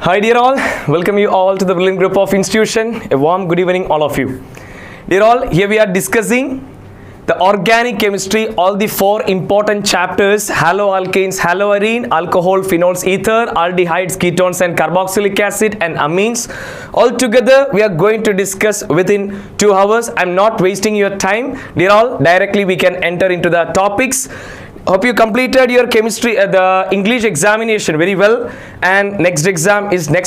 Hi dear all, welcome you all to the brilliant group of institution. A warm good evening all of you. Dear all, here we are discussing the organic chemistry, all the four important chapters: haloalkanes, haloarene, alcohol, phenols, ether, aldehydes, ketones and carboxylic acid and amines. All together we are going to discuss within 2 hours. I'm not wasting your time. Dear all, directly we can enter into the topics. Hope you completed your chemistry, the English examination very well, and next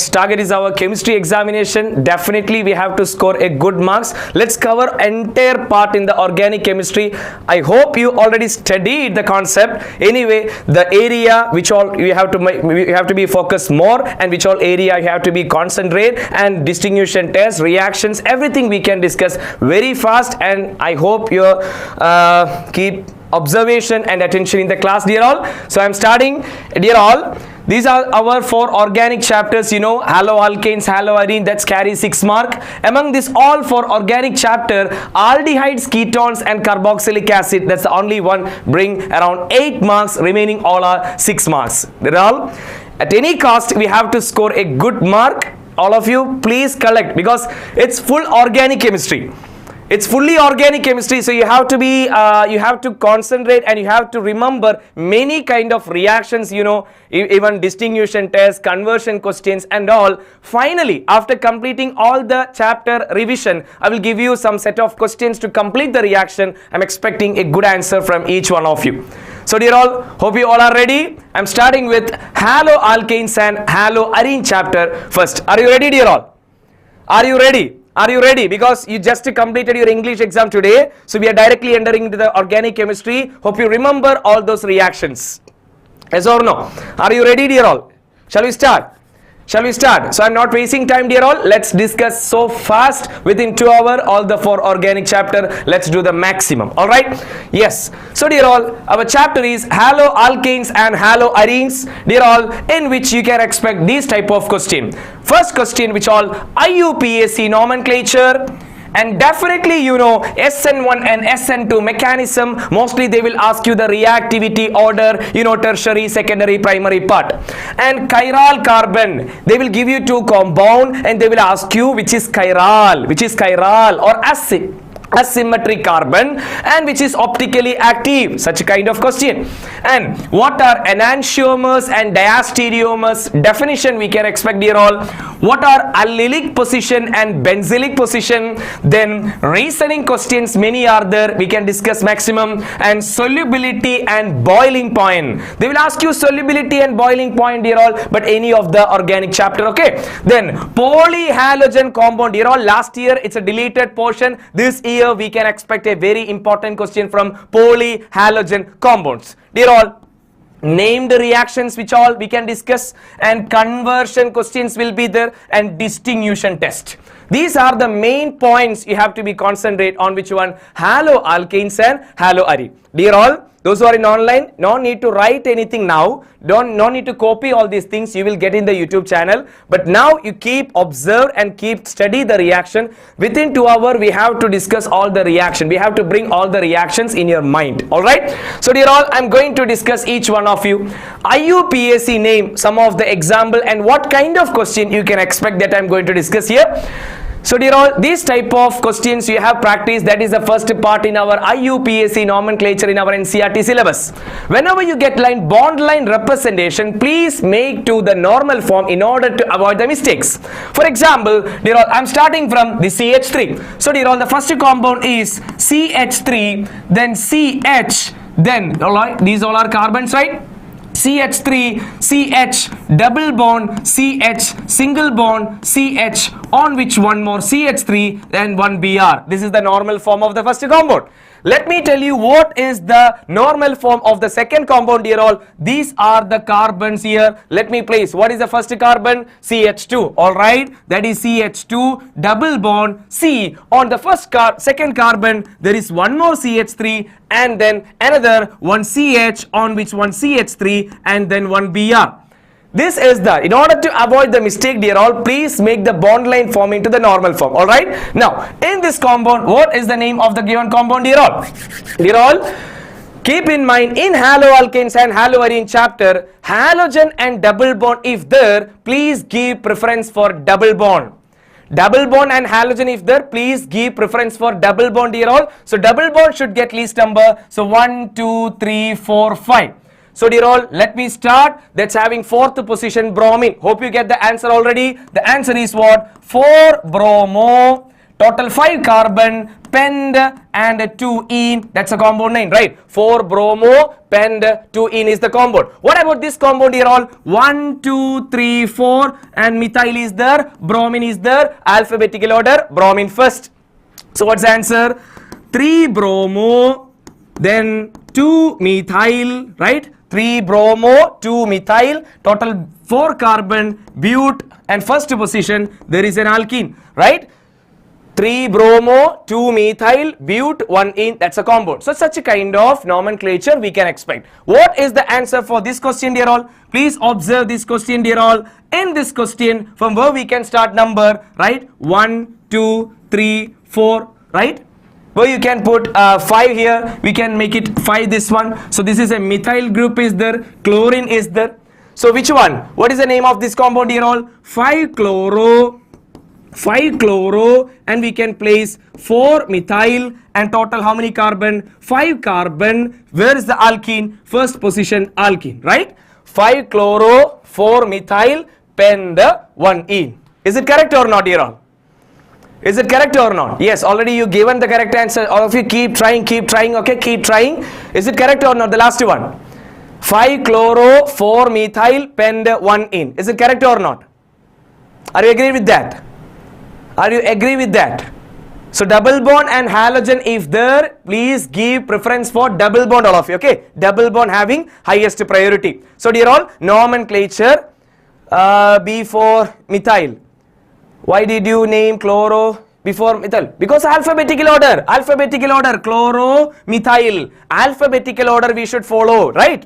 target is our chemistry examination. Definitely we have to score a good marks. Let's cover entire part in the organic chemistry. I hope you already studied the concept. Anyway, the area which all you have to be focused more, and which all area you have to be concentrate, and distinguishing tests, reactions, everything we can discuss very fast. And I hope you keep observation and attention in the class, dear all. So I'm starting, dear all. These are our 4 organic chapters, haloalkanes, haloarene, that's carry 6 mark. Among this all 4 organic chapter, aldehydes, ketones and carboxylic acid, that's the only one, bring around 8 marks, remaining all are 6 marks. Dear all, at any cost we have to score a good mark. All of you please collect, because it's full organic chemistry. It's fully organic chemistry, so you have to be, you have to concentrate and you have to remember many kind of reactions, even distinguishing tests, conversion questions and all. Finally, after completing all the chapter revision, I will give you some set of questions to complete the reaction. I'm expecting a good answer from each one of you. So dear all, hope you all are ready. I'm starting with haloalkanes and haloarene chapter first. Are you ready, dear all? Are you ready? Are you ready? Because you just completed your English exam today. So we are directly entering into the organic chemistry. Hope you remember all those reactions. Yes or no? Are you ready, dear all? Shall we start? Shall we start? So I'm not wasting time, dear all. Let's discuss so fast within 2 hours all the 4 organic chapter. Let's do the maximum. Alright? Yes. So dear all, our chapter is haloalkanes and haloarenes, dear all, in which you can expect this type of question. First question, which all IUPAC nomenclature. And definitely Sn1 and Sn2 mechanism. Mostly they will ask you the reactivity order, tertiary, secondary, primary part. And chiral carbon, they will give you 2 compound and they will ask you which is chiral or asymmetric carbon, and which is optically active, such a kind of question. And what are enantiomers and diastereomers? Definition we can expect, dear all. What are allylic position and benzylic position? Then reasoning questions, many are there, we can discuss maximum. And solubility and boiling point, they will ask you solubility and boiling point, dear all, but any of the organic chapter. Okay, then polyhalogen compound, dear all. Last year it's a deleted portion. This year we can expect a very important question from polyhalogen compounds, dear all. Named reactions which all we can discuss, and conversion questions will be there, and distinguishing test. These are the main points you have to be concentrate on. Which one? Haloalkanes and haloarene. Dear all, those who are in online, no need to write anything now. No need to copy all these things. You will get in the YouTube channel. But now you keep observe and keep study the reaction. Within 2 hours, we have to discuss all the reaction. We have to bring all the reactions in your mind. All right. So dear all, I'm going to discuss each one of you. IUPAC name, some of the example, and what kind of question you can expect that I'm going to discuss here. So dear all, these type of questions you have practiced. That is the first part in our IUPAC nomenclature in our NCERT syllabus. Whenever you get bond line representation, please make to the normal form in order to avoid the mistakes. For example, dear all, I'm starting from the CH3. So dear all, the first compound is CH3, then CH, then these all are carbons, right? CH3, CH, double bond, CH, single bond, CH, on which one more CH3 and one Br. This is the normal form of the first compound. Let me tell you what is the normal form of the second compound, dear all. These are the carbons here. Let me place. What is the first carbon? CH2. All right. That is CH2 double bond C. On the second carbon, there is one more CH3 and then another one CH, on which one CH3 and then one Br. This is the, in order to avoid the mistake, dear all, please make the bond line form into the normal form. All right. Now, in this compound, what is the name of the given compound, dear all? Dear all, Keep in mind, in haloalkanes and haloarene chapter, halogen and double bond if there, please give preference for double bond. Double bond and halogen if there, please give preference for double bond here all. So double bond should get least number. So 1, 2, 3, 4, 5. So dear all, let me start. That's having fourth position bromine. Hope you get the answer already. The answer is what? 4 bromo. Total 5 carbon, pent and 2 ene. That's a compound name, right? 4 bromo, pent, 2 ene is the compound. What about this compound here all? 1, 2, 3, 4 and methyl is there, bromine is there, alphabetical order, bromine first. So what's the answer? 3 bromo, then 2 methyl, right? 3 bromo, 2 methyl, total 4 carbon, but, and first position there is an alkene, right? 3 bromo, 2 methyl, but, 1 ene, that's a compound. So such a kind of nomenclature we can expect. What is the answer for this question dear all? Please observe this question dear all. In this question, from where we can start number, right? 1, 2, 3, 4, right? Where you can put 5 here, we can make it 5 this one. So this is a methyl group is there, chlorine is there. So which one? What is the name of this compound here all? 5-chloro, and we can place 4 methyl and total how many carbon? 5 carbon. Where is the alkene? First position alkene, right? 5-chloro, 4 methyl, pent, 1 ene. Is it correct or not here all? Is it correct or not? Yes, already you given the correct answer. All of you keep trying, okay, keep trying. Is it correct or not? The last one. 5-chloro, 4 methyl, pent, 1 ene. Is it correct or not? Are you agree with that? Are you agree with that? So double bond and halogen if there, please give preference for double bond all of you, okay? Double bond having highest priority. So dear all, nomenclature before methyl. Why did you name chloro before methyl? Because alphabetical order, chloro, methyl, alphabetical order we should follow, right?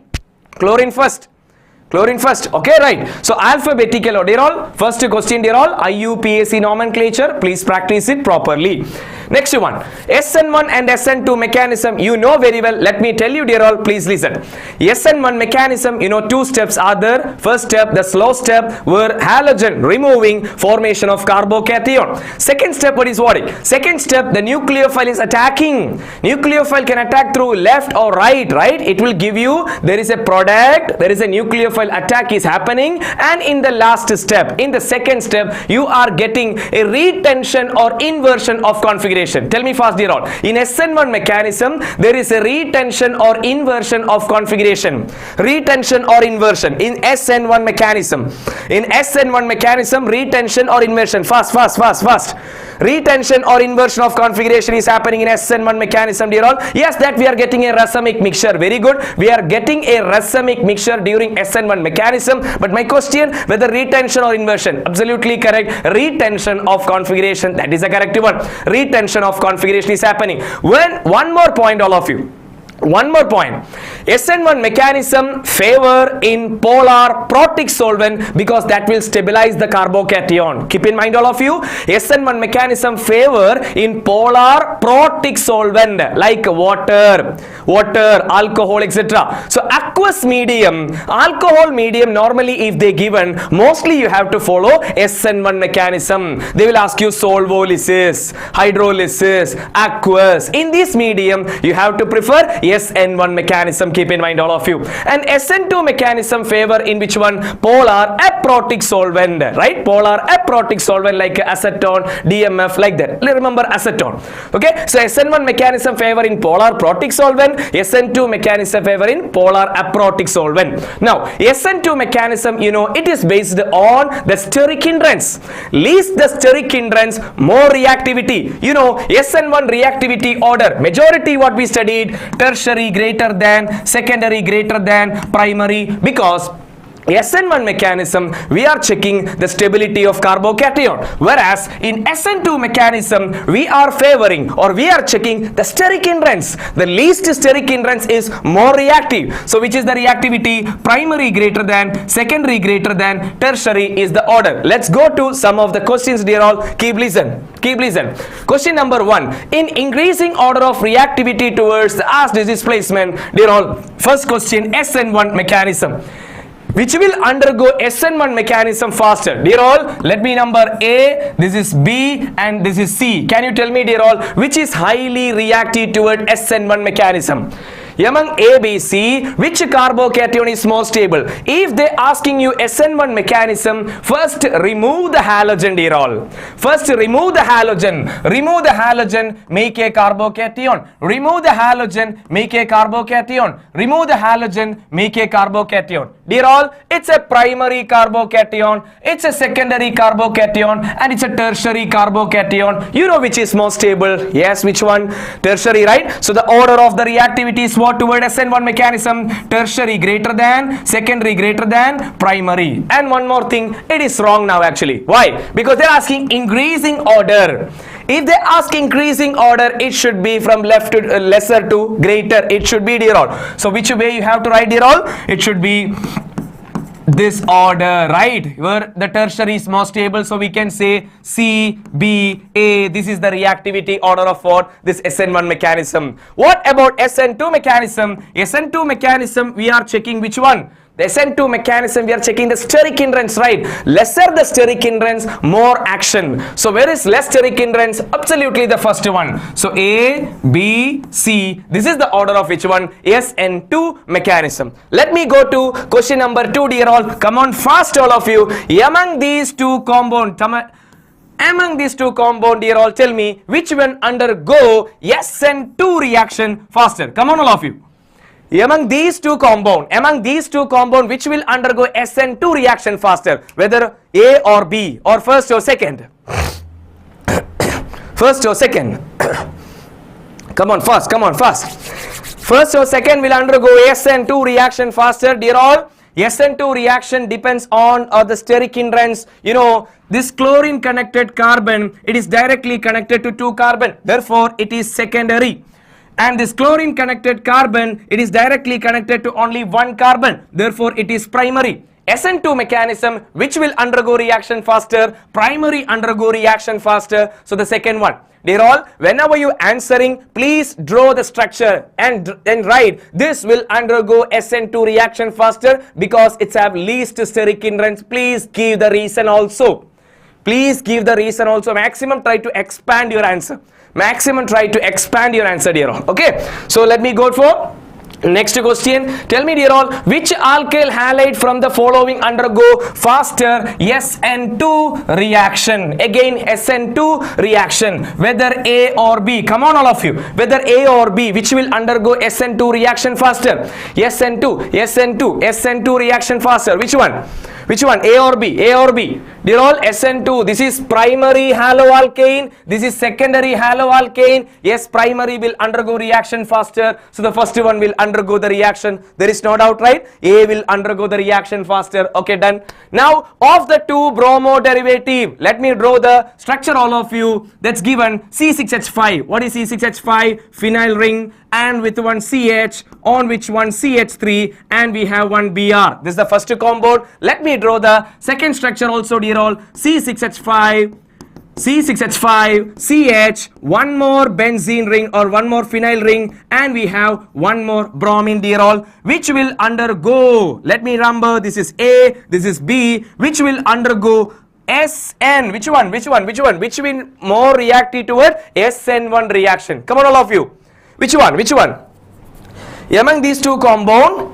Chlorine first, okay, right? So alphabetical order, dear all. First question dear all, IUPAC nomenclature, please practice it properly. Next one, Sn1 and Sn2 mechanism, you know very well. Let me tell you dear all, please listen. Sn1 mechanism, you know 2 steps are there. First step, the slow step, where halogen removing formation of carbocation. Second step, what is what? Second step, the nucleophile is attacking. Nucleophile can attack through left or right, right? It will give you, there is a product, there is a nucleophile attack is happening, and in the last step, in the second step, you are getting a retention or inversion of configuration. Tell me fast dear all. In Sn1 mechanism, there is a retention or inversion of configuration. Retention or inversion in Sn1 mechanism. In Sn1 mechanism, retention or inversion. Fast. Retention or inversion of configuration is happening in Sn1 mechanism dear all. Yes, that we are getting a racemic mixture. Very good. We are getting a racemic mixture during Sn1 mechanism. But my question, whether retention or inversion? Absolutely correct. Retention of configuration. That is a correct one. Retention of configuration is happening. When one more point all of you. One more point. Sn1 mechanism favor in polar protic solvent because that will stabilize the carbocation. Keep in mind all of you, Sn1 mechanism favor in polar protic solvent like water, alcohol, etc. So aqueous medium, alcohol medium, normally if they given, mostly you have to follow Sn1 mechanism. They will ask you solvolysis, hydrolysis, aqueous. In this medium, you have to prefer Sn1 mechanism. Keep in mind all of you. And Sn2 mechanism favor in which one? Polar aprotic solvent, right? Polar aprotic solvent like acetone, DMF, like that. Remember acetone. Okay, so Sn1 mechanism favor in polar protic solvent, Sn2 mechanism favor in polar aprotic solvent. Now Sn2 mechanism, you know, it is based on the steric hindrance. Least the steric hindrance, more reactivity. You know, Sn1 reactivity order, majority what we studied, tertiary greater than, secondary greater than primary, because Sn1 mechanism, we are checking the stability of carbocation, whereas in Sn2 mechanism, we are favoring or we are checking the steric hindrance. The least steric hindrance is more reactive. So which is the reactivity? Primary greater than, secondary greater than, tertiary is the order. Let's go to some of the questions, dear all. Keep listen. Question number 1. In increasing order of reactivity towards the acid displacement, dear all, first question, Sn1 mechanism, which will undergo Sn1 mechanism faster. Dear all, let me number A, this is B and this is C. Can you tell me, dear all, which is highly reactive toward Sn1 mechanism? Among A, B, C, which carbocation is more stable? If they asking you Sn1 mechanism, first remove the halogen, dear all. First remove the halogen. Remove the halogen, make a carbocation. Remove the halogen, make a carbocation. Remove the halogen, make a carbocation. Dear all, it's a primary carbocation, it's a secondary carbocation, and it's a tertiary carbocation. You know which is more stable? Yes, which one? Tertiary, right? So the order of the reactivity is what toward Sn1 mechanism? Tertiary greater than, secondary greater than, primary. And one more thing, it is wrong now actually. Why? Because they're asking increasing order. If they ask increasing order, it should be from left to lesser to greater. It should be, dear all. So which way you have to write, dear all? It should be this order, right? Where the tertiary is more stable, so we can say C, B, A. This is the reactivity order of what? This Sn1 mechanism. What about Sn2 mechanism? Sn2 mechanism, we are checking which one? The Sn2 mechanism, we are checking the steric hindrance, right? Lesser the steric hindrance, more action. So where is less steric hindrance? Absolutely the first one. So A, B, C. This is the order of which one? Sn2 mechanism. Let me go to question number 2, dear all. Come on fast, all of you. Among these two compounds, dear all, tell me which one undergo Sn2 reaction faster. Come on, all of you. Among these two compound, which will undergo Sn2 reaction faster, whether A or B, or first or second? First or second? Come on fast. First or second will undergo Sn2 reaction faster, dear all. Sn2 reaction depends on the steric hindrance. You know, this chlorine connected carbon, it is directly connected to 2 carbon, therefore it is secondary. And this chlorine connected carbon, it is directly connected to only 1 carbon, therefore it is primary. Sn2 mechanism, which will undergo reaction faster? Primary undergo reaction faster, so the second one. Dear all, whenever you answering, please draw the structure and write this will undergo Sn2 reaction faster because it's have least steric hindrance. Please give the reason also. Maximum try to expand your answer. Dear all. Okay, so let me go for next question. Tell me, dear all, which alkyl halide from the following undergo faster Sn2 reaction? Again, Sn2 reaction, whether A or B. Come on, all of you. Whether A or B, which will undergo Sn2 reaction faster? Sn2 reaction faster. Which one? A or B? Dear all, Sn2, this is primary haloalkane, this is secondary haloalkane. Yes, primary will undergo reaction faster, so the first one will undergo the reaction. There is no doubt, right? A will undergo the reaction faster. Okay, done. Now, of the 2 bromo derivative, let me draw the structure, all of you. That's given C6H5. What is C6H5? Phenyl ring, and with one CH, on which one CH3, and we have one Br. This is the first compound. Let me draw the second structure also, dear all. C6H5, CH, one more benzene ring or one more phenyl ring, and we have one more bromine, dear all, which will undergo, let me remember, this is A, this is B, which will undergo Sn. Which one? Which will more reactive toward Sn1 reaction? Come on, all of you. Which one? Among these two compound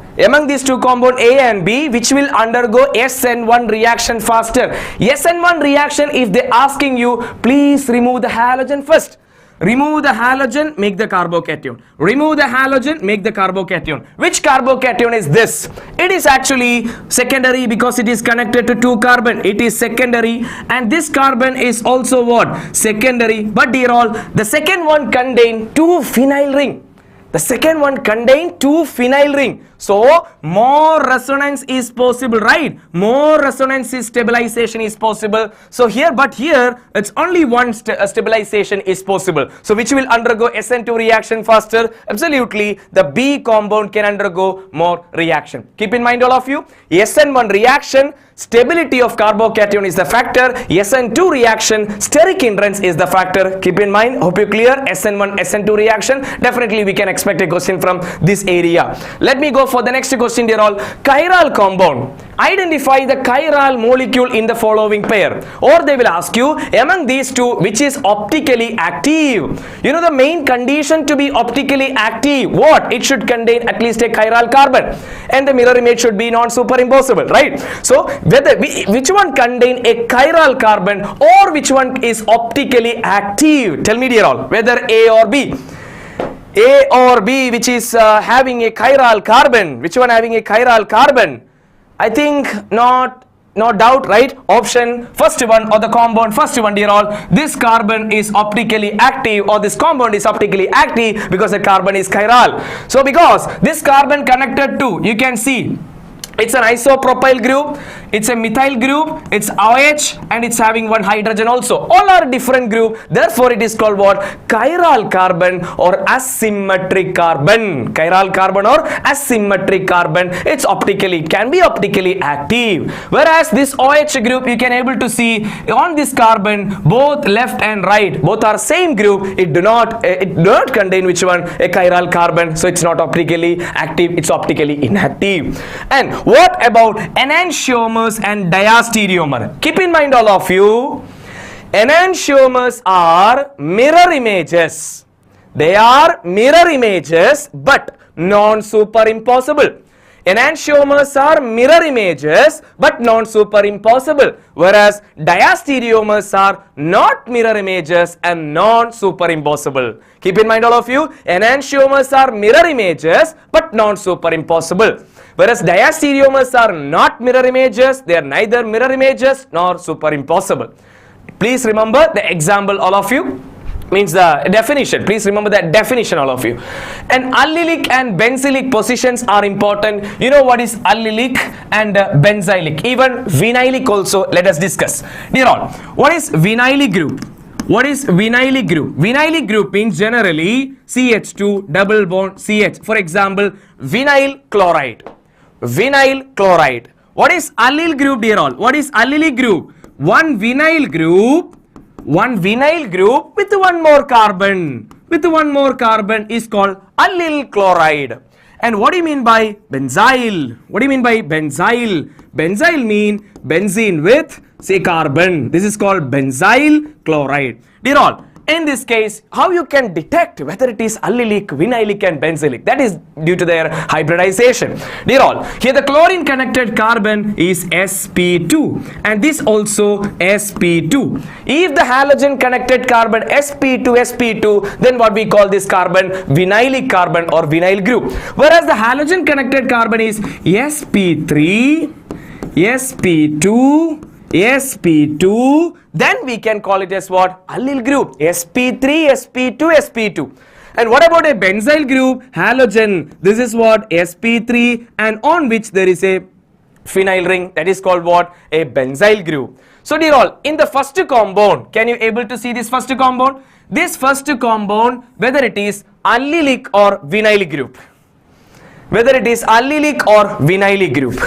A and B, which will undergo Sn1 reaction faster? Sn1 reaction, if they asking you, please remove the halogen first. Remove the halogen, make the carbocation. Remove the halogen, make the carbocation. Which carbocation is this? It is actually secondary because it is connected to 2 carbon. It is secondary, and this carbon is also what? Secondary. But dear all, the second one contain 2 phenyl ring. The second one contain 2 phenyl ring. So more resonance is possible, right? More resonance is stabilization is possible. So here, but here it's only one stabilization is possible. So which will undergo Sn2 reaction faster? Absolutely, the B compound can undergo more reaction. Keep in mind all of you, Sn1 reaction, stability of carbocation is the factor. Sn2 reaction, steric hindrance is the factor. Keep in mind, hope you clear. Sn1 Sn2 reaction, definitely we can expect a question from this area. Let me go for the next question, dear all. Chiral compound, identify the chiral molecule in the following pair, or they will ask you among these two which is optically active. You know the main condition to be optically active, what? It should contain at least a chiral carbon and the mirror image should be non-superimposable, right? So whether which one contain a chiral carbon or which one is optically active? Tell me, dear all, whether A or B. A or B, which is having a chiral carbon. Which one having a chiral carbon? I think no doubt, right? Option first one, or the compound first one, dear all. This carbon is optically active, or this compound is optically active because the carbon is chiral. So because this carbon connected to, you can see it's an isopropyl group, it's a methyl group, it's OH, and it's having one hydrogen also. All are different group, therefore it is called what? Chiral carbon or asymmetric carbon. Chiral carbon or asymmetric carbon. It's optically, can be optically active. Whereas this OH group, you can able to see on this carbon, both left and right, both are same group. It do not contain which one? A chiral carbon. So it's not optically active, it's optically inactive. And what about enantiomers and diastereomer? Keep in mind all of you, enantiomers are mirror images. They are mirror images but non-superimposable. Enantiomers are mirror images but non-superimposable, whereas diastereomers are not mirror images and non-superimposable. Keep in mind all of you, enantiomers are mirror images but non-superimposable, whereas diastereomers are not mirror images, they are neither mirror images nor superimposable. Please remember the example, all of you. Means the definition. Please remember that definition, all of you. And allylic and benzylic positions are important. You know what is allylic and benzylic. Even vinylic also, let us discuss. Dear all, what is vinylic group? What is vinylic group? Vinylic group means generally CH2 double bond CH. For example, vinyl chloride. Vinyl chloride. What is allyl group, dear all? What is allylic group? One vinyl group with one more carbon. With one more carbon is called allyl chloride. And what do you mean by benzyl? What do you mean by benzyl? Benzyl mean benzene with, say, carbon. This is called benzyl chloride. Dear all, in this case, how you can detect whether it is allylic, vinylic and benzylic? That is due to their hybridization. Dear all, here the chlorine connected carbon is sp2 and this also sp2. If the halogen connected carbon sp2, then what we call this carbon? Vinylic carbon or vinyl group. Whereas the halogen connected carbon is sp3, sp2, sp2, then we can call it as what? Allyl group. sp3, sp2, sp2. And what about a benzyl group? Halogen. This is what? sp3, and on which there is a phenyl ring. That is called what? A benzyl group. So dear all, in the first compound, can you able to see this first compound? This first compound, whether it is allylic or vinyl group. Whether it is allylic or vinyl group.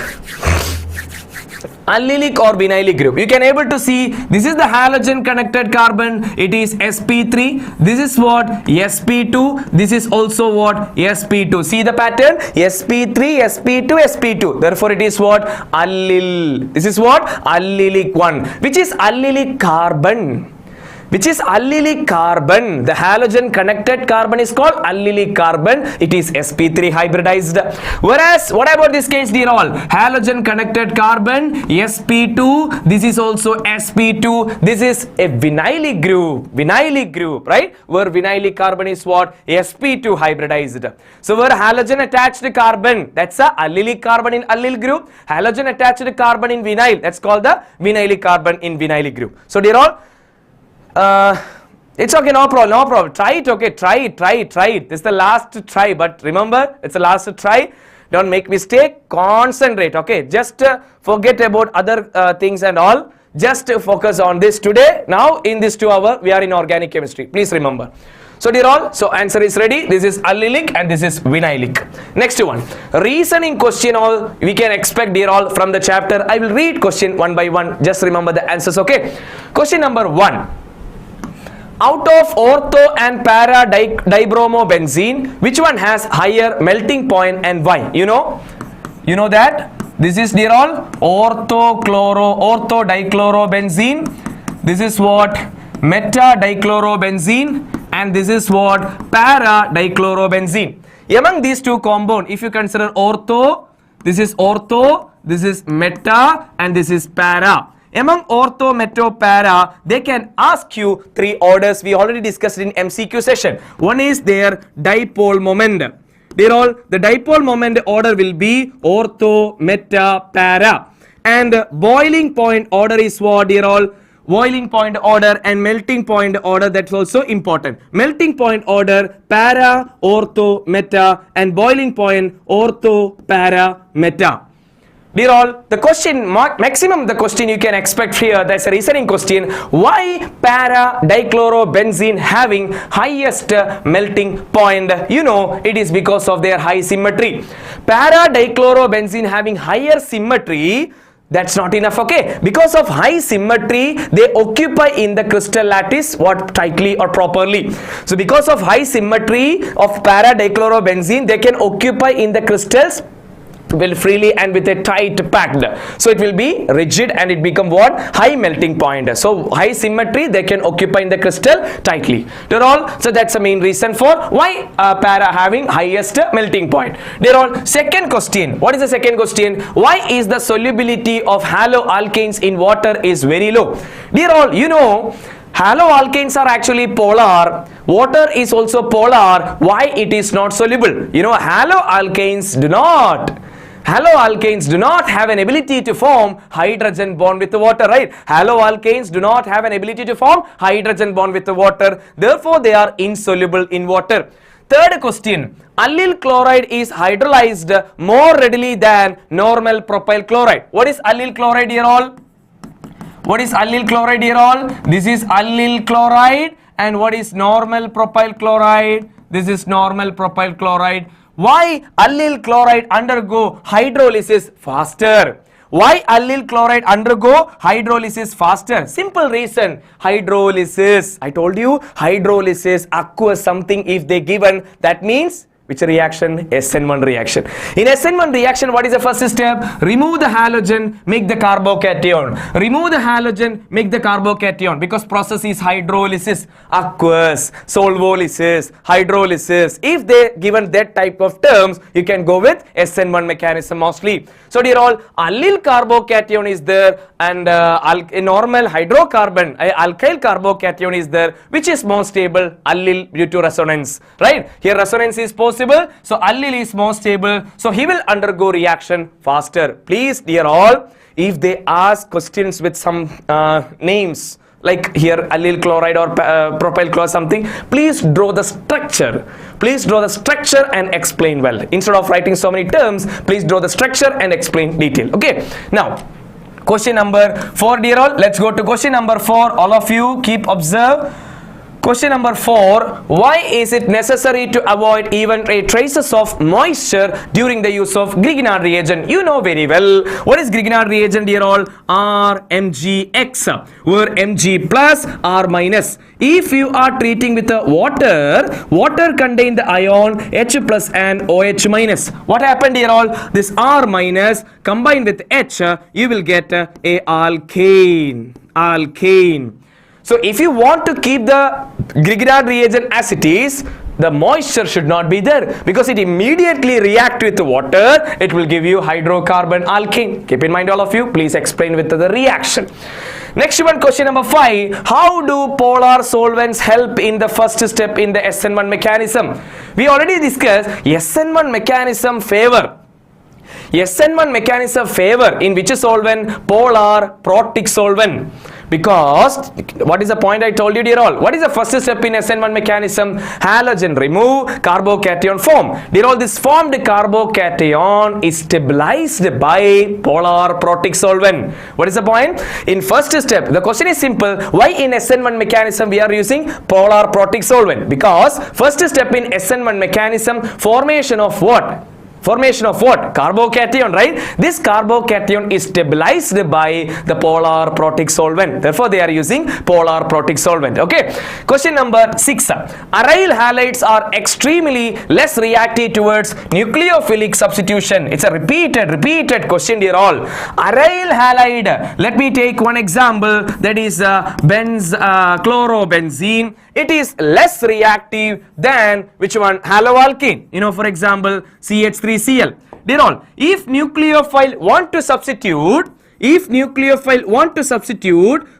Allylic or vinyl group. You can able to see this is the halogen connected carbon. It is sp3. This is what? sp2. This is also what? sp2. See the pattern? sp3, sp2, sp2. Therefore it is what? Allyl. This is what? Allylic one. Which is allylic carbon. Which is allylic carbon. The halogen connected carbon is called allylic carbon. It is sp3 hybridized. Whereas, what about this case, dear all? Halogen connected carbon, sp2. This is also sp2. This is a vinylic group. Vinylic group, right? Where vinylic carbon is what? sp2 hybridized. So, where halogen attached carbon, that's a allylic carbon in allyl group. Halogen attached carbon in vinyl, that's called the vinylic carbon in vinylic group. So, dear all, It's okay, no problem, no problem. Try it, okay, try it. This is the last try, but remember, it's the last try. Don't make mistake, concentrate, okay. Just forget about other things and all. Just focus on this today. Now, in this 2 hour, we are in organic chemistry. Please remember. So, dear all, so answer is ready. This is allylic and this is vinylic. Next one. Reasoning question all we can expect, dear all, from the chapter. I will read question one by one. Just remember the answers, okay. Question number 1. Out of ortho and para dibromobenzene, which one has higher melting point and why? You know that this is, dear all, ortho dichlorobenzene. This is what meta dichlorobenzene, and this is what para dichlorobenzene. Among these two compound, if you consider ortho, this is meta, and this is para. Among ortho, meta, para, they can ask you 3 orders. We already discussed in MCQ session. One is their dipole moment. Dear all, the dipole moment order will be ortho, meta, para. And boiling point order is what, dear all? Boiling point order and melting point order, that's also important. Melting point order, para, ortho, meta, and boiling point ortho, para, meta. Dear all, the question, maximum the question you can expect here, that's a reasoning question. Why para dichlorobenzene having highest melting point? You know, it is because of their high symmetry. Para dichlorobenzene having higher symmetry, that's not enough, okay. Because of high symmetry, they occupy in the crystal lattice what tightly or properly. So because of high symmetry of para dichlorobenzene, they can occupy in the crystals will freely and with a tight packed, so it will be rigid and it become what? High melting point. So high symmetry, they can occupy in the crystal tightly. They're all, so that's the main reason for why para having highest melting point. They're all. Second question, what is the second question? Why is the solubility of haloalkanes in water is very low? Dear all, you know, haloalkanes are actually polar. Water is also polar. Why it is not soluble? You know, haloalkanes do not have an ability to form hydrogen bond with the water, right? Haloalkanes do not have an ability to form hydrogen bond with the water. Therefore, they are insoluble in water. Third question. Allyl chloride is hydrolyzed more readily than normal propyl chloride. What is allyl chloride, dear all? What is allyl chloride, dear all? This is allyl chloride. And what is normal propyl chloride? This is normal propyl chloride. Why allyl chloride undergo hydrolysis faster? Why allyl chloride undergo hydrolysis faster? Simple reason, hydrolysis. I told you, hydrolysis occurs something if they given, that means which reaction? Sn1 reaction. In Sn1 reaction, what is the first step? Remove the halogen, make the carbocation. Remove the halogen, make the carbocation, because process is hydrolysis, aqueous, solvolysis, hydrolysis. If they given that type of terms, you can go with Sn1 mechanism mostly. So dear all, allyl carbocation is there, and a normal hydrocarbon, alkyl carbocation is there, which is more stable, allyl, due to resonance, right? Here resonance is possible, so allyl is more stable, so he will undergo reaction faster. Please, dear all, if they ask questions with some names like here allyl chloride or propyl chloride something, please draw the structure. Please draw the structure and explain well. Instead of writing so many terms, please draw the structure and explain detail. Okay, now question number 4, dear all. Let's go to question number 4. All of you keep observe. Question number 4. Why is it necessary to avoid even traces of moisture during the use of Grignard reagent? You know very well. What is Grignard reagent, dear all? RMgX, where Mg plus R minus. If you are treating with water contain the ion H plus and OH minus. What happened, dear all? This R minus combined with H, you will get a alkane. So if you want to keep the Grignard reagent as it is, the moisture should not be there, because it immediately react with the water. It will give you hydrocarbon alkane. Keep in mind, all of you, please explain with the reaction. Next one, question number 5. How do polar solvents help in the first step in the Sn1 mechanism? We already discussed Sn1 mechanism favor. Sn1 mechanism favor in which solvent? Polar protic solvent. Because what is the point I told you, dear all? What is the first step in Sn1 mechanism? Halogen remove, carbocation form. Dear all, this formed carbocation is stabilized by polar protic solvent. What is the point? In first step, the question is simple. Why in Sn1 mechanism we are using polar protic solvent? Because first step in Sn1 mechanism, formation of what? Formation of what? Carbocation, right? This carbocation is stabilized by the polar protic solvent. Therefore, they are using polar protic solvent. Okay. Question number 6. Aryl halides are extremely less reactive towards nucleophilic substitution. It's a repeated question, dear all. Aryl halide. Let me take one example. That is chlorobenzene. It is less reactive than which one? Haloalkane. You know, for example, CH3Cl. Dear all, if nucleophile want to substitute,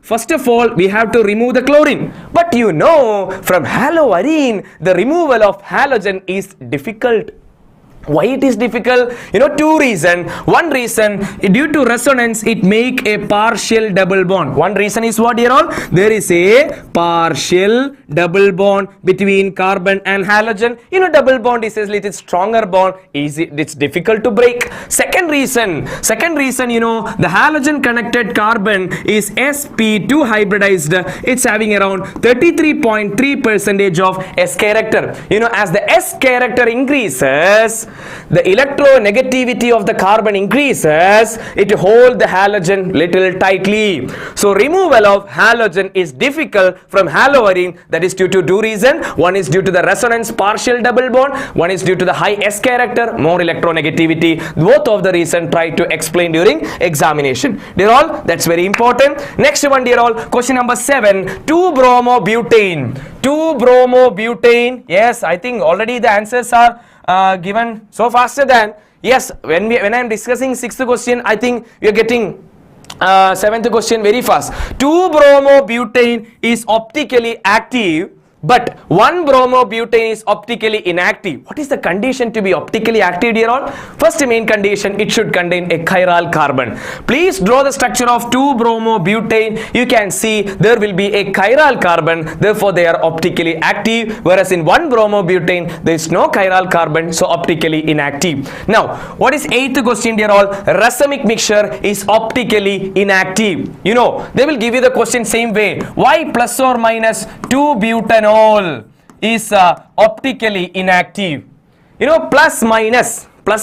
first of all, we have to remove the chlorine. But you know, from haloarene, the removal of halogen is difficult. Why it is difficult? You know, two reasons. One reason, due to resonance, it make a partial double bond. One reason is what, dear all? There is a partial double bond between carbon and halogen. You know, double bond is a little stronger bond. It's difficult to break. Second reason, you know, the halogen connected carbon is sp2 hybridized. It's having around 33.3% of S character. You know, as the S character increases, the electronegativity of the carbon increases, it holds the halogen little tightly. So removal of halogen is difficult from haloarene. That is due to two reasons. One is due to the resonance partial double bond. One is due to the high S character, more electronegativity. Both of the reasons try to explain during examination. Dear all, that's very important. Next one, dear all, question number 7. 2-bromobutane. 2-bromobutane. Yes, I think already the answers are given so faster than, yes, when I am discussing 6th question, I think we are getting 7th question very fast. 2-bromobutane is optically active, but 1-bromobutane is optically inactive. What is the condition to be optically active, dear all? First main condition, it should contain a chiral carbon. Please draw the structure of 2-bromobutane. You can see there will be a chiral carbon, therefore they are optically active, whereas in 1-bromobutane there is no chiral carbon, so optically inactive. Now, what is 8th question, dear all? Racemic mixture is optically inactive. You know, they will give you the question same way. Why plus or minus 2-butanol is optically inactive? You know, plus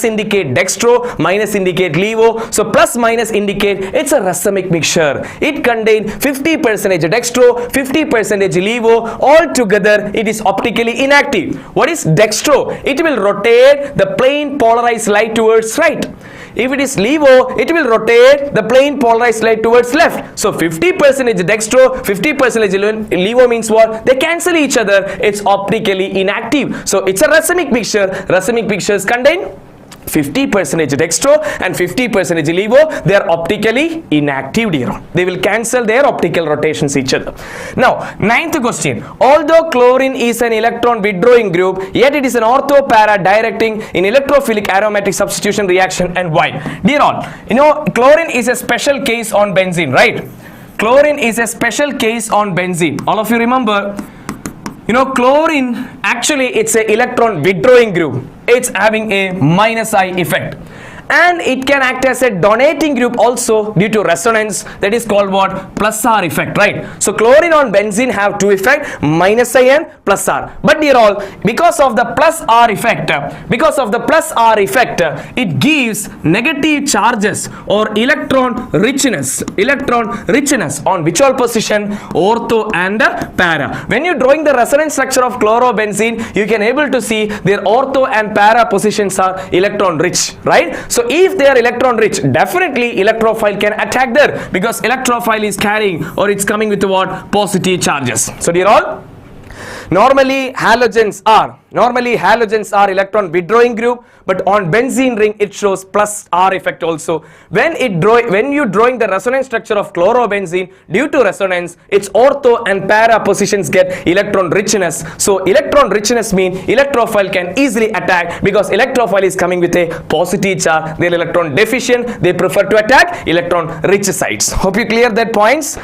indicate dextro, minus indicate levo. So plus minus indicate it's a racemic mixture. It contains 50% dextro, 50% levo. All together it is optically inactive. What is dextro? It will rotate the plane polarized light towards right. If it is levo, it will rotate the plane polarized light towards left. So 50% dextro, 50% levo means what? They cancel each other. It's optically inactive. So it's a racemic mixture. Racemic mixtures contain 50% dextro and 50% levo. They are optically inactive, dear. They will cancel their optical rotations each other. Now, 9th question. Although chlorine is an electron withdrawing group, yet it is an ortho para directing in electrophilic aromatic substitution reaction, and why? Dear all, you know, chlorine is a special case on benzene, right? Chlorine is a special case on benzene. All of you remember, you know, chlorine actually it's a electron withdrawing group. It's having a minus I effect, and it can act as a donating group also due to resonance. That is called what? Plus R effect, right? So chlorine on benzene have two effects, minus I and plus R. But dear all, because of the plus R effect, it gives negative charges or electron richness on which all position? Ortho and para. When you're drawing the resonance structure of chlorobenzene, you can able to see their ortho and para positions are electron rich, right? So if they are electron rich, definitely electrophile can attack there, because electrophile is carrying or it's coming with what? Positive charges. So dear all, normally halogens are electron withdrawing group, but on benzene ring it shows plus R effect also. When you drawing the resonance structure of chlorobenzene, due to resonance, its ortho and para positions get electron richness. So electron richness means electrophile can easily attack, because electrophile is coming with a positive charge. They are electron deficient, they prefer to attack electron rich sites. Hope you clear that points.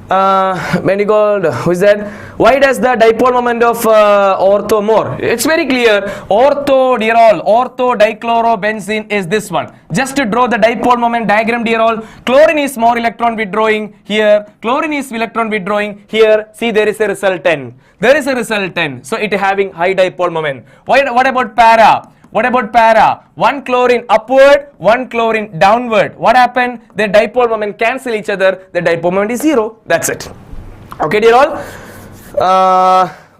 Manifold, who is that? Why does the dipole moment of ortho more? It's very clear. Ortho, dear all, ortho dichlorobenzene is this one. Just to draw the dipole moment diagram, dear all, chlorine is more electron withdrawing here, chlorine is electron withdrawing here. See, there is a resultant. There is a resultant. So it having high dipole moment. What about para? What about para? One chlorine upward, one chlorine downward. What happened? The dipole moment cancel each other. The dipole moment is 0. That's it. Okay, dear all.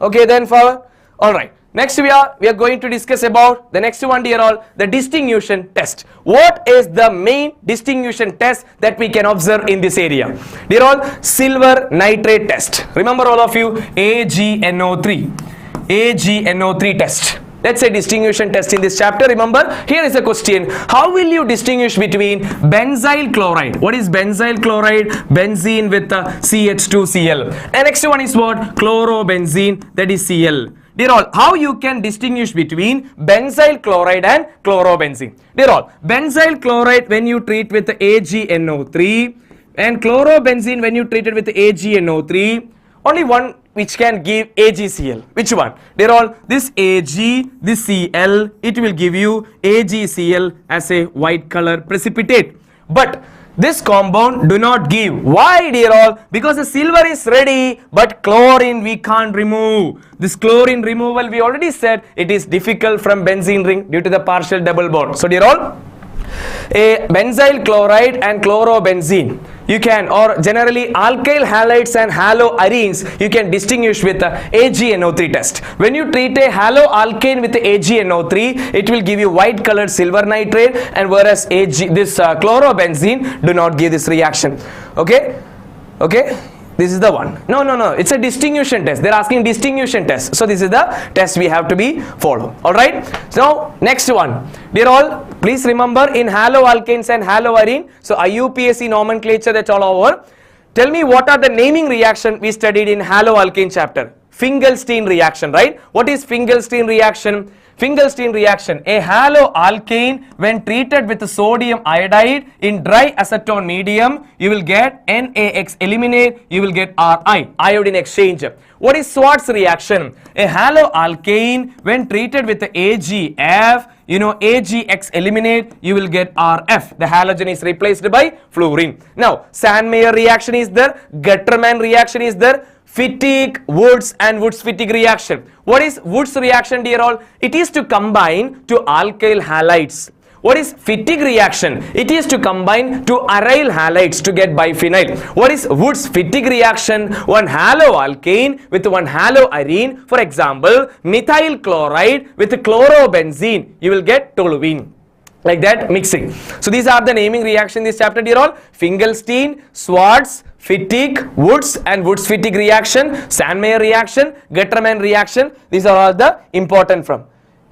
Okay, then forward. All right. Next we are going to discuss about the next one, dear all, the distinguishing test. What is the main distinguishing test that we can observe in this area? Dear all, silver nitrate test. Remember all of you, AgNO3. AgNO3 test. Let's say distinguishing test in this chapter. Remember, here is a question. How will you distinguish between benzyl chloride? What is benzyl chloride? Benzene with CH2Cl. And next one is what? Chlorobenzene, that is Cl. Dear all, how you can distinguish between benzyl chloride and chlorobenzene? Dear all, benzyl chloride when you treat with the AgNO3 and chlorobenzene when you treat it with the AgNO3, only one which can give AgCl. Which one? Dear all, this Ag, this Cl, it will give you AgCl as a white color precipitate. But this compound do not give. Why, dear all? Because the silver is ready, but chlorine we can't remove. This chlorine removal, we already said, it is difficult from benzene ring due to the partial double bond. So, dear all, a benzyl chloride and chlorobenzene, you can, or generally alkyl halides and haloarenes, you can distinguish with the AgNO3 test. When you treat a haloalkane with the AgNO3, it will give you white colored silver nitrate, and whereas chlorobenzene do not give this reaction. Okay, this is the one. No, it's a distinguishing test. They're asking distinguishing test. So this is the test we have to be follow. Alright. So next one. Dear all, please remember in haloalkanes and haloarene. So IUPAC nomenclature, that's all over. Tell me what are the naming reaction we studied in haloalkane chapter. Finkelstein reaction, right? What is Finkelstein reaction? Finkelstein reaction, a haloalkane when treated with sodium iodide in dry acetone medium, you will get NaX eliminate, you will get Ri, iodine exchange. What is Schwarz reaction? A haloalkane when treated with AgF, AgX eliminate, you will get Rf. The halogen is replaced by fluorine. Now, Sandmeyer reaction is there, Gutterman reaction is there, Fittig, Woods and Woods-Fittig reaction. What is Woods reaction, dear all? It is to combine to alkyl halides. What is Fittig reaction? It is to combine to aryl halides to get biphenyl. What is Woods-Fittig reaction? One haloalkane with one haloarene. For example, methyl chloride with chlorobenzene. You will get toluene. Like that, mixing. So these are the naming reaction in this chapter, dear all. Finkelstein, Schwarz, Fittig, Woods and Woods-Fittig reaction, Sandmeyer reaction, Gutterman reaction. These are all the important from.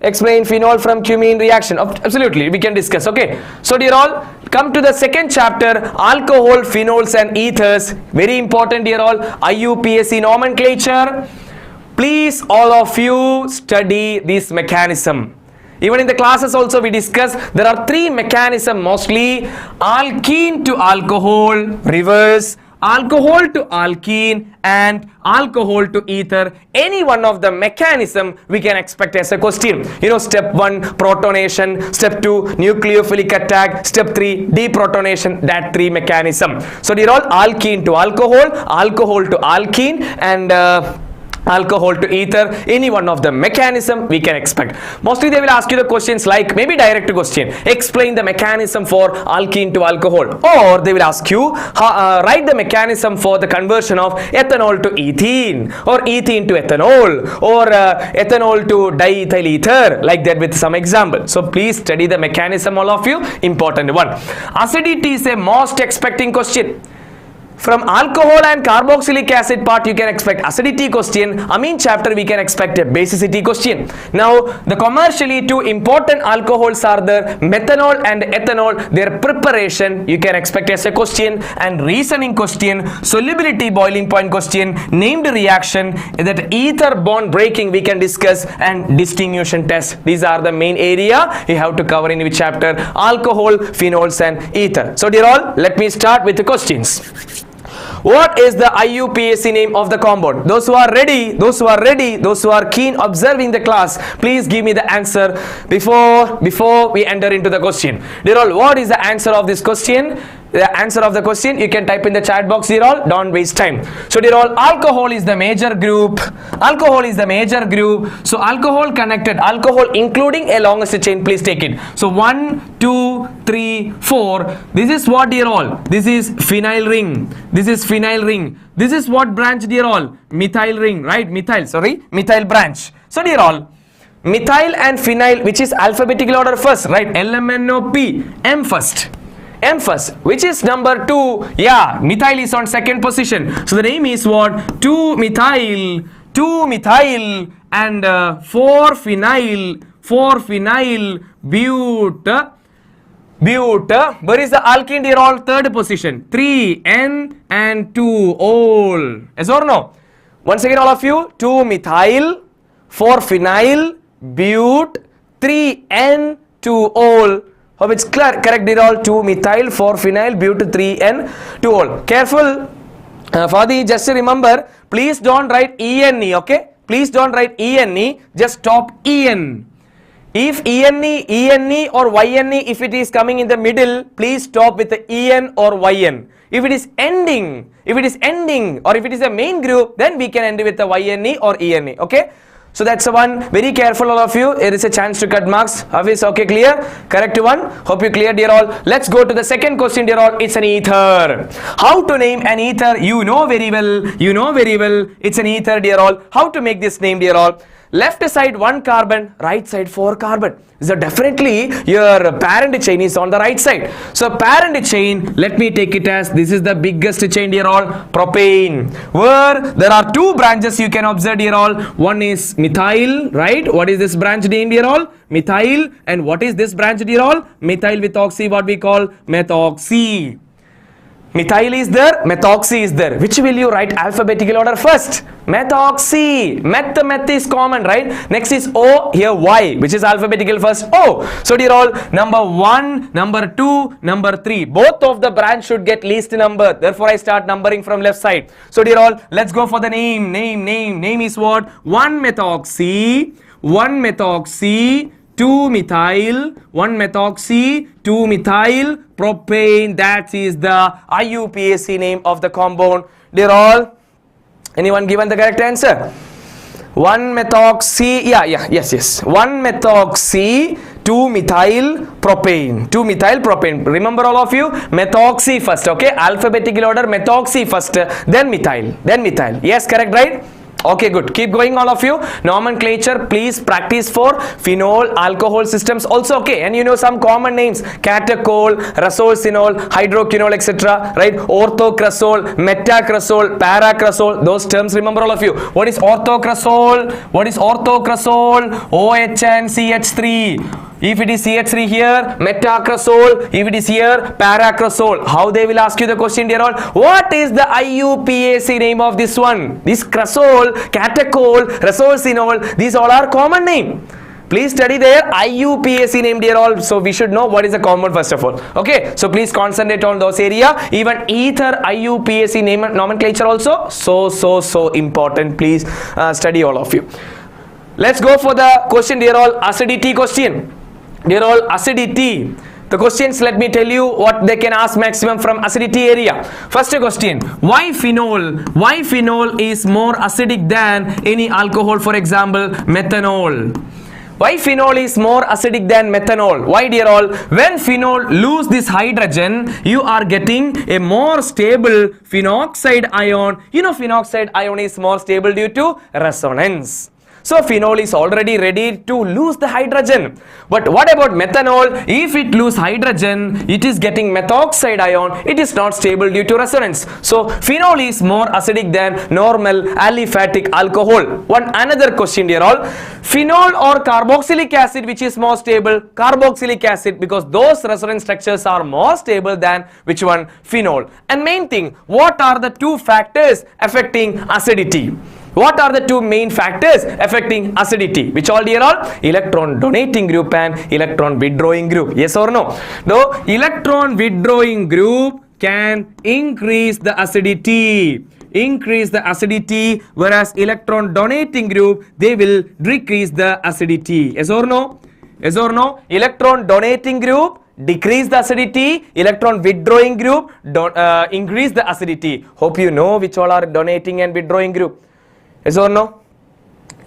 Explain phenol from cumene reaction. Absolutely, we can discuss. Okay. So, dear all, come to the second chapter, alcohol, phenols and ethers. Very important, dear all. IUPAC nomenclature. Please, all of you, study this mechanism. Even in the classes also we discuss, there are three mechanisms mostly: alkene to alcohol, reverse, alcohol to alkene and alcohol to ether. Any one of the mechanism we can expect as a question. Step 1 protonation, step 2 nucleophilic attack, step 3 deprotonation, that three mechanism. So dear all, alkene to alcohol, alcohol to alkene and alcohol to ether, any one of the mechanism we can expect. Mostly they will ask you the questions like, maybe direct question, explain the mechanism for alkene to alcohol, or they will ask you write the mechanism for the conversion of ethanol to ethene, or ethene to ethanol, or ethanol to diethyl ether, like that with some example. So please study the mechanism, all of you, important one. Acidity is a most expecting question. From alcohol and carboxylic acid part you can expect acidity question. Amine chapter we can expect a basicity question. Now the commercially two important alcohols are the methanol and ethanol. Their preparation you can expect as a question, and reasoning question, solubility boiling point question, named reaction, that ether bond breaking we can discuss, and distinguishing test. These are the main area you have to cover in which chapter? Alcohol, phenols and ether. So dear all, let me start with the questions. What is the IUPAC name of the compound? Those who are ready, those who are keen observing the class, please give me the answer before we enter into the question. Dear all, what is the answer of this question? The answer of the question you can type in the chat box, dear all. Don't waste time. So dear all, alcohol is the major group. Alcohol is the major group. So alcohol connected, alcohol including a longest chain, please take it. So 1, 2, 3, 4. This is what, dear all? This is phenyl ring. This is phenyl ring. This is what branch, dear all? Methyl ring, right? Methyl branch. So dear all, methyl and phenyl, which is alphabetical order first, right? LMNOP, M first. M first, which is number 2. Yeah, methyl is on second position. So the name is what? 2-methyl and 4-phenyl bute. Where is the alkene, dear all? Third position. 3N and 2-ol. Yes or no? Once again, all of you. 2-methyl, 4-phenyl bute, 3N 2-ol. Hope it's clear. Correct, dear all. 2-methyl, 4-phenyl bute, 3N 2-ol. Careful, Fadi, just remember, please don't write ENE, okay? Please don't write ENE, just stop EN. If ENE or YNE, if it is coming in the middle, please stop with the EN or YN. If it is ending, or if it is a main group, then we can end with the YNE or ENE, okay? So that's the one. Very careful, all of you. There is a chance to cut marks. Hafiz, okay, clear? Correct one. Hope you clear, dear all. Let's go to the second question, dear all. It's an ether. How to name an ether? You know very well. It's an ether, dear all. How to make this name, dear all? Left side 1 carbon, right side 4 carbon. So definitely your parent chain is on the right side. So parent chain, let me take it as this is the biggest chain, dear all, propane. Where there are 2 branches you can observe, dear all. One is methyl, right? What is this branch name, dear all? Methyl. And what is this branch, dear all? Methyl with oxy, what we call methoxy. Methyl is there, methoxy is there. Which will you write alphabetical order first? Methoxy. Meth is common, right? Next is O, here Y, which is alphabetical first O. So dear all, number 1, number 2, number 3. Both of the branch should get least number. Therefore, I start numbering from left side. So dear all, let's go for the name. Name is what? 1-methoxy, 2-methyl, 1-methoxy, 2-methyl propane. That is the IUPAC name of the compound. Dear all, anyone given the correct answer? 1-methoxy, yes. 1-methoxy, 2-methyl propane. Remember, all of you, methoxy first, okay? Alphabetical order, methoxy first, then methyl. Yes, correct, right? Okay, good. Keep going, all of you. Nomenclature, please practice for phenol, alcohol systems also, okay? And you know some common names: catechol, rasolsinol, hydroquinol, etc. Right? Orthocrasol, metacrasol, paracrasol. Those terms, remember, all of you. What is orthocrasol? OH and CH3. If it is CH3 here, metacrasol. If it is here, paracrasol. How they will ask you the question, dear all? What is the IUPAC name of this one? This crasol, catechol, rasolsinol, these all are common name. Please study their IUPAC name, dear all. So we should know what is the common first of all. Okay, so please concentrate on those area. Even ether IUPAC name nomenclature also so important. Please study, all of you. Let's go for the question, dear all. Acidity question. Dear all, acidity. The questions, let me tell you what they can ask maximum from acidity area. First question: why phenol? Why phenol is more acidic than any alcohol, for example, methanol? Why phenol is more acidic than methanol? Why, dear all? When phenol lose this hydrogen, you are getting a more stable phenoxide ion. You know, phenoxide ion is more stable due to resonance. So phenol is already ready to lose the hydrogen. But what about methanol? If it lose hydrogen, it is getting methoxide ion. It is not stable due to resonance. So phenol is more acidic than normal aliphatic alcohol. Another question, dear all. Phenol or carboxylic acid, which is more stable? Carboxylic acid, because those resonance structures are more stable than which one? Phenol. And main thing, what are the 2 factors affecting acidity? What are the 2 main factors affecting acidity? Which all, dear all? Electron donating group and electron withdrawing group. Yes or no? No, electron withdrawing group can increase the acidity. Increase the acidity, whereas electron donating group, they will decrease the acidity. Yes or no? Yes or no? Electron donating group decrease the acidity, electron withdrawing group increase the acidity. Hope you know which all are donating and withdrawing group. Yes or no?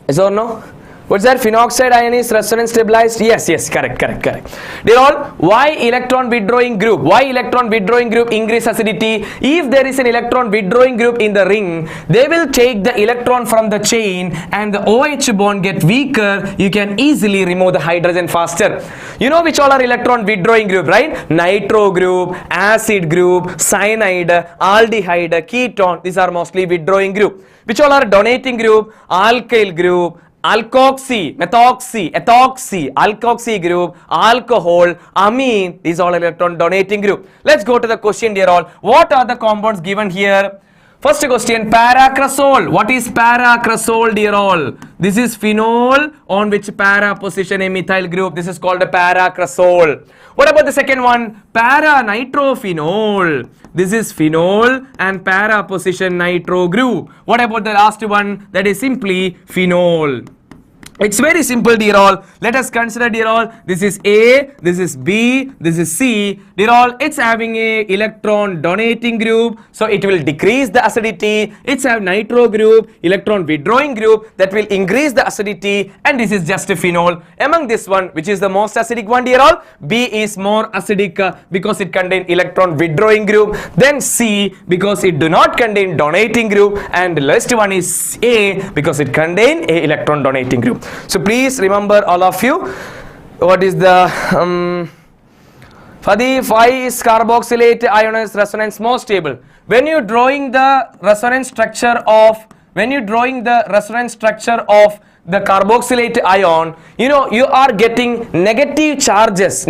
Yes or no? What's that? Phenoxide ion is resonance stabilized? Yes, correct. Dear all, why electron withdrawing group? Why electron withdrawing group increase acidity? If there is an electron withdrawing group in the ring, they will take the electron from the chain and the OH bond get weaker. You can easily remove the hydrogen faster. You know which all are electron withdrawing group, right? Nitro group, acid group, cyanide, aldehyde, ketone. These are mostly withdrawing group. Which all are donating group? Alkyl group, alkoxy, methoxy, ethoxy, alkoxy group, alcohol, amine. These all electron donating group. Let's go to the question, dear all. What are the compounds given here? First question, paracrasol. What is paracrasol, dear all? This is phenol on which para position a methyl group. This is called a paracrasol. What about the second one? Para-nitrophenol. This is phenol and para position nitro group. What about the last one? That is simply phenol. It's very simple, dear all. Let us consider, dear all, this is A, this is B, this is C. Dear all, it's having a electron donating group, so it will decrease the acidity. It's have nitro group, electron withdrawing group, that will increase the acidity, and this is just a phenol. Among this one, which is the most acidic one, dear all? B is more acidic because it contains electron withdrawing group. Then C because it do not contain donating group, and the last one is A because it contains a electron donating group. So please remember, all of you, what is the for the why is carboxylate ionized resonance more stable? When you drawing the resonance structure of the carboxylate ion, you know, you are getting negative charges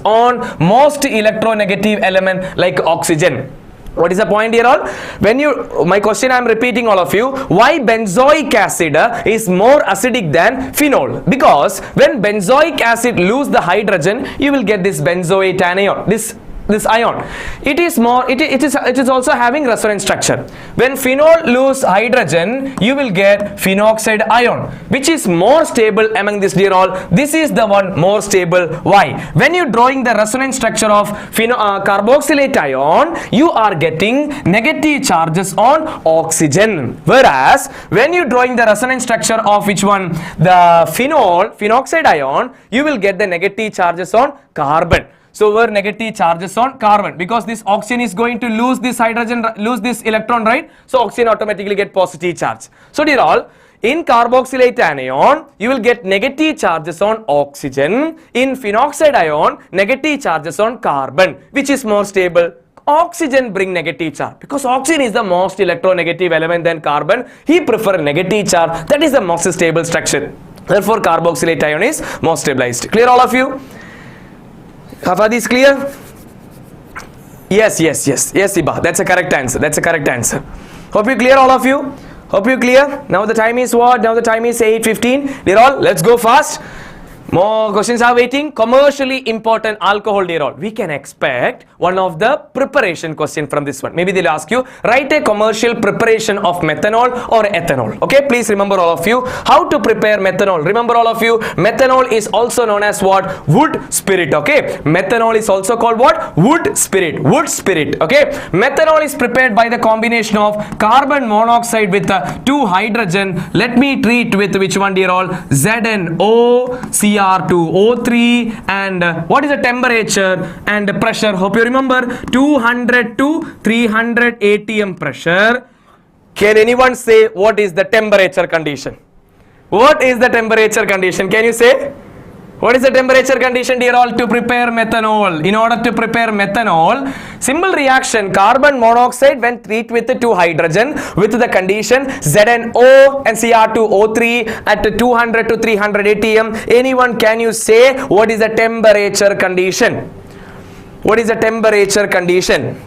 on most electronegative element like oxygen. What is the point here all? When you, my question I am repeating all of you, why benzoic acid is more acidic than phenol? Because when benzoic acid lose the hydrogen, you will get this benzoate anion, this ion. It is also having resonance structure. When phenol lose hydrogen, you will get phenoxide ion, which is more stable among this, dear all. This is the one more stable. Why? When you drawing the resonance structure of carboxylate ion, you are getting negative charges on oxygen, whereas when you drawing the resonance structure of which one, the phenoxide ion, you will get the negative charges on carbon. So were negative charges on carbon, because this oxygen is going to lose this hydrogen, lose this electron, right? So oxygen automatically get positive charge. So dear all, in carboxylate anion, you will get negative charges on oxygen. In phenoxide ion, negative charges on carbon. Which is more stable? Oxygen bring negative charge, because oxygen is the most electronegative element than carbon. He prefer negative charge. That is the most stable structure. Therefore, carboxylate ion is more stabilized. Clear, all of you? Are these clear? Yes, Iba. That's a correct answer. Hope you clear, all of you. Hope you clear. Now the time is what? Now the time is 8:15. Dear all, let's go fast. More questions are waiting. Commercially important alcohol, dear all. We can expect one of the preparation question from this one. Maybe they'll ask you, write a commercial preparation of methanol or ethanol. Okay, please remember, all of you, how to prepare methanol. Remember, all of you, methanol is also known as what? Wood spirit. Okay, methanol is also called what? Wood spirit. Okay, methanol is prepared by the combination of carbon monoxide with 2 hydrogen. Let me treat with which one, dear all? ZnO, Cr2O3, and what is the temperature and pressure? Hope you remember, 200 to 300 atm pressure. Can anyone say what is the temperature condition? What is the temperature condition? Can you say? What is the temperature condition, dear all, to prepare methanol? In order to prepare methanol, simple reaction, carbon monoxide when treated with the 2 hydrogen with the condition ZnO and Cr2O3 at 200 to 300 atm. Anyone, can you say what is the temperature condition? What is the temperature condition?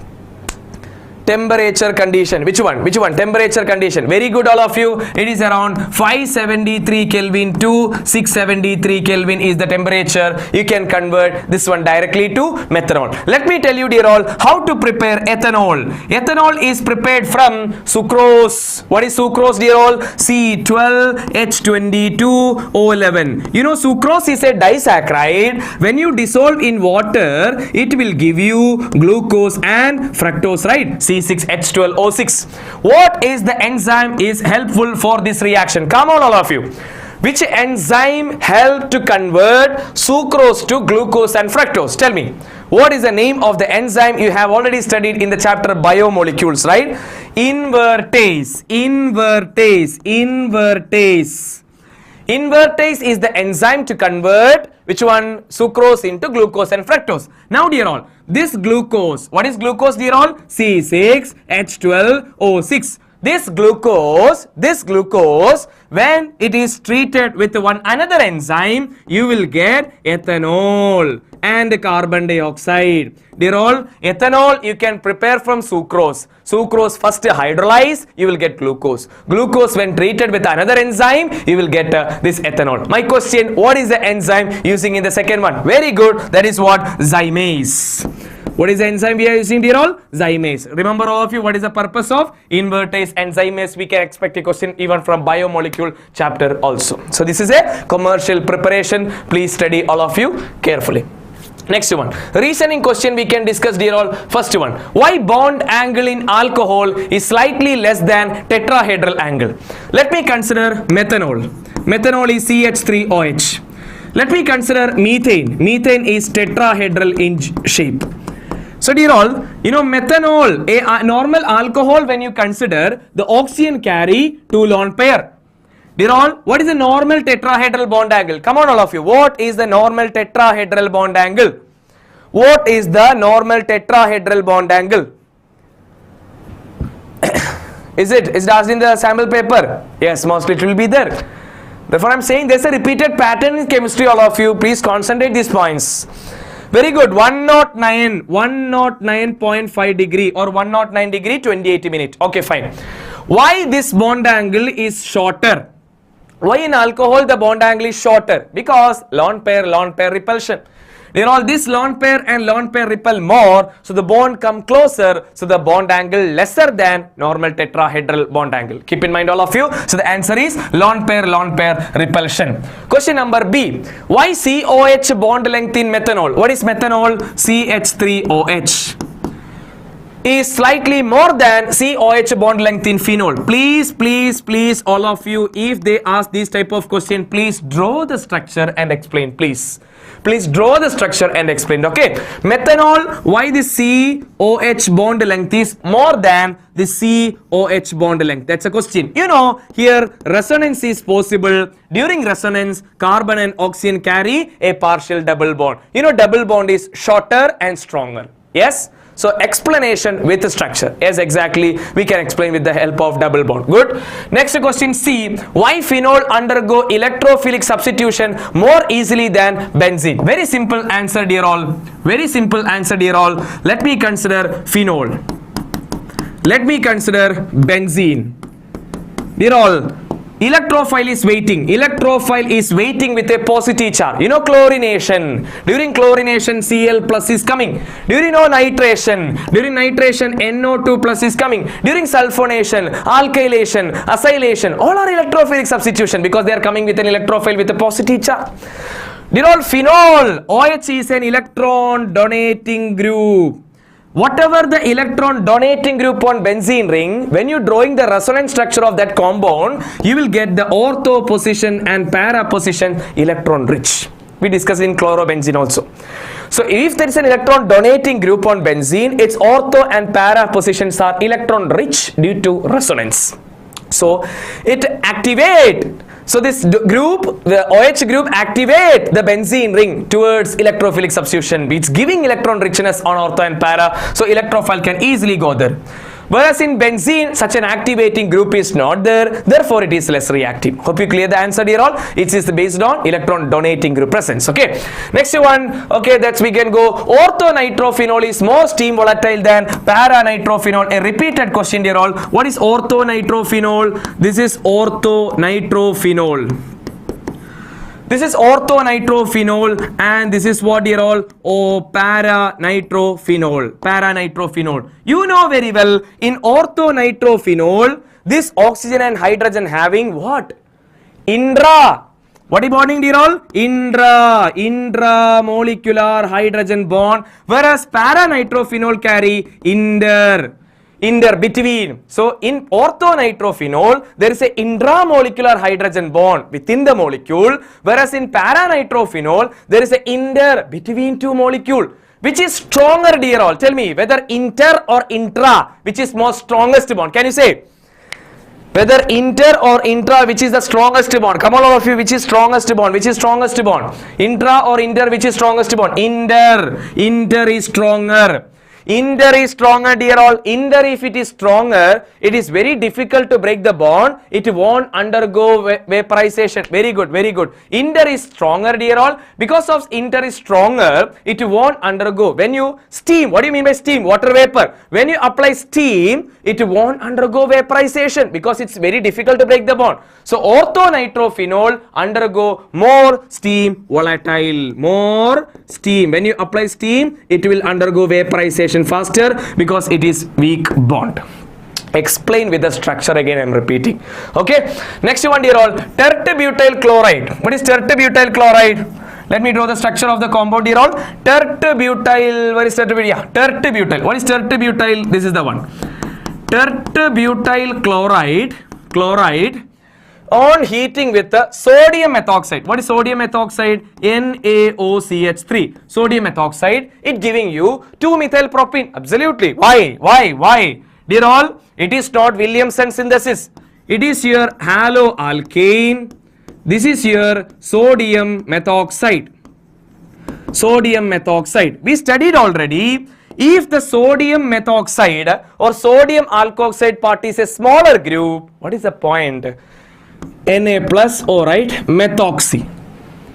temperature condition. Which one? Temperature condition. Very good, all of you. It is around 573 Kelvin to 673 Kelvin is the temperature. You can convert this one directly to methanol. Let me tell you, dear all, how to prepare ethanol. Ethanol is prepared from sucrose. What is sucrose, dear all? C12H22O11. You know, sucrose is a disaccharide. When you dissolve in water, it will give you glucose and fructose, right? C6H12O6. What is the enzyme is helpful for this reaction? Come on, all of you. Which enzyme help to convert sucrose to glucose and fructose? Tell me. What is the name of the enzyme you have already studied in the chapter biomolecules, right? Invertase. Invertase is the enzyme to convert which one? Sucrose into glucose and fructose. Now, dear all, this glucose, what is glucose, dear all? C6H12O6. This glucose, when it is treated with one another enzyme, you will get ethanol and carbon dioxide. Dear all, ethanol you can prepare from sucrose. Sucrose first hydrolyze, you will get glucose. Glucose when treated with another enzyme, you will get this ethanol. My question, what is the enzyme using in the second one? Very good, that is what? Zymase. What is the enzyme we are using, dear all? Zymase. Remember, all of you, what is the purpose of invertase and zymase? We can expect a question even from biomolecule chapter also. So this is a commercial preparation. Please study, all of you, carefully. Next one, reasoning question we can discuss, dear all. First one, why bond angle in alcohol is slightly less than tetrahedral angle? Let me consider methanol. Methanol is CH3OH. Let me consider methane. Methane is tetrahedral in shape. So, dear all, you know, methanol, a normal alcohol, when you consider, the oxygen carry 2 lone pair. Dear all, what is the normal tetrahedral bond angle? Come on, all of you. What is the normal tetrahedral bond angle? What is the normal tetrahedral bond angle? Is it asked in the sample paper? Yes, mostly it will be there. Therefore, I am saying there is a repeated pattern in chemistry, all of you. Please concentrate these points. Very good. 109.5 degree or 109 degree 28 minutes. Okay, fine. Why this bond angle is shorter? Why in alcohol the bond angle is shorter? Because lone pair repulsion. Dear all, this lone pair and lone pair repel more, so the bond come closer, so the bond angle lesser than normal tetrahedral bond angle. Keep in mind, all of you. So the answer is lone pair repulsion. Question number B. Why COH bond length in methanol? What is methanol? CH3OH is slightly more than COH bond length in phenol. Please, all of you, if they ask this type of question, please draw the structure and explain, please. Please draw the structure and explain. Okay, methanol, why the COH bond length is more than the COH bond length? That's a question. You know, here resonance is possible. During resonance, carbon and oxygen carry a partial double bond. You know, double bond is shorter and stronger. Yes? So explanation with the structure. Yes, exactly. We can explain with the help of double bond. Good. Next question C. Why phenol undergo electrophilic substitution more easily than benzene? Very simple answer, dear all. Very simple answer, dear all. Let me consider phenol. Let me consider benzene. Dear all, electrophile is waiting. Electrophile is waiting with a positive charge. You know, chlorination. During chlorination, Cl plus is coming. During nitration, NO2 plus is coming. During sulfonation, alkylation, acylation, all are electrophilic substitution because they are coming with an electrophile with a positive charge. Dear all, phenol, OH is an electron donating group. Whatever the electron donating group on benzene ring, when you drawing the resonance structure of that compound, you will get the ortho position and para position electron rich. We discussed in chlorobenzene also. So if there is an electron donating group on benzene, its ortho and para positions are electron rich due to resonance. So it activate. So this group, the OH group, activate the benzene ring towards electrophilic substitution. It's giving electron richness on ortho and para, so electrophile can easily go there. Whereas in benzene, such an activating group is not there, therefore it is less reactive. Hope you clear the answer dear all. It is based on electron donating group presence. Okay, next one. Okay, that's we can go. Orthonitrophenol is more steam volatile than paranitrophenol. A repeated question dear all. What is orthonitrophenol? This is orthonitrophenol. This is orthonitrophenol, and this is what dear all? Oh, paranitrophenol. Paranitrophenol. You know very well, in orthonitrophenol, this oxygen and hydrogen having what? Intra. What is bonding dear all? Intramolecular hydrogen bond. Whereas paranitrophenol carry inter between. So in orthonitrophenol there is a intramolecular hydrogen bond within the molecule, whereas in paranitrophenol there is a inter between two molecule. Which is stronger dear all? Tell me whether inter or intra, which is more strongest bond? Can you say whether inter or intra, which is the strongest bond? Come on all of you, which is strongest bond? Which is strongest bond? Intra or inter, which is strongest bond? Inter is stronger. Inter is stronger dear all. Inter, if it is stronger, it is very difficult to break the bond. It won't undergo vaporization. Very good, very good. Inter is stronger dear all. Because of inter is stronger, it won't undergo. When you steam, what do you mean by steam? Water vapor. When you apply steam, it won't undergo vaporization because it's very difficult to break the bond. So orthonitrophenol undergo more steam volatile. More steam. When you apply steam, it will undergo vaporization faster because it is weak bond. Explain with the structure again, I am repeating. Okay, next one dear all, tertbutyl chloride. What is tertbutyl chloride? Let me draw the structure of the compound dear all. Tertbutyl, where is tertbutyl? Yeah, tertbutyl. What is tertbutyl? This is the one. Tertbutyl chloride on heating with the sodium methoxide. What is sodium methoxide? NaOCH3. Sodium methoxide, it giving you 2-methylpropene. Absolutely. Why? Dear all, it is not Williamson synthesis. It is your haloalkane. This is your sodium methoxide. Sodium methoxide. We studied already. If the sodium methoxide or sodium alkoxide part is a smaller group, what is the point? Na plus O, right? Methoxy.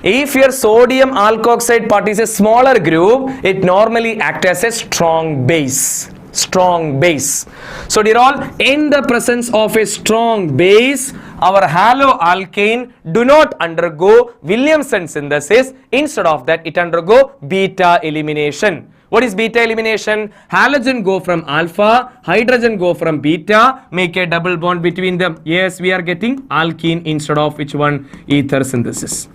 If your sodium alkoxide part is a smaller group, it normally acts as a strong base. Strong base. So dear all, in the presence of a strong base, our haloalkane do not undergo Williamson synthesis. Instead of that, it undergo beta elimination. What is beta elimination? Halogen go from alpha, hydrogen go from beta, make a double bond between them. Yes, we are getting alkene instead of which one? Ether synthesis.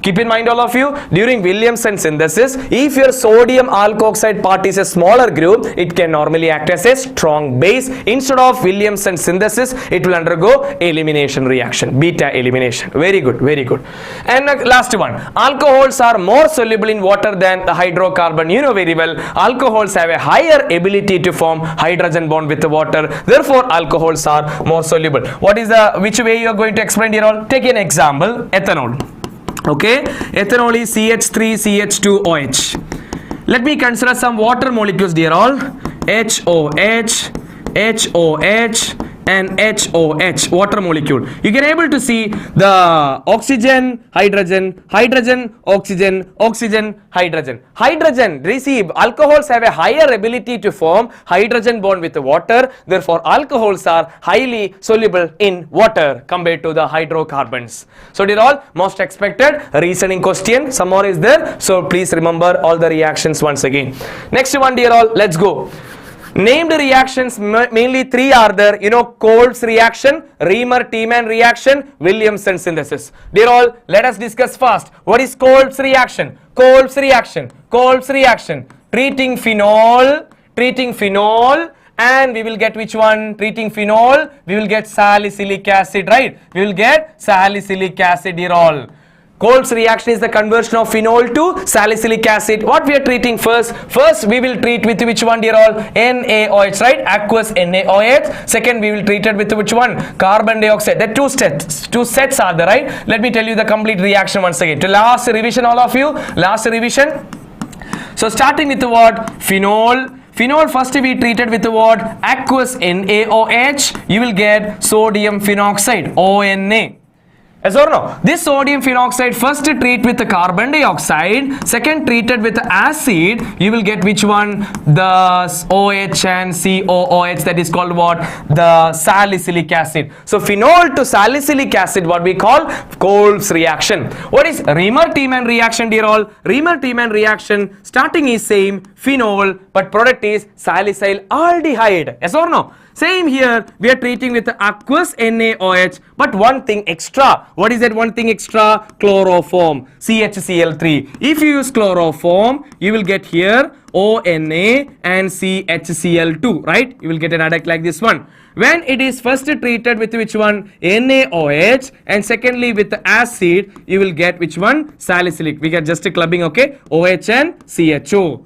Keep in mind all of you, during Williamson synthesis, if your sodium alkoxide part is a smaller group, it can normally act as a strong base. Instead of Williamson synthesis, it will undergo elimination reaction, beta elimination. Very good, very good. And last one, alcohols are more soluble in water than the hydrocarbon. You know very well, alcohols have a higher ability to form hydrogen bond with the water. Therefore, alcohols are more soluble. What is the, which way you are going to explain here all? Take an example, ethanol. Okay, ethanol is CH3CH2OH. Let me consider some water molecules dear all. HOH, HOH and HOH, water molecule. You can able to see the oxygen, hydrogen, hydrogen, oxygen, oxygen, hydrogen. Hydrogen, receive, alcohols have a higher ability to form hydrogen bond with the water. Therefore, alcohols are highly soluble in water compared to the hydrocarbons. So, dear all, most expected reasoning question. Some more is there. So, please remember all the reactions once again. Next one, dear all, let's go. Named reactions, mainly three are there. You know, Kolb's reaction, Reamer-Tiemann reaction, Williamson synthesis. Dear all, let us discuss fast. What is Kolb's reaction? Kolb's reaction. Kolb's reaction. Treating phenol, and we will get which one? Treating phenol, we will get salicylic acid, right? We will get salicylic acid, dear all. Kolb's reaction is the conversion of phenol to salicylic acid. What we are treating first? First, we will treat with which one, dear all? NaOH, right? Aqueous NaOH. Second, we will treat it with which one? Carbon dioxide. The two sets are there, right? Let me tell you the complete reaction once again. To last revision, all of you. Last revision. So, starting with the what? Phenol. Phenol first we treated with what? Aqueous NaOH. You will get sodium phenoxide, ONA. Yes or no? This sodium phenoxide first treat with the carbon dioxide, second treated with acid, you will get which one? The OH and COOH, that is called what? The salicylic acid. So phenol to salicylic acid, what we call Kolb's reaction. What is Riemer-Tiemann reaction, dear all? Riemer-Tiemann reaction, starting is same, phenol, but product is salicyl aldehyde. Yes or no? Same here, we are treating with the aqueous NaOH, but one thing extra. What is that one thing extra? Chloroform, CHCl3. If you use chloroform, you will get here ONA and CHCl2, right? You will get an adduct like this one. When it is first treated with which one? NaOH, and secondly with the acid, you will get which one? Salicylic. We get just a clubbing, okay? OH and CHO.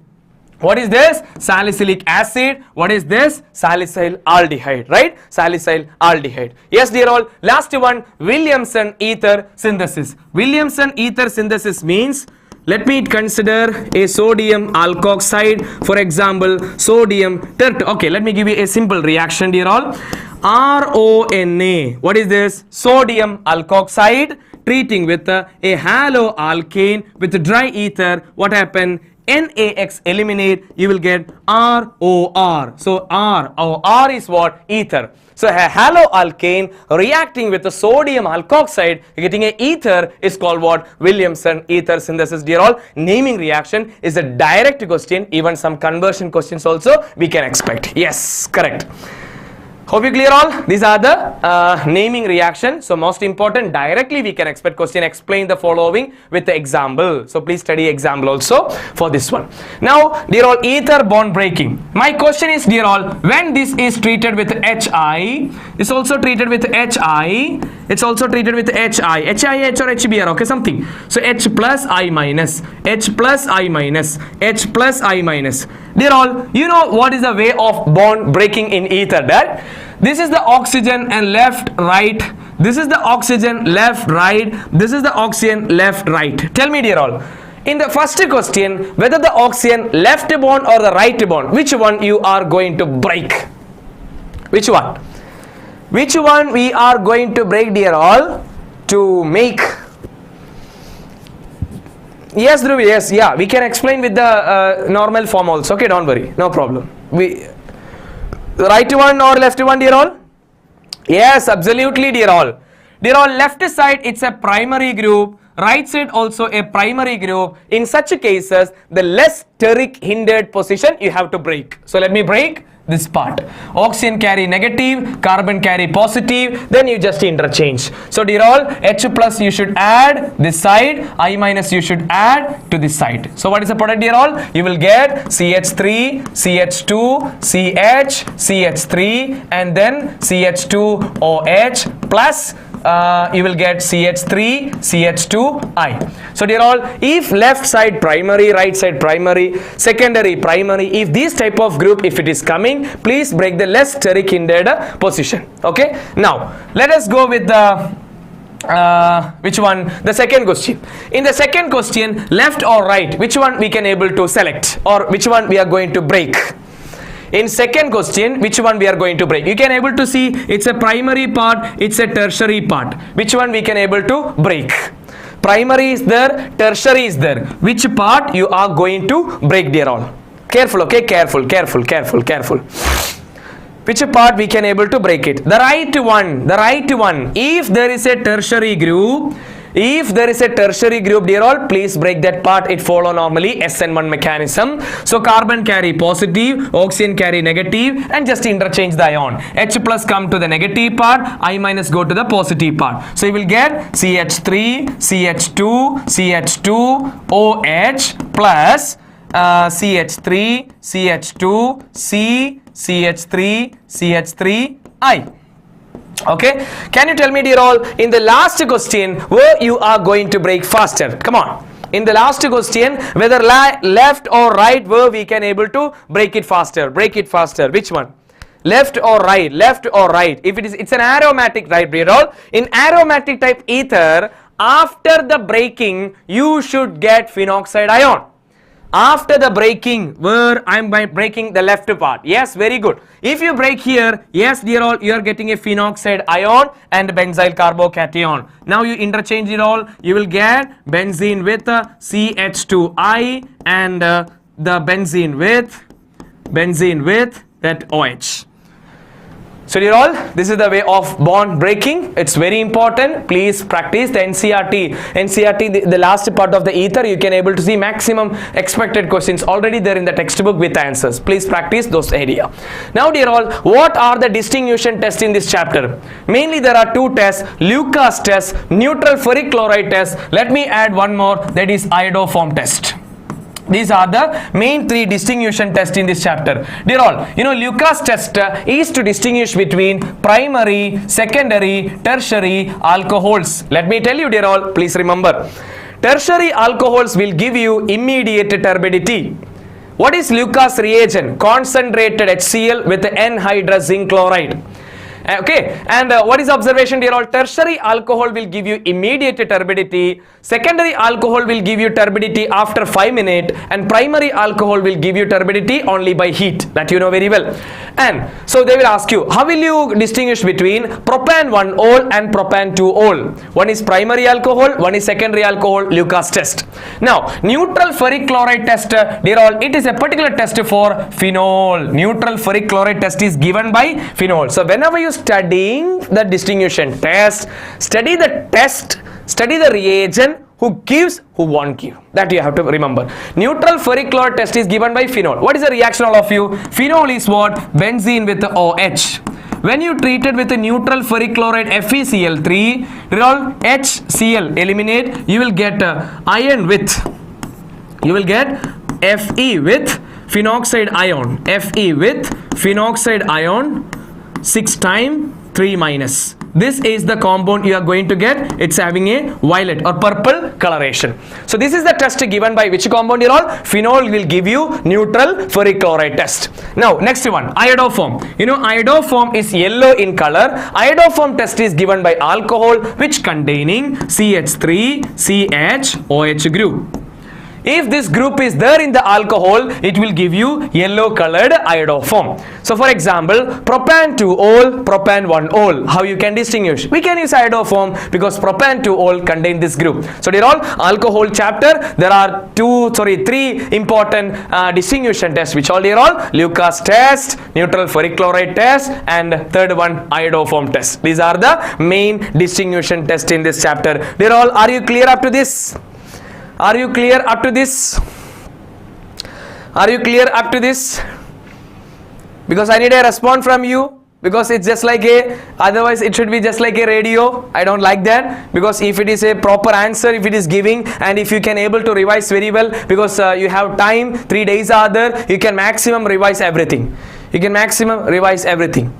What is this? Salicylic acid. What is this? Salicyl aldehyde, right? Salicyl aldehyde. Yes, dear all. Last one, Williamson ether synthesis. Williamson ether synthesis means, let me consider a sodium alkoxide, for example, sodium tert. Okay, let me give you a simple reaction, dear all. RONA. What is this? Sodium alkoxide treating with a haloalkane with dry ether. What happened? NaX eliminate, you will get ROR. So ROR is what? Ether. So a haloalkane reacting with the sodium alkoxide, getting a ether, is called what? Williamson ether synthesis, dear all. Naming reaction is a direct question. Even some conversion questions also we can expect. Yes, correct. Hope you clear all? These are the naming reaction. So most important, directly we can expect question. Explain the following with the example. So please study example also for this one. Now, dear all, ether bond breaking. My question is, dear all, when this is treated with HI, it's also treated with HI. It's also treated with HI. HIH or HBr, okay, something. So H plus I minus, H plus I minus, H plus I minus. Dear all, you know what is the way of bond breaking in ether, that? This is the oxygen and left, right. This is the oxygen, left, right. This is the oxygen, left, right. Tell me, dear all, in the first question, whether the oxygen left bond or the right bond, which one you are going to break? Which one? Which one we are going to break, dear all, to make? Yes, Dhruv, yes, yeah, we can explain with the normal form also, okay, don't worry, no problem. Right one or left one, dear all? Yes, absolutely, dear all. Dear all, left side, it's a primary group, right side also a primary group. In such cases, the less steric hindered position you have to break. So let me break this part. Oxygen carry negative, carbon carry positive, then you just interchange. So dear all, H plus you should add this side, I minus you should add to this side. So what is the product, dear all? You will get CH3, CH2, CH, CH3, and then CH2OH plus you will get CH3, CH2I. So dear all, if left side primary, right side primary, secondary primary, if this type of group, if it is coming, please break the less steric hindered position. Okay, now let us go with the which one? The second question. In the second question, left or right, which one we can able to select, or which one we are going to break? In second question, which one we are going to break? You can able to see it's a primary part, it's a tertiary part. Which one we can able to break? Primary is there, tertiary is there. Which part you are going to break, dear all? Careful, okay? Careful, careful, careful, careful. Which part we can able to break it? The right one, the right one. If there is a tertiary group, dear all, please break that part. It follow normally Sn1 mechanism. So carbon carry positive, oxygen carry negative, and just interchange the ion. H plus come to the negative part, I minus go to the positive part. So you will get CH3, CH2, CH2, OH plus CH3, CH2, C, CH3, CH3, I. Okay, can you tell me, dear all, in the last question where you are going to break faster? Come on, in the last question, whether left or right, where we can able to break it faster? Break it faster. Which one? Left or right? Left or right? If it is, it's an aromatic, right, dear all? In aromatic type ether, after the breaking, you should get phenoxide ion. after the breaking, where I'm breaking the left part. Yes, very good. If you break here, yes dear all, you are getting a phenoxide ion and benzyl carbocation. Now you interchange it all, you will get benzene with CH2I and the benzene with that OH. So dear all, this is the way of bond breaking. It's very important. Please practice the NCERT. NCERT, the last part of the ether, you can able to see maximum expected questions already there in the textbook with answers. Please practice those area. Now dear all, what are the distinction tests in this chapter? Mainly there are two tests, Lucas test, neutral ferric chloride test. Let me add one more, that is iodoform test. These are the main three distinction tests in this chapter. Dear all, you know Lucas test is to distinguish between primary, secondary, tertiary alcohols. Let me tell you dear all, please remember. Tertiary alcohols will give you immediate turbidity. What is Lucas reagent? Concentrated HCl with N-hydrous zinc chloride. Okay, and what is observation dear all? Tertiary alcohol will give you immediate turbidity, secondary alcohol will give you turbidity after 5 minutes, and primary alcohol will give you turbidity only by heat, that you know very well. And so they will ask you, how will you distinguish between propan 1-ol and propan 2-ol? One is primary alcohol, one is secondary alcohol, Lucas test. Now neutral ferric chloride test, dear all, it is a particular test for phenol. Neutral ferric chloride test is given by phenol. So whenever you studying the distinction test, study the test, study the reagent, who gives, who won't give. That you have to remember. Neutral ferric chloride test is given by phenol. What is the reaction all of you? Phenol is what? Benzene with the OH. When you treat it with a neutral ferric chloride FeCl3, all HCl eliminate, you will get iron with, you will get Fe with phenoxide ion, Fe with phenoxide ion 6 times 3 minus. This is the compound you are going to get. It's having a violet or purple coloration. So this is the test given by which compound you all? Phenol will give you neutral ferric chloride test. Now next one, iodoform. You know iodoform is yellow in color. Iodoform test is given by alcohol which containing CH3 CHOH group. If this group is there in the alcohol, it will give you yellow colored iodoform. So for example, propan 2-ol, propan 1-ol. How you can distinguish? We can use iodoform because propan 2-ol contain this group. So dear all, alcohol chapter, there are three important distinction tests, which all dear all? Lucas test, neutral ferric chloride test, and third one iodoform test. These are the main distinction tests in this chapter. Dear all, are you clear up to this? Are you clear up to this? Are you clear up to this? Because I need a response from you, because it's just like a, otherwise it should be just like a radio. I don't like that, because if it is a proper answer, if it is giving, and if you can able to revise very well, because you have time, 3 days are there, you can maximum revise everything. You can maximum revise everything.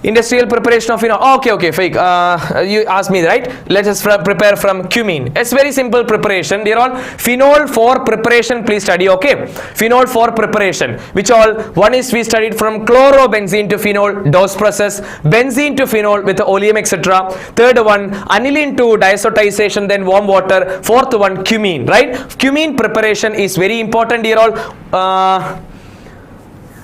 Industrial preparation of phenol. Okay, fake. You asked me, right? Let us prepare from cumene. It's very simple preparation. Dear all, phenol for preparation, please study. Okay, phenol for preparation. Which all? One is we studied from chlorobenzene to phenol, dose process, benzene to phenol with oleum, etc. Third one, aniline to diazotization, then warm water. Fourth one, cumene. Right? Cumene preparation is very important. Dear all.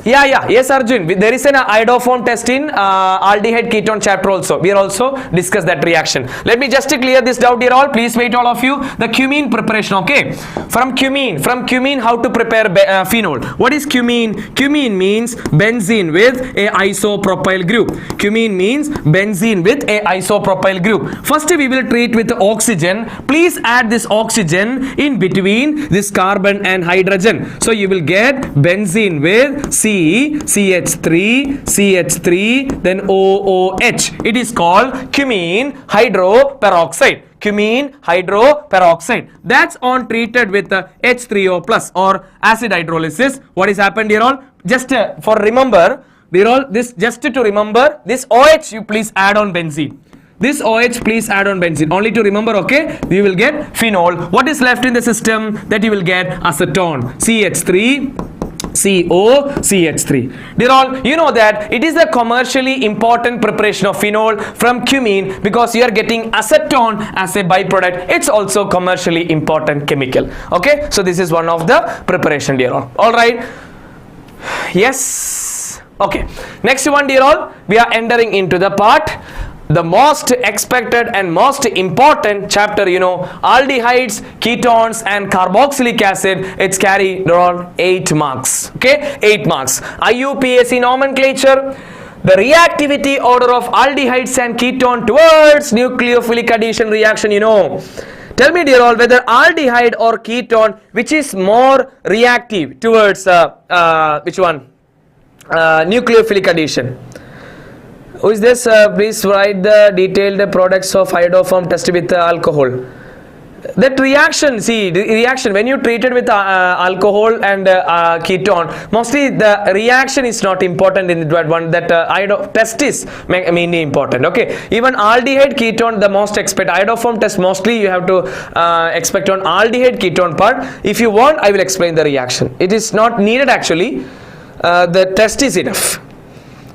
Yes Arjun, there is an iodoform test in aldehyde ketone chapter also. We are also discuss that reaction. Let me just clear this doubt dear all. Please wait all of you. The cumene preparation, okay. From cumene how to prepare phenol. What is cumene? Cumene means benzene with a isopropyl group. Cumene means benzene with a isopropyl group. First we will treat with oxygen. Please add this oxygen in between this carbon and hydrogen. So you will get benzene with CH3, then OOH. It is called cumene hydroperoxide. Cumene hydroperoxide. That's on treated with H3O plus or acid hydrolysis. What is happened here all? Just for remember, dear all, this just to remember, this OH you please add on benzene. This OH please add on benzene. Only to remember, okay? You will get phenol. What is left in the system? That you will get acetone. CH3 COCH3. Dear all, you know that it is a commercially important preparation of phenol from cumene because you are getting acetone as a byproduct. It's also commercially important chemical. Okay, so this is one of the preparation, dear all. All right. Yes. Okay. Next one, dear all, we are entering into the part, the most expected and most important chapter, you know, aldehydes, ketones and carboxylic acid. It's carried around 8 marks. Okay, 8 marks. IUPAC nomenclature, the reactivity order of aldehydes and ketone towards nucleophilic addition reaction, you know. Tell me, dear all, whether aldehyde or ketone, which is more reactive towards which one? Nucleophilic addition. Who is this? Please write the detailed products of iodoform test with alcohol. That reaction, see, the reaction when you treat it with alcohol and ketone, mostly the reaction is not important in that one. That test is mainly important. Okay, even aldehyde ketone, the most expect iodoform test, mostly you have to expect on aldehyde ketone part. If you want, I will explain the reaction. It is not needed actually. The test is enough.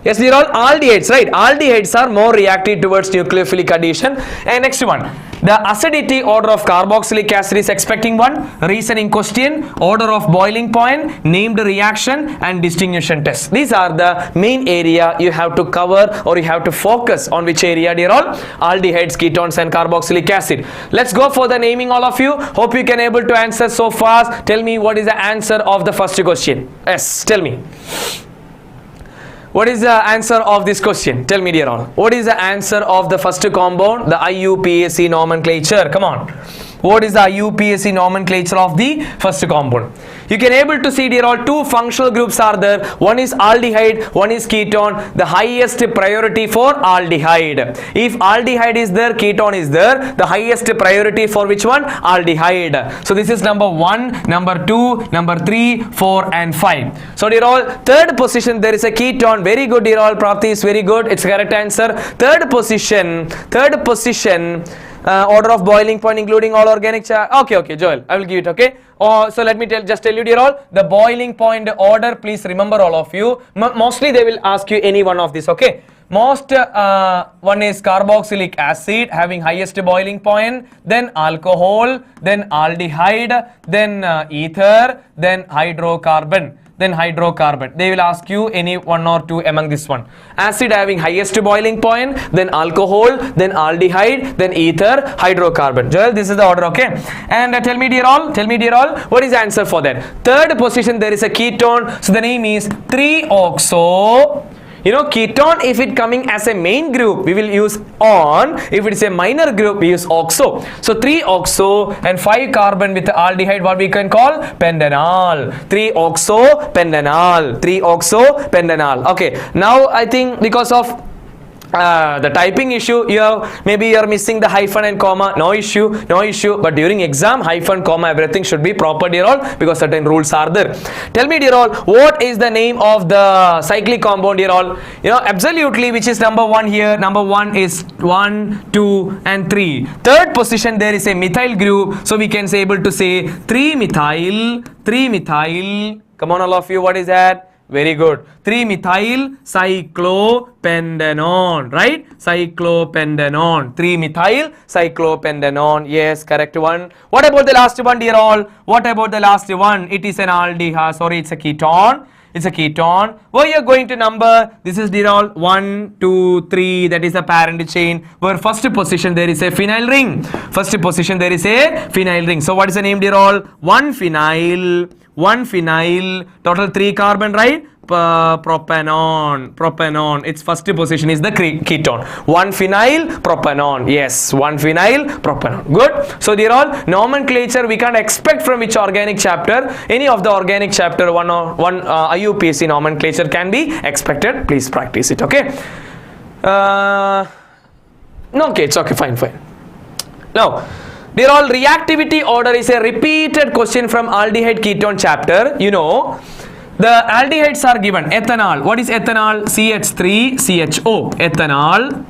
Yes, these are all aldehydes, right? Aldehydes are more reactive towards nucleophilic addition. And next one, the acidity order of carboxylic acid is expecting one. Reasoning question, order of boiling point, named reaction and distinguishing test. These are the main area you have to cover or you have to focus on. Which area, dear all? Aldehydes, ketones and carboxylic acid. Let's go for the naming, all of you. Hope you can able to answer so fast. Tell me what is the answer of the first question. Yes, tell me. What is the answer of this question? Tell me, dear all. What is the answer of the first compound? The IUPAC nomenclature. Come on. What is the IUPAC nomenclature of the first compound? You can able to see, dear all, two functional groups are there. One is aldehyde, one is ketone. The highest priority for aldehyde. If aldehyde is there, ketone is there. The highest priority for which one? Aldehyde. So this is number 1, number 2, number 3, 4 and 5. So dear all, third position there is a ketone. Very good, dear all. Prapti is very good. It's correct answer. Third position. Order of boiling point including all organic okay, Joel, I will give it. Okay, so let me just tell you, dear all, the boiling point order, please remember, all of you. Mostly they will ask you any one of this. Okay, most one is carboxylic acid having highest boiling point, then alcohol, then aldehyde, then ether, then hydrocarbon. They will ask you any one or two among this one. Acid having highest boiling point, then alcohol, then aldehyde, then ether, hydrocarbon. Joel, this is the order. Okay, and tell me, dear all, what is the answer for that? Third position there is a ketone, so the name is 3-oxo. You know, ketone, if it coming as a main group, we will use on. If it is a minor group, we use oxo. So 3-oxo and 5 carbon with aldehyde, what we can call? Pentanol. 3-oxo pentanol. Okay, now I think because of the typing issue, maybe you are missing the hyphen and comma. No issue. But during exam, hyphen, comma, everything should be proper, dear all, because certain rules are there. Tell me, dear all, what is the name of the cyclic compound, dear all? You know, absolutely, which is number 1 here. Number 1 is 1, 2 and 3. Third position there is a methyl group, so we can say able to say 3-methyl. Come on, all of you, what is that? Very good. 3-methyl cyclopentanone, right? 3-methyl cyclopentanone. Yes, correct one. What about the last one, dear all? It is an aldehyde. Sorry, it's a ketone. Where you are going to number? This is, dear all, 1, 2, 3. That is the parent chain. Where first position there is a phenyl ring. So what is the name, dear all? 1-phenyl. Total 3 carbon, right? Propanone. Its first position is the ketone. 1-phenyl propanone. Yes, 1-phenyl propanone. Good. So dear all, nomenclature we can't expect from which organic chapter. Any of the organic chapter one IUPAC nomenclature can be expected. Please practice it. Okay. Okay, it's okay. Fine. Now, dear all, reactivity order is a repeated question from aldehyde ketone chapter. You know, the aldehydes are given. Ethanol. What is ethanol? CH3CHO. Ethanol.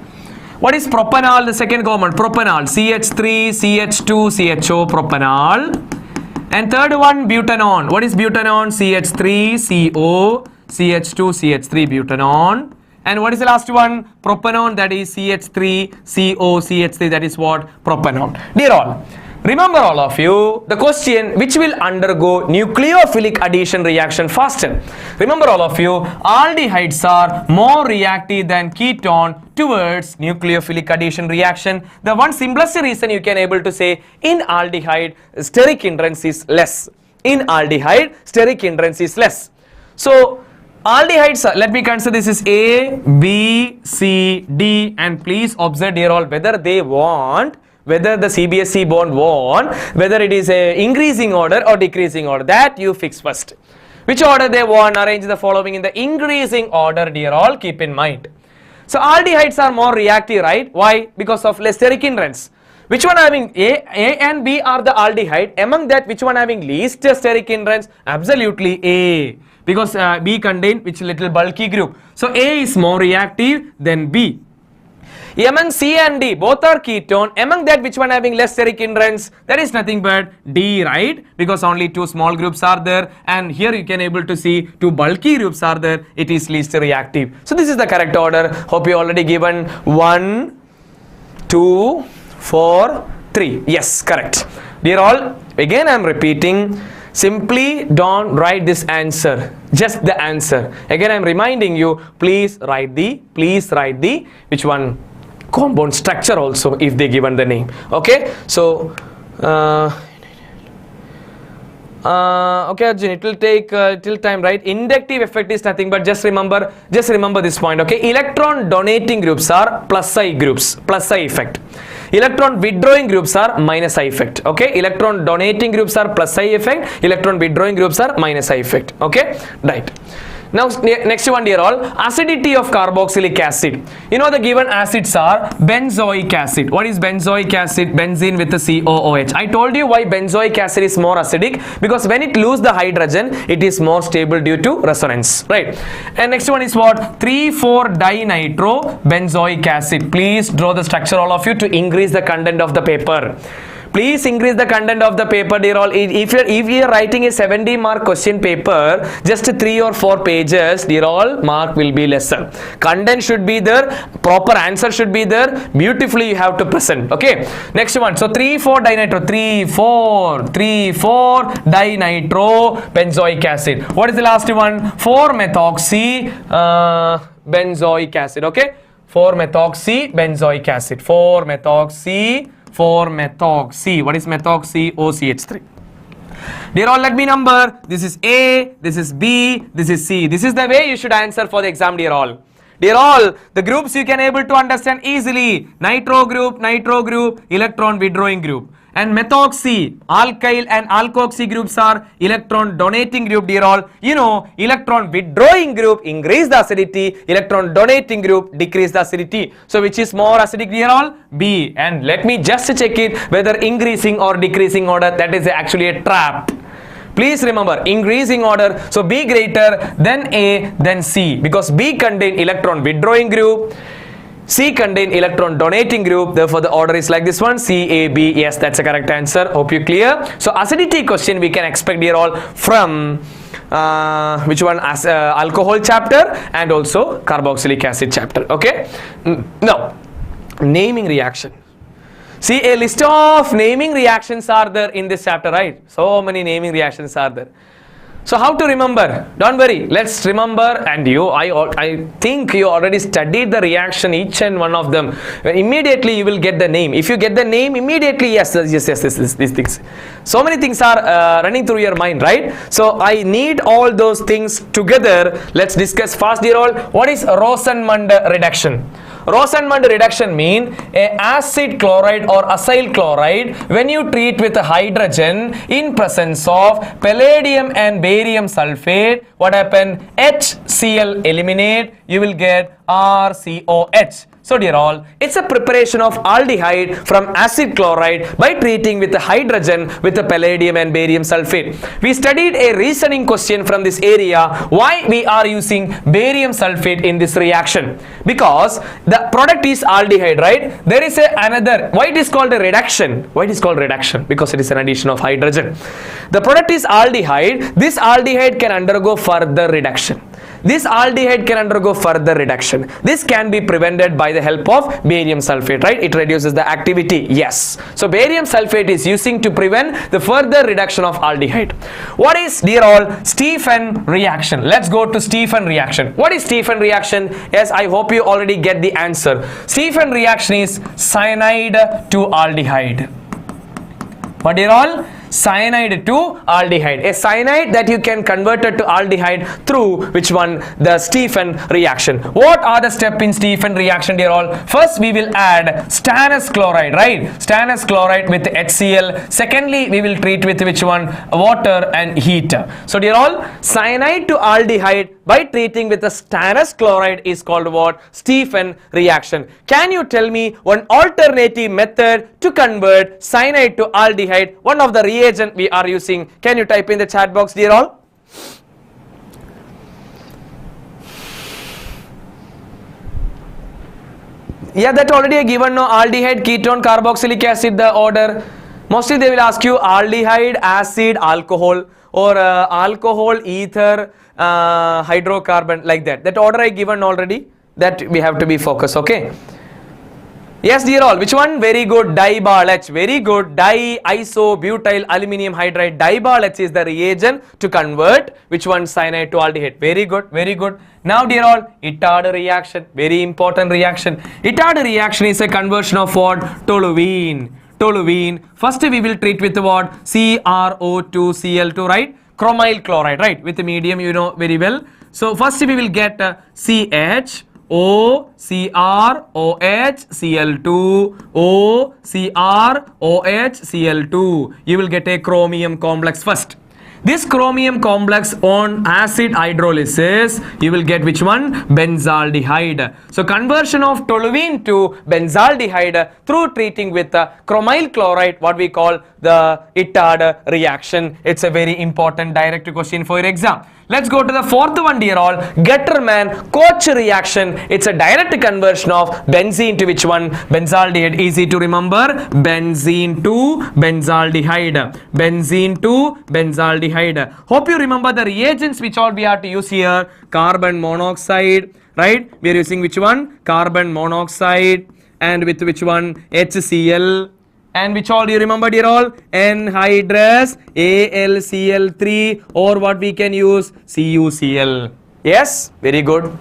What is propanol? The second compound. Propanol. CH3CH2CHO. Propanol. And third one, butanon. What is butanon? CH3CO, CH2, CH3, butanon. And what is the last one? Propanone, that is CH3CO, CH3, that is what? Propanone. Dear all, remember all of you, the question which will undergo nucleophilic addition reaction faster. Remember all of you, aldehydes are more reactive than ketone towards nucleophilic addition reaction. The one simplest reason you can able to say, in aldehyde, steric hindrance is less. In aldehyde, steric hindrance is less. So, aldehydes are, let me consider this is A, B, C, D, and please observe dear all whether they want, whether the CBSE board want, whether it is a increasing order or decreasing order, that you fix first. Which order they want, arrange the following in the increasing order dear all, keep in mind. So aldehydes are more reactive, right? Why? Because of less steric hindrance. Which one having A and B are the aldehyde, among that which one having least steric hindrance? Absolutely A. Because B contain which little bulky group. So A is more reactive than B. Among C and D, both are ketone. Among that, which one having less steric hindrance? That is nothing but D, right? Because only two small groups are there. And here you can able to see two bulky groups are there. It is least reactive. So this is the correct order. Hope you already given 1, 2, 4, 3. Yes, correct. Dear all, again I am repeating. Simply don't write this answer, just the answer. Again I am reminding you, please write the which one, compound structure also if they given the name. Okay, so okay Arjun, it will take till time, right? Inductive effect is nothing but just remember this point. Okay, electron donating groups are plus I groups, plus I effect. Electron withdrawing groups are minus I effect. Okay, electron donating groups are plus I effect, electron withdrawing groups are minus I effect. Okay, right. Now next one dear all, acidity of carboxylic acid. You know the given acids are benzoic acid. What is benzoic acid? Benzene with the COOH. I told you why benzoic acid is more acidic, because when it loses the hydrogen it is more stable due to resonance, right? And next one is what? 3,4-dinitro benzoic acid. Please draw the structure all of you to increase the content of the paper. Please increase the content of the paper dear all. If you are writing a 70 mark question paper, just 3 or 4 pages dear all, mark will be lesser. Content should be there, proper answer should be there, beautifully you have to present. Okay, next one. So 3,4-dinitro, 3,4-dinitro benzoic acid. What is the last one? 4-methoxy benzoic acid. Okay, 4-methoxy benzoic acid. 4-methoxy. What is methoxy? OCH3. Dear all, let me number. This is A, this is B, this is C. This is the way you should answer for the exam, dear all. Dear all, the groups you can able to understand easily. Nitro group, electron withdrawing group. And methoxy, alkyl and alkoxy groups are electron donating group, dear all. You know, electron withdrawing group increase the acidity, electron donating group decrease the acidity. So which is more acidic, dear all? B. And let me just check it whether increasing or decreasing order. That is actually a trap. Please remember, increasing order. So B greater than A then C, because B contain electron withdrawing group, C contain electron donating group. Therefore the order is like this one, C, A, B. Yes, that's the correct answer. Hope you clear. So acidity question we can expect here all from which one? Alcohol chapter and also carboxylic acid chapter. Okay, now naming reaction. See, a list of naming reactions are there in this chapter, right? So many naming reactions are there. So how to remember? Don't worry, let's remember. And I think you already studied the reaction, each and one of them. Immediately you will get the name. If you get the name immediately, yes, these things. So many things are running through your mind, right? So I need all those things together. Let's discuss fast, dear all. What is Rosenmund reduction? Rosenmund reduction mean a acid chloride or acyl chloride when you treat with a hydrogen in presence of palladium and barium sulfate. What happen? HCl eliminate, you will get RCOH. So dear all, it's a preparation of aldehyde from acid chloride by treating with the hydrogen with the palladium and barium sulfate. We studied a reasoning question from this area, why we are using barium sulfate in this reaction. Because the product is aldehyde, right? There is another, why it is called a reduction? Why it is called reduction? Because it is an addition of hydrogen. The product is aldehyde. This aldehyde can undergo further reduction. This aldehyde can undergo further reduction. This can be prevented by the help of barium sulfate, right? It reduces the activity. Yes. So barium sulfate is using to prevent the further reduction of aldehyde. What is, dear all, Stephen reaction? Let's go to Stephen reaction. What is Stephen reaction? Yes, I hope you already get the answer. Stephen reaction is cyanide to aldehyde. What, dear all? Cyanide to aldehyde. A cyanide that you can convert it to aldehyde through which one? The Stephen reaction. What are the steps in Stephen reaction, dear all? First we will add stannous chloride, right? Stannous chloride with HCl. Secondly we will treat with which one? Water and heat. So dear all, cyanide to aldehyde by treating with the stannous chloride is called what? Stephen reaction. Can you tell me one alternative method to convert cyanide to aldehyde? One of the reagent we are using. Can you type in the chat box, dear all? Yeah, that already I given. No, aldehyde, ketone, carboxylic acid, the order. Mostly they will ask you aldehyde, acid, alcohol, or alcohol, ether, hydrocarbon, like that. That order I given already. That we have to be focused. Okay. Yes, dear all. Which one? Very good. Dibal-H. Very good. Di-isobutyl aluminum hydride. Dibal-H is the reagent to convert which one? Cyanide to aldehyde. Very good. Very good. Now, dear all, Itard reaction. Very important reaction. Itard reaction is a conversion of what? Toluene. Toluene. First we will treat with what? CrO2Cl2, right? Chromyl chloride, right? With the medium, you know very well. So first we will get CH. O, Cr, OH, Cl2, O, Cr, OH, Cl2. You will get a chromium complex first. This chromium complex on acid hydrolysis, you will get which one? Benzaldehyde. So conversion of toluene to benzaldehyde through treating with chromyl chloride, what we call the Itard reaction. It's a very important direct question for your exam. Let's go to the fourth one, dear all. Getterman-Koch reaction. It's a direct conversion of benzene to which one? Benzaldehyde. Easy to remember. Benzene to benzaldehyde. Benzene to benzaldehyde. Hope you remember the reagents which all we have to use here. Carbon monoxide, right? We are using which one? Carbon monoxide. And with which one? HCl. And which all do you remember, dear all? Anhydrous AlCl3, or what we can use? CuCl. Yes, very good.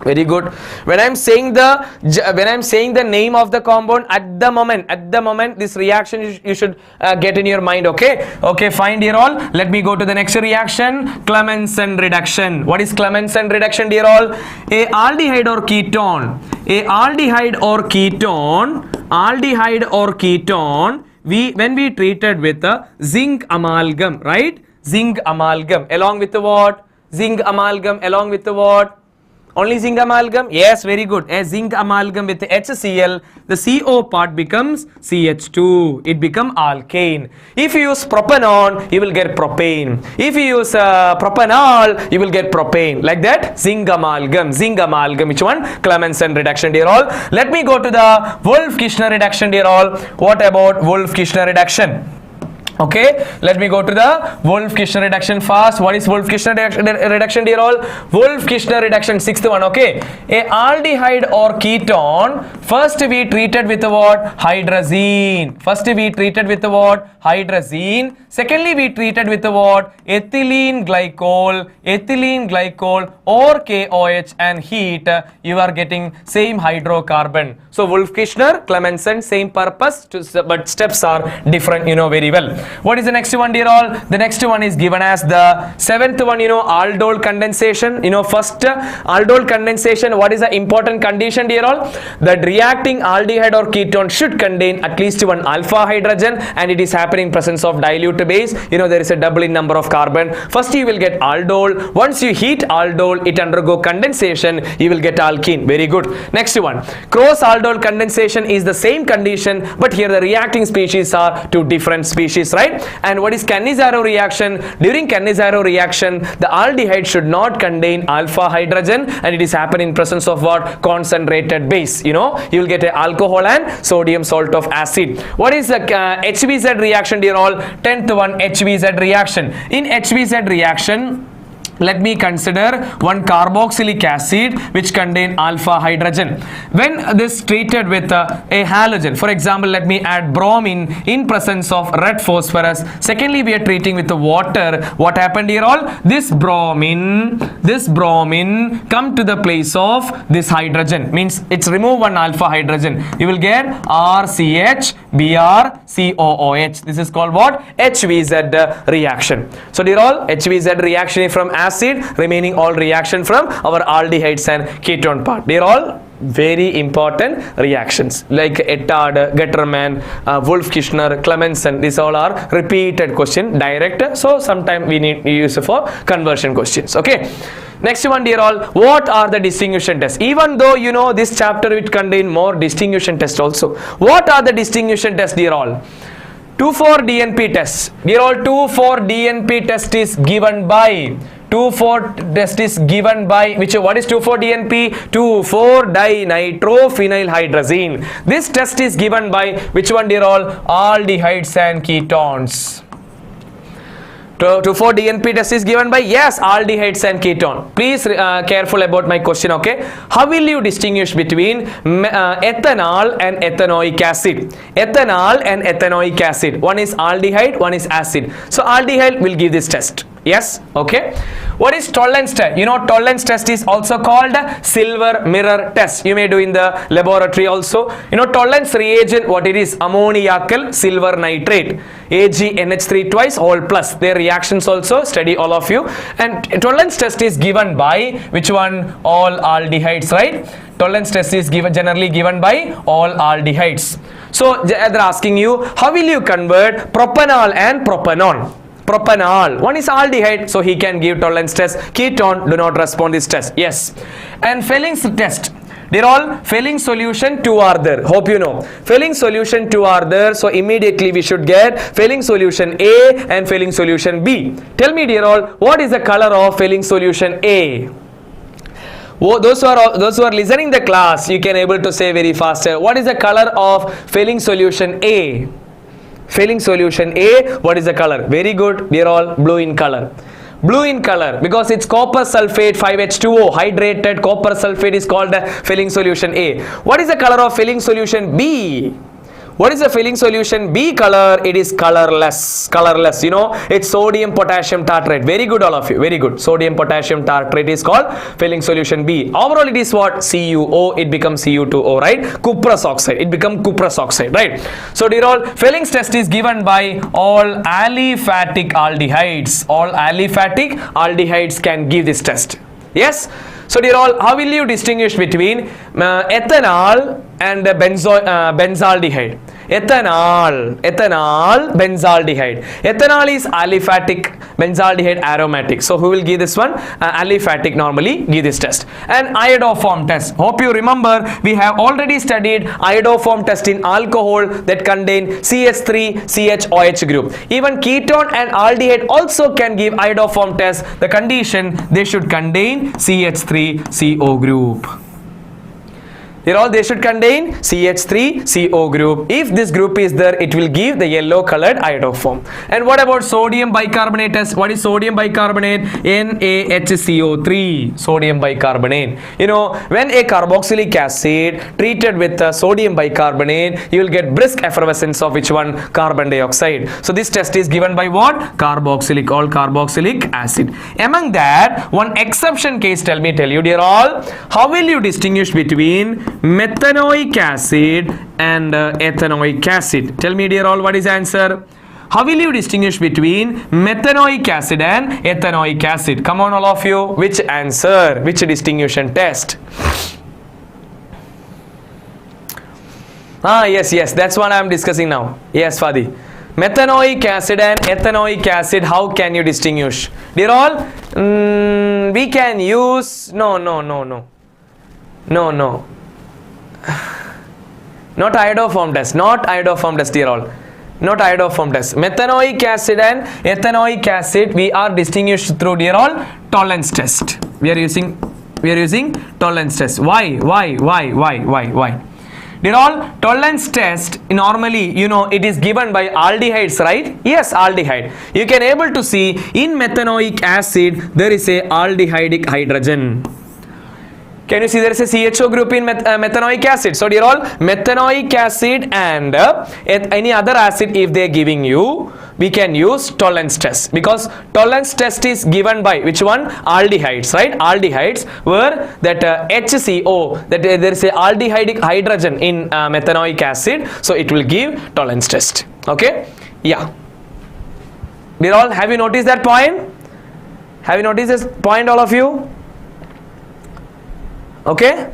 Very good. When I'm saying the name of the compound at the moment this reaction you should get in your mind. Okay. Okay. Fine, dear all. Let me go to the next reaction. Clemmensen reduction. What is Clemmensen reduction, dear all? A aldehyde or ketone. A aldehyde or ketone. Aldehyde or ketone. When we treated with a zinc amalgam, right? Zinc amalgam along with the what? Zinc amalgam along with the what? Only zinc amalgam? Yes, very good. A zinc amalgam with the HCl, the CO part becomes CH2. It becomes alkane. If you use propanol, you will get propane. If you use propanol, you will get propane. Like that, zinc amalgam. Zinc amalgam. Which one? Clemmensen reduction, dear all. Let me go to the Wolff-Kishner reduction, dear all. What about Wolff-Kishner reduction? Okay, let me go to the Wolff-Kishner reduction fast. What is Wolff-Kishner reduction, dear all? Wolff-Kishner reduction, sixth one. Okay, a aldehyde or ketone. First we treated with the what? Hydrazine. First we treated with the what? Hydrazine. Secondly we treated with the what? Ethylene glycol. Ethylene glycol or KOH and heat. You are getting same hydrocarbon. So Wolff-Kishner, Clemmensen, same purpose, but steps are different. You know very well. What is the next one, dear all? The next one is given as the seventh one, aldol condensation. First aldol condensation, what is the important condition, dear all? That reacting aldehyde or ketone should contain at least one alpha hydrogen, and it is happening in presence of dilute base. There is a double in number of carbon. First you will get aldol. Once you heat aldol, it undergo condensation, you will get alkene. Very good. Next one, cross aldol condensation is the same condition, but here the reacting species are two different species, right? And what is Cannizzaro reaction? During Cannizzaro reaction, the aldehyde should not contain alpha hydrogen, and it is happening in presence of what? Concentrated base. You will get a alcohol and sodium salt of acid. What is the HVZ reaction, dear all? 10th one, HVZ reaction. In HVZ reaction, let me consider one carboxylic acid which contain alpha hydrogen. When this treated with a halogen, for example, let me add bromine in presence of red phosphorus. Secondly, we are treating with the water. What happened here all? This bromine come to the place of this hydrogen. Means it's remove one alpha hydrogen. You will get RCH, Br, COOH. This is called what? HVZ reaction. So dear all, HVZ reaction from acid, remaining all reaction from our aldehydes and ketone part. They are all very important reactions like Ettard, Getterman, Wolff-Kishner, Clemenson. These all are repeated question, direct. So sometime we need to use it for conversion questions. Okay. Next one, dear all, what are the distinguishing tests? Even though this chapter will contain more distinguishing tests also. What are the distinguishing tests, dear all? 2,4-DNP test. Dear all, 2,4-DNP test is given by 2,4 test is given by which? What is 2,4-DNP? 2,4-dinitrophenylhydrazine. This test is given by which one, dear all? Aldehydes and ketones. 2,4-DNP test is given by, yes, aldehydes and ketone. Please careful about my question, okay? How will you distinguish between ethanol and ethanoic acid? Ethanol and ethanoic acid. One is aldehyde, one is acid. So aldehyde will give this test. Yes, okay. What is Tollens test? Tollens test is also called silver mirror test. You may do in the laboratory also. Tollens reagent, what it is? Ammoniacal silver nitrate, AgNH3 twice all plus. Their reactions also, study all of you. And Tollens test is given by which one? All aldehydes, right? Tollens test is generally given by all aldehydes. So they are asking you, how will you convert propanol and propanone? Propanol, one is aldehyde, so he can give Tollens test. Ketone do not respond this test. Yes. And Felling's test. They're all Felling solution 2 are there. Hope you know. Felling solution 2 are there. So immediately we should get Felling solution A and Felling solution B. Tell me, dear all, what is the color of Felling solution A? Oh, those who are listening the class, you can able to say very faster. What is the color of Felling solution A? Felling solution A, what is the color? Very good, they are all blue in color. Blue in color because it's copper sulfate 5H2O. Hydrated copper sulfate is called the Felling solution A. What is the color of Felling solution B? What is the Felling solution B color? It is colorless. Colorless. It's sodium potassium tartrate. Very good, all of you. Very good. Sodium potassium tartrate is called Felling solution B. Overall, it is what? CuO. It becomes Cu2O, right? Cuprous oxide. It becomes cuprous oxide, right? So, dear all, Felling's test is given by all aliphatic aldehydes. All aliphatic aldehydes can give this test. Yes. So, dear all, how will you distinguish between ethanol and benzaldehyde? Ethanol, benzaldehyde. Ethanol is aliphatic, benzaldehyde aromatic. So who will give this one? Aliphatic normally give this test. And iodoform test. Hope you remember we have already studied iodoform test in alcohol that contain CH3, CHOH group. Even ketone and aldehyde also can give iodoform test. The condition they should contain CH3CO group. They should contain CH3CO group. If this group is there, it will give the yellow colored iodoform. And what about sodium bicarbonate test? What is sodium bicarbonate? NaHCO3, sodium bicarbonate. When a carboxylic acid treated with sodium bicarbonate, you will get brisk effervescence of which one? Carbon dioxide. So this test is given by what? Carboxylic, all carboxylic acid. Among that, one exception case, tell you, dear all, how will you distinguish between methanoic acid and ethanoic acid? Tell me, dear all, what is the answer? How will you distinguish between methanoic acid and ethanoic acid? Come on all of you. Which answer? Which distinguishing test? Yes, that's what I am discussing now. Yes, Fadi. Methanoic acid and ethanoic acid, how can you distinguish? Dear all, we can use, no. Not iodoform test, dear all. Not iodoform test. Methanoic acid and ethanoic acid, we are distinguished through, dear all, tolerance test. We are using tolerance test. Why? Dear all, tolerance test normally, it is given by aldehydes, right? Yes, aldehyde. You can able to see in methanoic acid there is a aldehydic hydrogen. Can you see there is a CHO group in methanoic acid? So dear all, methanoic acid and any other acid, if they are giving you, we can use tolerance test, because tolerance test is given by which one? Aldehydes, right? Aldehydes, where that HCO, that there is a aldehydic hydrogen in methanoic acid, so it will give tolerance test. Okay? Yeah. Dear all, have you noticed that point? Have you noticed this point, all of you? Okay?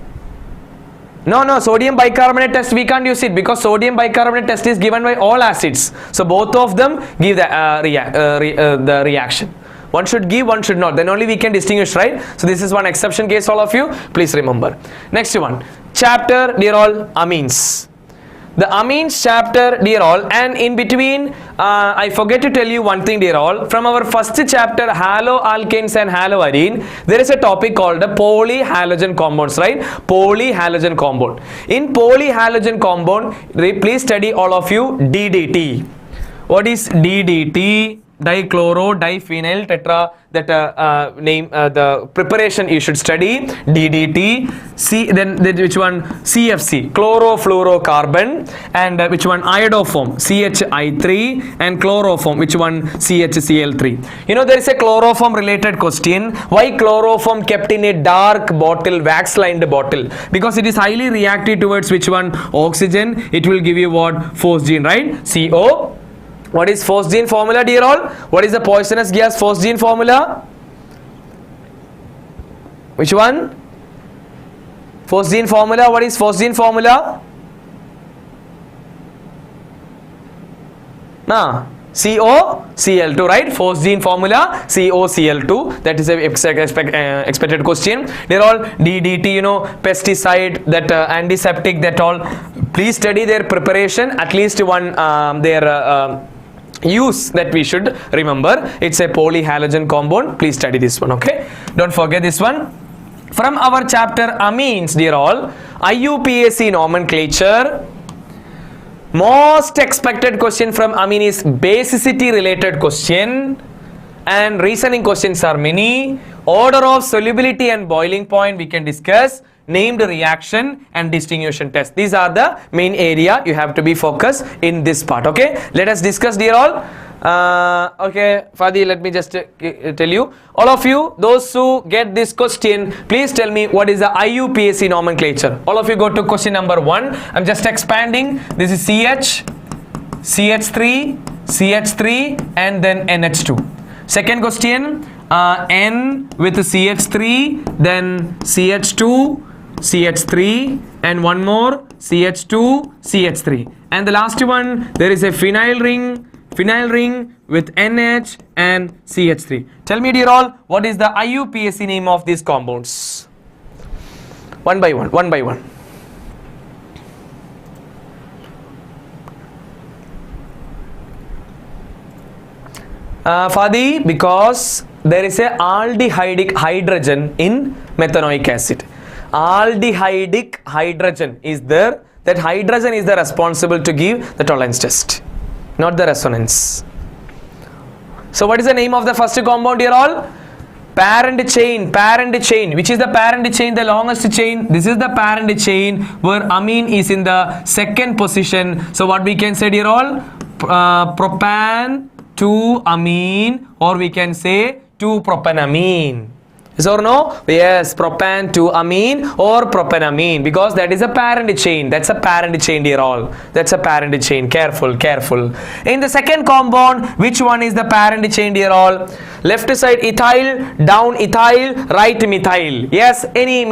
No, sodium bicarbonate test we can't use it, because sodium bicarbonate test is given by all acids. So both of them give the reaction. One should give, one should not. Then only we can distinguish, right? So this is one exception case, all of you. Please remember. Next one. Chapter, dear all, amines. The amines chapter, dear all, and in between, I forget to tell you one thing, dear all. From our first chapter, haloalkanes and haloarene, there is a topic called the polyhalogen compounds, right? Polyhalogen compound. In polyhalogen compound, please study all of you DDT. What is DDT? Dichloro diphenyl tetra, that name, the preparation you should study. DDT. Then which one? CFC, chlorofluorocarbon, and which one? Iodoform, CHI3, and chloroform, which one? CHCl3. There is a chloroform related question. Why chloroform kept in a dark bottle, wax lined bottle? Because it is highly reactive towards which one? Oxygen. It will give you what? Phosgene, right? CO. What is phosgene formula, dear all? What is the poisonous gas phosgene formula? Which one? Phosgene formula. What is phosgene formula? COCl2, right? Phosgene formula COCl2. That is a expected question. They're all DDT, pesticide, that antiseptic, that all. Please study their preparation. At least one their use that we should remember. It's a polyhalogen compound. Please study this one. Okay, don't forget this one. From our chapter amines, dear all, IUPAC nomenclature. Most expected question from amine is basicity related question, and reasoning questions are many. Order of solubility and boiling point we can discuss. Named reaction and distinguishing test. These are the main area you have to be focused in this part. Okay, let us discuss, dear all. Okay, Fadi, let me just tell you. All of you, those who get this question, please tell me what is the IUPAC nomenclature. All of you go to question number 1. I'm just expanding. This is CH, CH3, CH3, and then NH2. Second question, N with CH3, then CH2, CH3, and one more CH2, CH3. And the last one, there is a phenyl ring with NH and CH3. Tell me, dear all, what is the IUPAC name of these compounds? One by one. Fadi, because there is a aldehydic hydrogen in methanoic acid. Aldehydic hydrogen is there. That hydrogen is the responsible to give the tolerance test, not the resonance. So what is the name of the first compound, dear all? Parent chain. Which is the parent chain? The longest chain. This is the parent chain where amine is in the second position. So what we can say, dear all? Propan 2 amine, or we can say 2 propanamine. Yes or no? Yes, propan to amine or propanamine, because that is a parent chain. That's a parent chain, dear all. That's a parent chain. Careful, careful. In the second compound, which one is the parent chain, dear all? Left side ethyl, down ethyl, right methyl. Yes, any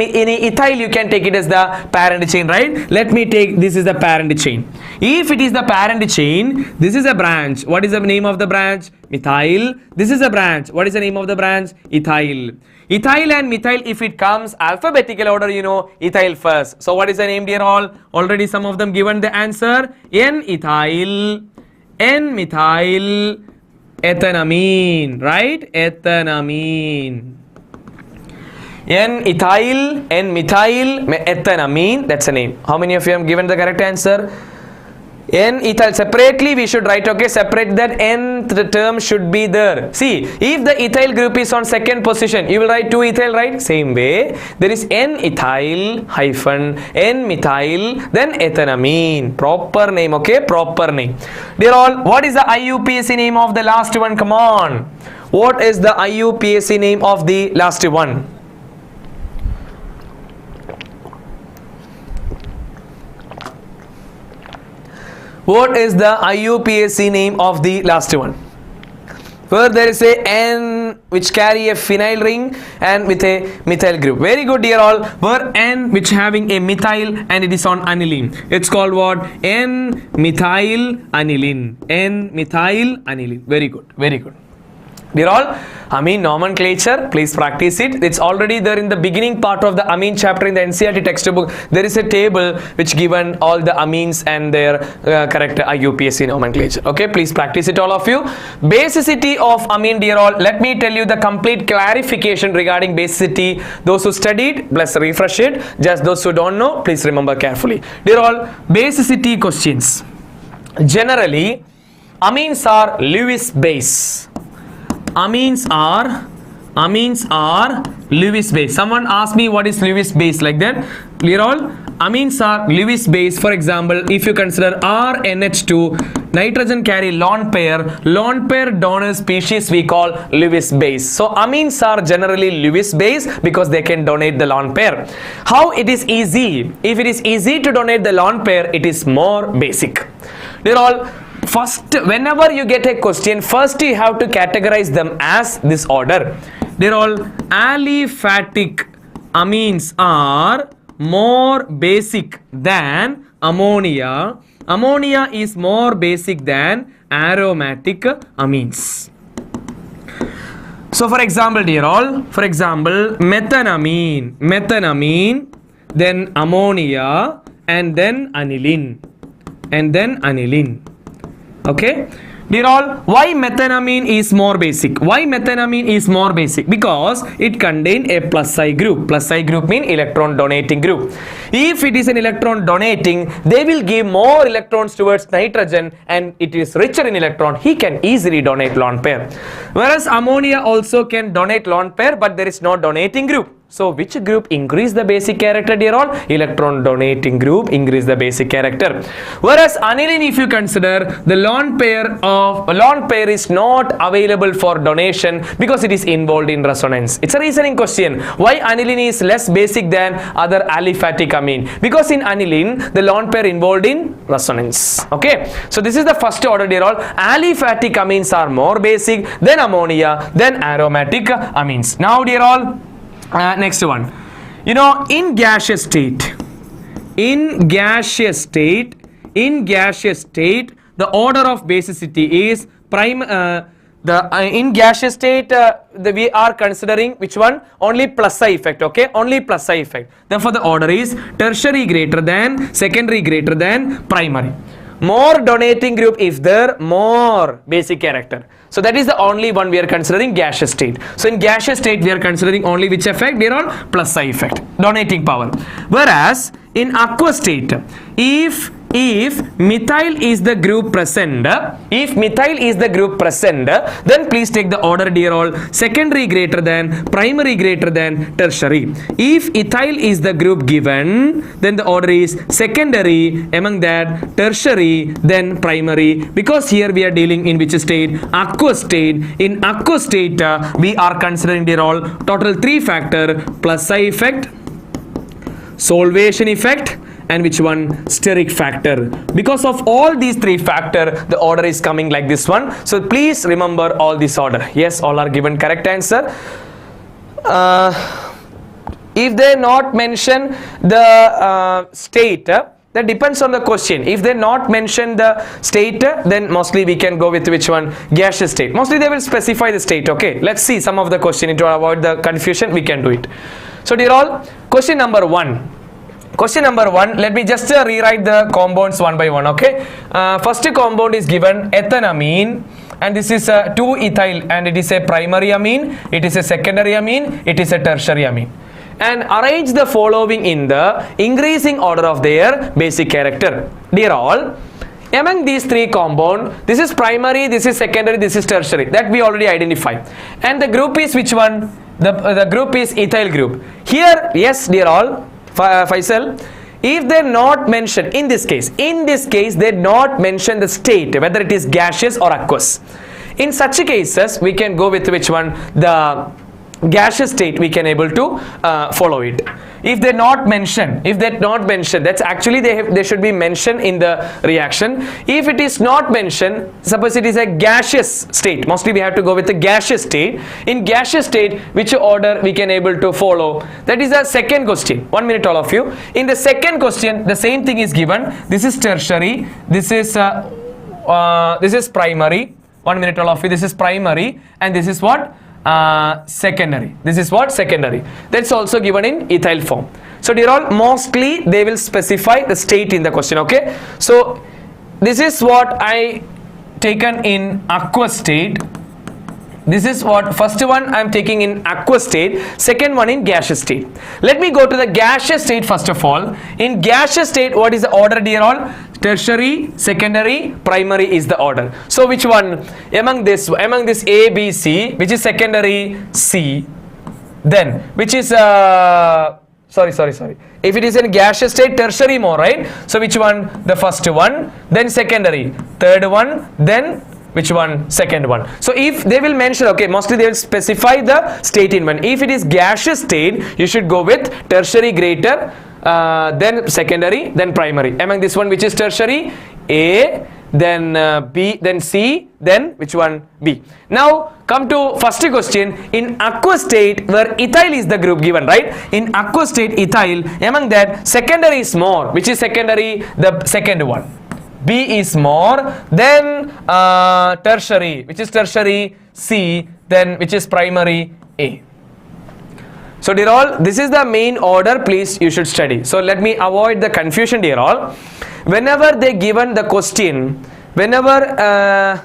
ethyl you can take it as the parent chain, right? Let me take, this is the parent chain. If it is the parent chain, this is a branch. What is the name of the branch? Methyl. This is a branch. What is the name of the branch? Ethyl. Ethyl and methyl, if it comes alphabetical order, you know, ethyl first. So what is the name, dear all? Already some of them given the answer. N-ethyl, N-methyl, ethanamine, right? Ethanamine. N-ethyl, N-methyl, ethanamine. That's the name. How many of you have given the correct answer? N-ethyl. Separately we should write, okay, separate that N, the term should be there. See, if the ethyl group is on second position, you will write 2-ethyl, right? Same way, there is N-ethyl hyphen N-methyl, then ethanamine. Proper name, okay, proper name. Dear all, what is the IUPAC name of the last one? Come on. What is the IUPAC name of the last one? What is the IUPAC name of the last one? Where there is a N which carry a phenyl ring and with a methyl group. Very good, dear all. Where N which having a methyl and it is on aniline. It's called what? N-methyl aniline. N-methyl aniline. Very good, very good. Dear all, amine nomenclature, please practice it. It's already there in the beginning part of the amine chapter in the NCERT textbook. There is a table which given all the amines and their correct IUPAC nomenclature. Okay, please practice it, all of you. Basicity of amine, dear all. Let me tell you the complete clarification regarding basicity. Those who studied, let's refresh it. Just those who don't know, please remember carefully. Dear all, basicity questions. Generally, amines are Lewis base. Amines are Lewis base. Someone asked me what is Lewis base, like that. Clear all? Amines are Lewis base. For example, if you consider RNH2, nitrogen carry lone pair donor species we call Lewis base. So amines are generally Lewis base because they can donate the lone pair. How it is easy? If it is easy to donate the lone pair, it is more basic. They're all. First, whenever you get a question, first you have to categorize them as this order. They're all aliphatic amines are more basic than ammonia. Ammonia is more basic than aromatic amines. So for example, dear all, for example, methanamine, then ammonia, and then aniline, Okay, dear all, why methanamine is more basic? Why methanamine is more basic? Because it contains a plus I group. Plus I group means electron donating group. If it is an electron donating, they will give more electrons towards nitrogen and it is richer in electron. He can easily donate lone pair. Whereas ammonia also can donate lone pair, but there is no donating group. So which group increase the basic character, dear all? Electron donating group increase the basic character. Whereas aniline, if you consider, the lone pair is not available for donation because it is involved in resonance. It's a reasoning question. Why aniline is less basic than other aliphatic amine? Because in aniline, the lone pair involved in resonance. Okay. So this is the first order, dear all. Aliphatic amines are more basic than ammonia, then aromatic amines. Now, dear all, next one, you know, in gaseous state, the order of basicity is prime. In gaseous state, we are considering which one? Only plus I effect. Okay, only plus I effect. Therefore, the order is tertiary greater than secondary greater than primary. More donating group if there, more basic character. So that is the only one we are considering gaseous state. So in gaseous state we are considering only which effect? They are all plus I effect, donating power. Whereas in aqueous state, if if methyl is the group present, then please take the order, dear all. Secondary greater than, primary greater than, tertiary. If ethyl is the group given, then the order is secondary, among that tertiary, then primary, because here we are dealing in which state? Aqueous state. In aqueous state, we are considering, dear all, total 3 factor: plus I effect, solvation effect, and which one? Steric factor. Because of all these 3 factors, the order is coming like this one. So please remember all this order. Yes, all are given correct answer. If they not mention the state, that depends on the question. If they not mention the state, then mostly we can go with which one? Gaseous state. Mostly they will specify the state. Okay, let's see some of the question. To avoid the confusion, we can do it. So dear all, question number 1. Question number 1, let me just rewrite the compounds one by one. Okay, first compound is given ethanamine, and this is 2-ethyl, and it is a primary amine, it is a secondary amine, it is a tertiary amine. And arrange the following in the increasing order of their basic character. Dear all, among these 3 compounds, this is primary, this is secondary, this is tertiary. That we already identified. And the group is which one? The group is ethyl group. Here, yes, dear all, Faisal, if they not mention, in this case they not mention the state, whether it is gaseous or aqueous. In such cases, we can go with which one? The gaseous state, we can able to follow it. If they not mention, that's actually they should be mentioned in the reaction. If it is not mentioned, suppose it is a gaseous state, mostly we have to go with the gaseous state. In gaseous state, which order we can able to follow? That is the second question. 1 minute, all of you. In the second question, the same thing is given. This is tertiary, this is primary. 1 minute, all of you. This is primary, and this is what? Secondary. This is what? Secondary. That's also given in ethyl form. So dear all, mostly they will specify the state in the question. Okay, so this is what I taken in aqueous state. This is what first one I am taking in aqueous state, second one in gaseous state. Let me go to the gaseous state first of all. In gaseous state, what is the order, dear all? Tertiary, secondary, primary is the order. So which one? Among this A, B, C, which is secondary? C. Then which is sorry. If it is in gaseous state, tertiary more, right? So which one? The first one, then secondary, third one, then which one? Second one. So if they will mention, okay, mostly they will specify the state in one. If it is gaseous state, you should go with tertiary greater, then secondary, then primary. Among this one, which is tertiary? A, then B, then C, then which one? B. Now come to first question. In aqueous state, where ethyl is the group given, right? In aqueous state, ethyl, among that secondary is more. Which is secondary? The second one. B is more, then tertiary, which is tertiary? C, then which is primary? A. So dear all, this is the main order, please you should study. So let me avoid the confusion, dear all. Whenever they given the question, whenever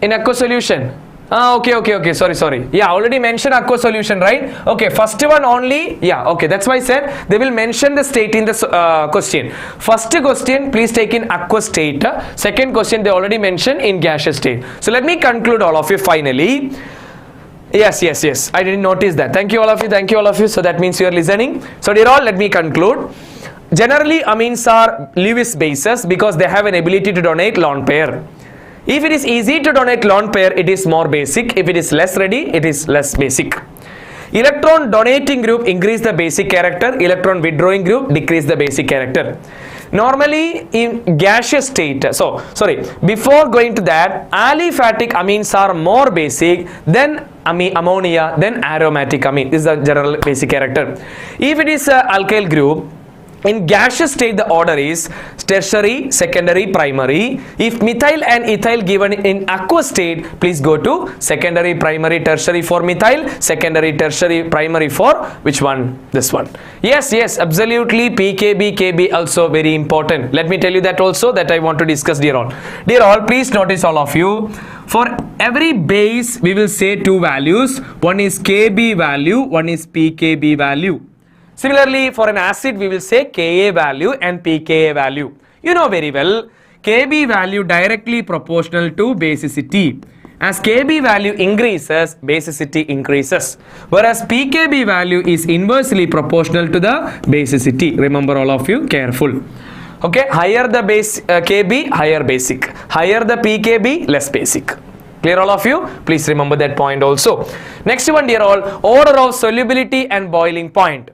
in aqueous solution, okay, sorry, yeah, already mentioned aqueous solution, right? Okay, first one only, yeah, okay, that's why I said they will mention the state in the question. First question, please take in aqueous state. Second question, they already mentioned in gaseous state. So let me conclude all of you finally. Yes, I didn't notice that. Thank you all of you, so that means you are listening. So dear all, let me conclude. Generally, amines are Lewis bases because they have an ability to donate lone pair. If it is easy to donate lone pair, it is more basic. If it is less ready, it is less basic. Electron donating group increase the basic character, electron withdrawing group decrease the basic character. Normally in gaseous state, before going to that, aliphatic amines are more basic than ammonia, then aromatic amine. This is the general basic character. If it is a alkyl group, in gaseous state the order is tertiary, secondary, primary. If methyl and ethyl given in aqueous state, please go to secondary, primary, tertiary for methyl, secondary, tertiary, primary for which one? This one. Yes, absolutely. pKb, Kb also very important. Let me tell you that also, that I want to discuss, dear all. Dear all, please notice all of you. For every base, we will say two values. One is Kb value, one is pKb value. Similarly, for an acid, we will say Ka value and pKa value. You know very well, Kb value directly proportional to basicity. As Kb value increases, basicity increases. Whereas pKb value is inversely proportional to the basicity. Remember all of you, careful. Okay, higher the base Kb, higher basic. Higher the pKb, less basic. Clear all of you? Please remember that point also. Next one, dear all, order of solubility and boiling point.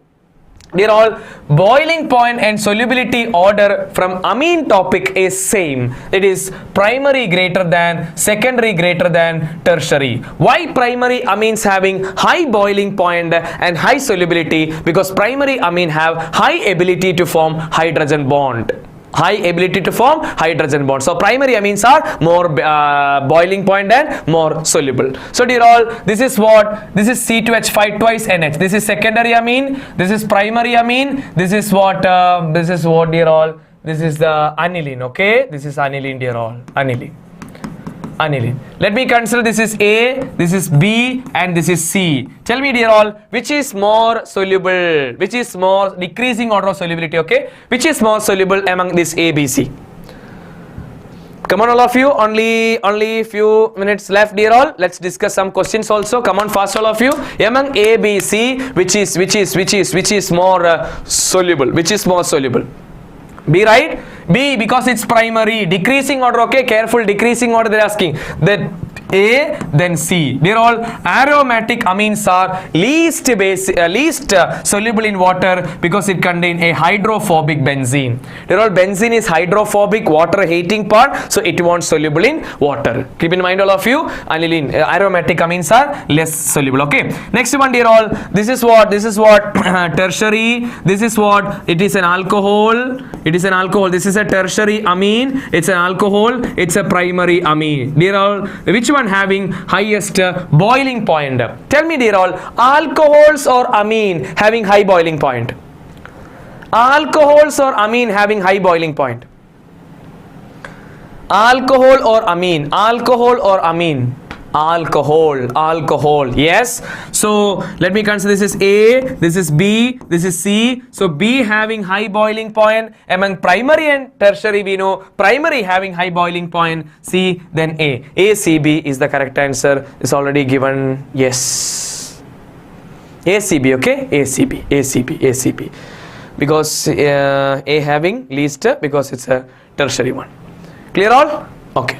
Dear all, boiling point and solubility order from amine topic is same. It is primary greater than, secondary greater than, tertiary. Why primary amines having high boiling point and high solubility? Because primary amine have high ability to form hydrogen bond. High ability to form hydrogen bond. So primary amines are more boiling point and more soluble. So dear all, this is what? This is C2H5 twice NH. This is secondary amine. This is primary amine. This is what? Dear all? This is the aniline. Okay, this is aniline, dear all. Aniline. Aniline. Let me consider this is A, this is B, and this is C. Tell me, dear all, which is more soluble? Which is more decreasing order of solubility? Okay, which is more soluble among this A, B, C? Come on, all of you. Only few minutes left, dear all. Let's discuss some questions also. Come on, fast, all of you. Among A, B, C, which is more soluble? Which is more soluble? B, right? B, because it's primary. Decreasing order, okay? Careful, decreasing order they're asking. Then A, then C. They're all aromatic amines are least soluble in water because it contains a hydrophobic benzene. They're all benzene is hydrophobic, water hating part, so it won't soluble in water. Keep in mind, all of you, aniline, aromatic amines are less soluble. Okay. Next one, dear all, this is what tertiary. This is what? It is an alcohol. It is an alcohol. This is a tertiary amine. It's an alcohol. It's a primary amine. Dear all, which one having highest boiling point? Tell me, dear all, alcohols or amine having high boiling point? Alcohols or amine having high boiling point? Alcohol or amine? Alcohol or amine? Alcohol, yes. So let me consider, this is A, this is B, this is C. So B having high boiling point. Among primary and tertiary, we know primary having high boiling point, C, then A. ACB is the correct answer. It's already given. Yes, ACB. Okay, ACB, because A having least because it's a tertiary one. Clear all? Okay.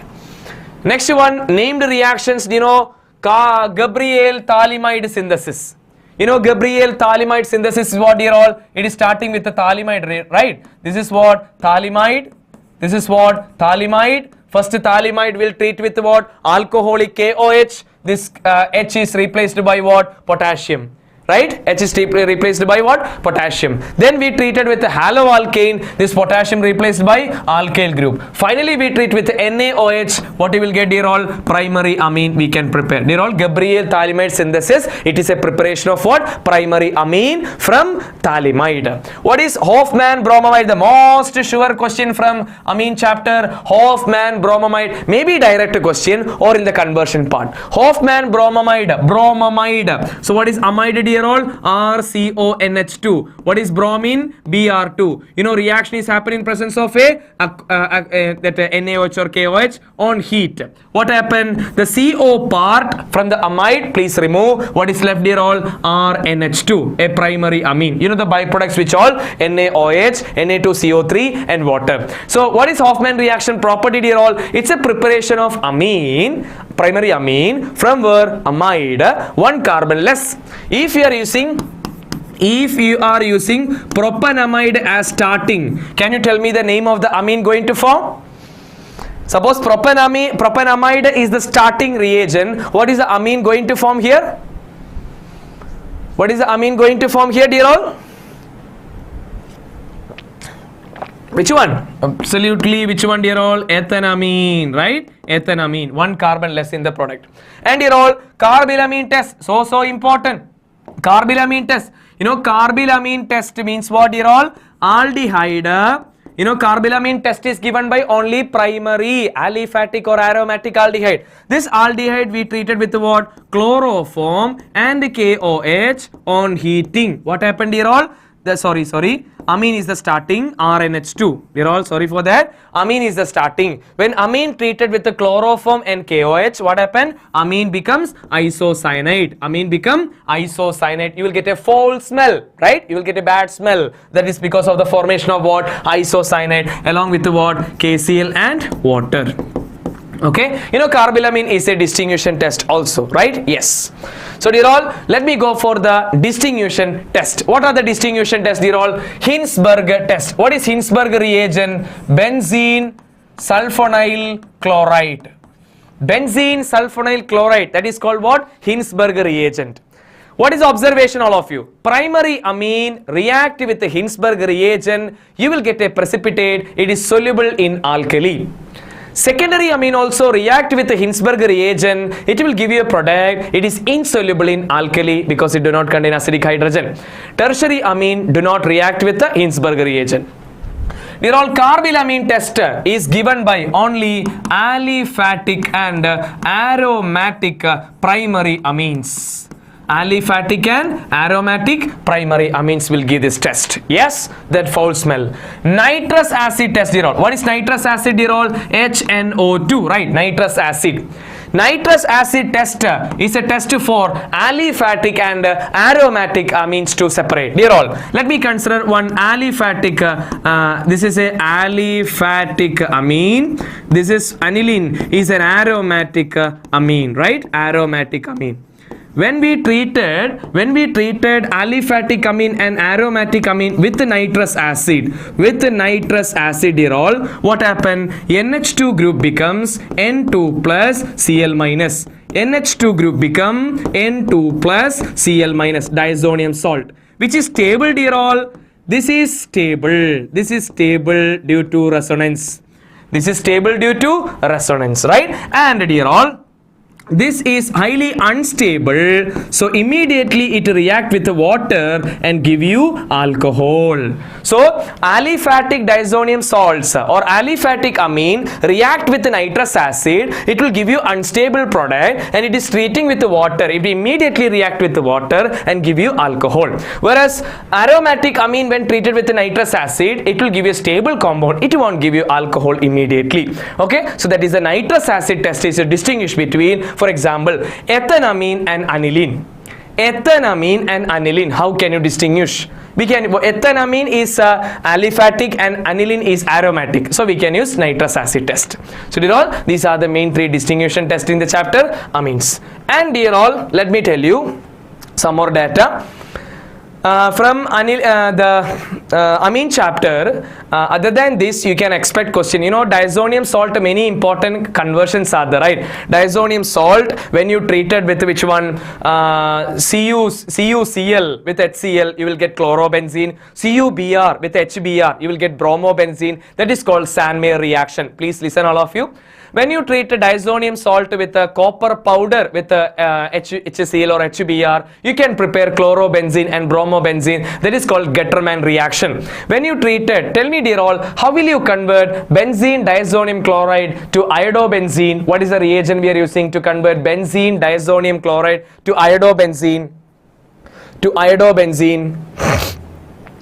Next one, named reactions. You know, Gabriel-Thalamide synthesis. You know, Gabriel-Thalamide synthesis is what, dear all? It is starting with the thalamide, right? This is what? Thalamide. This is what? Thalamide. First thalamide will treat with what? Alcoholic KOH. This H is replaced by what? Potassium. Right? H is replaced by what? Potassium. Then we treated with the haloalkane. This potassium replaced by alkyl group. Finally, we treat with NaOH. What you will get, dear all? Primary amine we can prepare. Dear all, Gabriel-Thalamide synthesis. It is a preparation of what? Primary amine from thalamide. What is Hofmann bromamide? The most sure question from amine chapter. Hofmann bromamide. Maybe direct question or in the conversion part. Hofmann bromamide. So what is amide, dear all? RCONH2. What is bromine? Br2. You know, reaction is happening in presence of that NaOH or KOH on heat. What happened? The CO part from the amide, please remove. What is left, dear all? RNH2, a primary amine. You know the byproducts which all? NaOH, Na2CO3 and water. So what is Hofmann reaction property, dear all? It's a preparation of amine, primary amine from where? Amide, one carbon less. If you are using propanamide as starting, can you tell me the name of the amine going to form? Suppose propanamide is the starting reagent. What is the amine going to form here? What is the amine going to form here, dear all? Which one? Absolutely, which one, dear all? Ethanamine, right? Ethanamine, one carbon less in the product. And dear all, carbylamine test, so important. Carbylamine test. You know, carbylamine test means what, dear all? Aldehyde. You know, carbylamine test is given by only primary aliphatic or aromatic aldehyde. This aldehyde we treated with what? Chloroform and KOH on heating. What happened, dear all? amine is the starting, RNH2. We're all sorry for that. Amine is the starting. When amine treated with the chloroform and KOH, what happened? Amine becomes isocyanate. Amine become isocyanate. You will get a foul smell, right? You will get a bad smell. That is because of the formation of what? Isocyanate along with the what? KCl and water. Okay, you know carbylamine is a distinguishing test also, right? Yes. So dear all, let me go for the distinguishing test. What are the distinguishing tests, dear all? Hinsberger test. What is Hinsberger reagent? Benzene sulfonyl chloride. Benzene sulfonyl chloride, that is called what? Hinsberger reagent. What is observation, all of you? Primary amine react with the Hinsberger reagent, you will get a precipitate. It is soluble in alkali. Secondary amine also react with the Hinsberger reagent. It will give you a product. It is insoluble in alkali because it do not contain acidic hydrogen. Tertiary amine do not react with the Hinsberger reagent. Dear all, carbylamine test is given by only aliphatic and aromatic primary amines. Aliphatic and aromatic primary amines will give this test. Yes, that foul smell. Nitrous acid test, dear all. What is nitrous acid, dear all? HNO2, right? Nitrous acid. Nitrous acid test is a test for aliphatic and aromatic amines to separate. Dear all, let me consider one aliphatic. This is a aliphatic amine. This is aniline is an aromatic amine, right? Aromatic amine. When we treated aliphatic amine and aromatic amine with nitrous acid, dear all, what happened? NH2 group becomes N2 plus Cl minus. NH2 group become N2 plus Cl minus, diazonium salt, which is stable, dear all. This is stable. This is stable due to resonance. This is stable due to resonance, right? And dear all, this is highly unstable, so immediately it react with the water and give you alcohol. So aliphatic diazonium salts or aliphatic amine react with the nitrous acid, it will give you unstable product, and it is treating with the water, it immediately react with the water and give you alcohol. Whereas aromatic amine, when treated with the nitrous acid, it will give you a stable compound, it won't give you alcohol immediately. Okay, so that is the nitrous acid test is to distinguish between, for example, ethanamine and aniline. Ethanamine and aniline, how can you distinguish? We can, ethanamine is aliphatic and aniline is aromatic, so we can use nitrous acid test. So dear all, these are the main three distinguishing tests in the chapter amines. And dear all, let me tell you some more data. From the amine chapter, other than this, you can expect question. You know, diazonium salt, many important conversions are there, right? Diazonium salt, when you treated with which one? CuCl with HCl, you will get chlorobenzene. CuBr with HBr, you will get bromobenzene. That is called Sandmeyer reaction. Please listen, all of you. When you treat a diazonium salt with a copper powder with HCl or HBr, you can prepare chlorobenzene and bromobenzene. That is called Getterman reaction. When you treat it, tell me dear all, how will you convert benzene diazonium chloride to iodobenzene? What is the reagent we are using to convert benzene diazonium chloride to iodobenzene?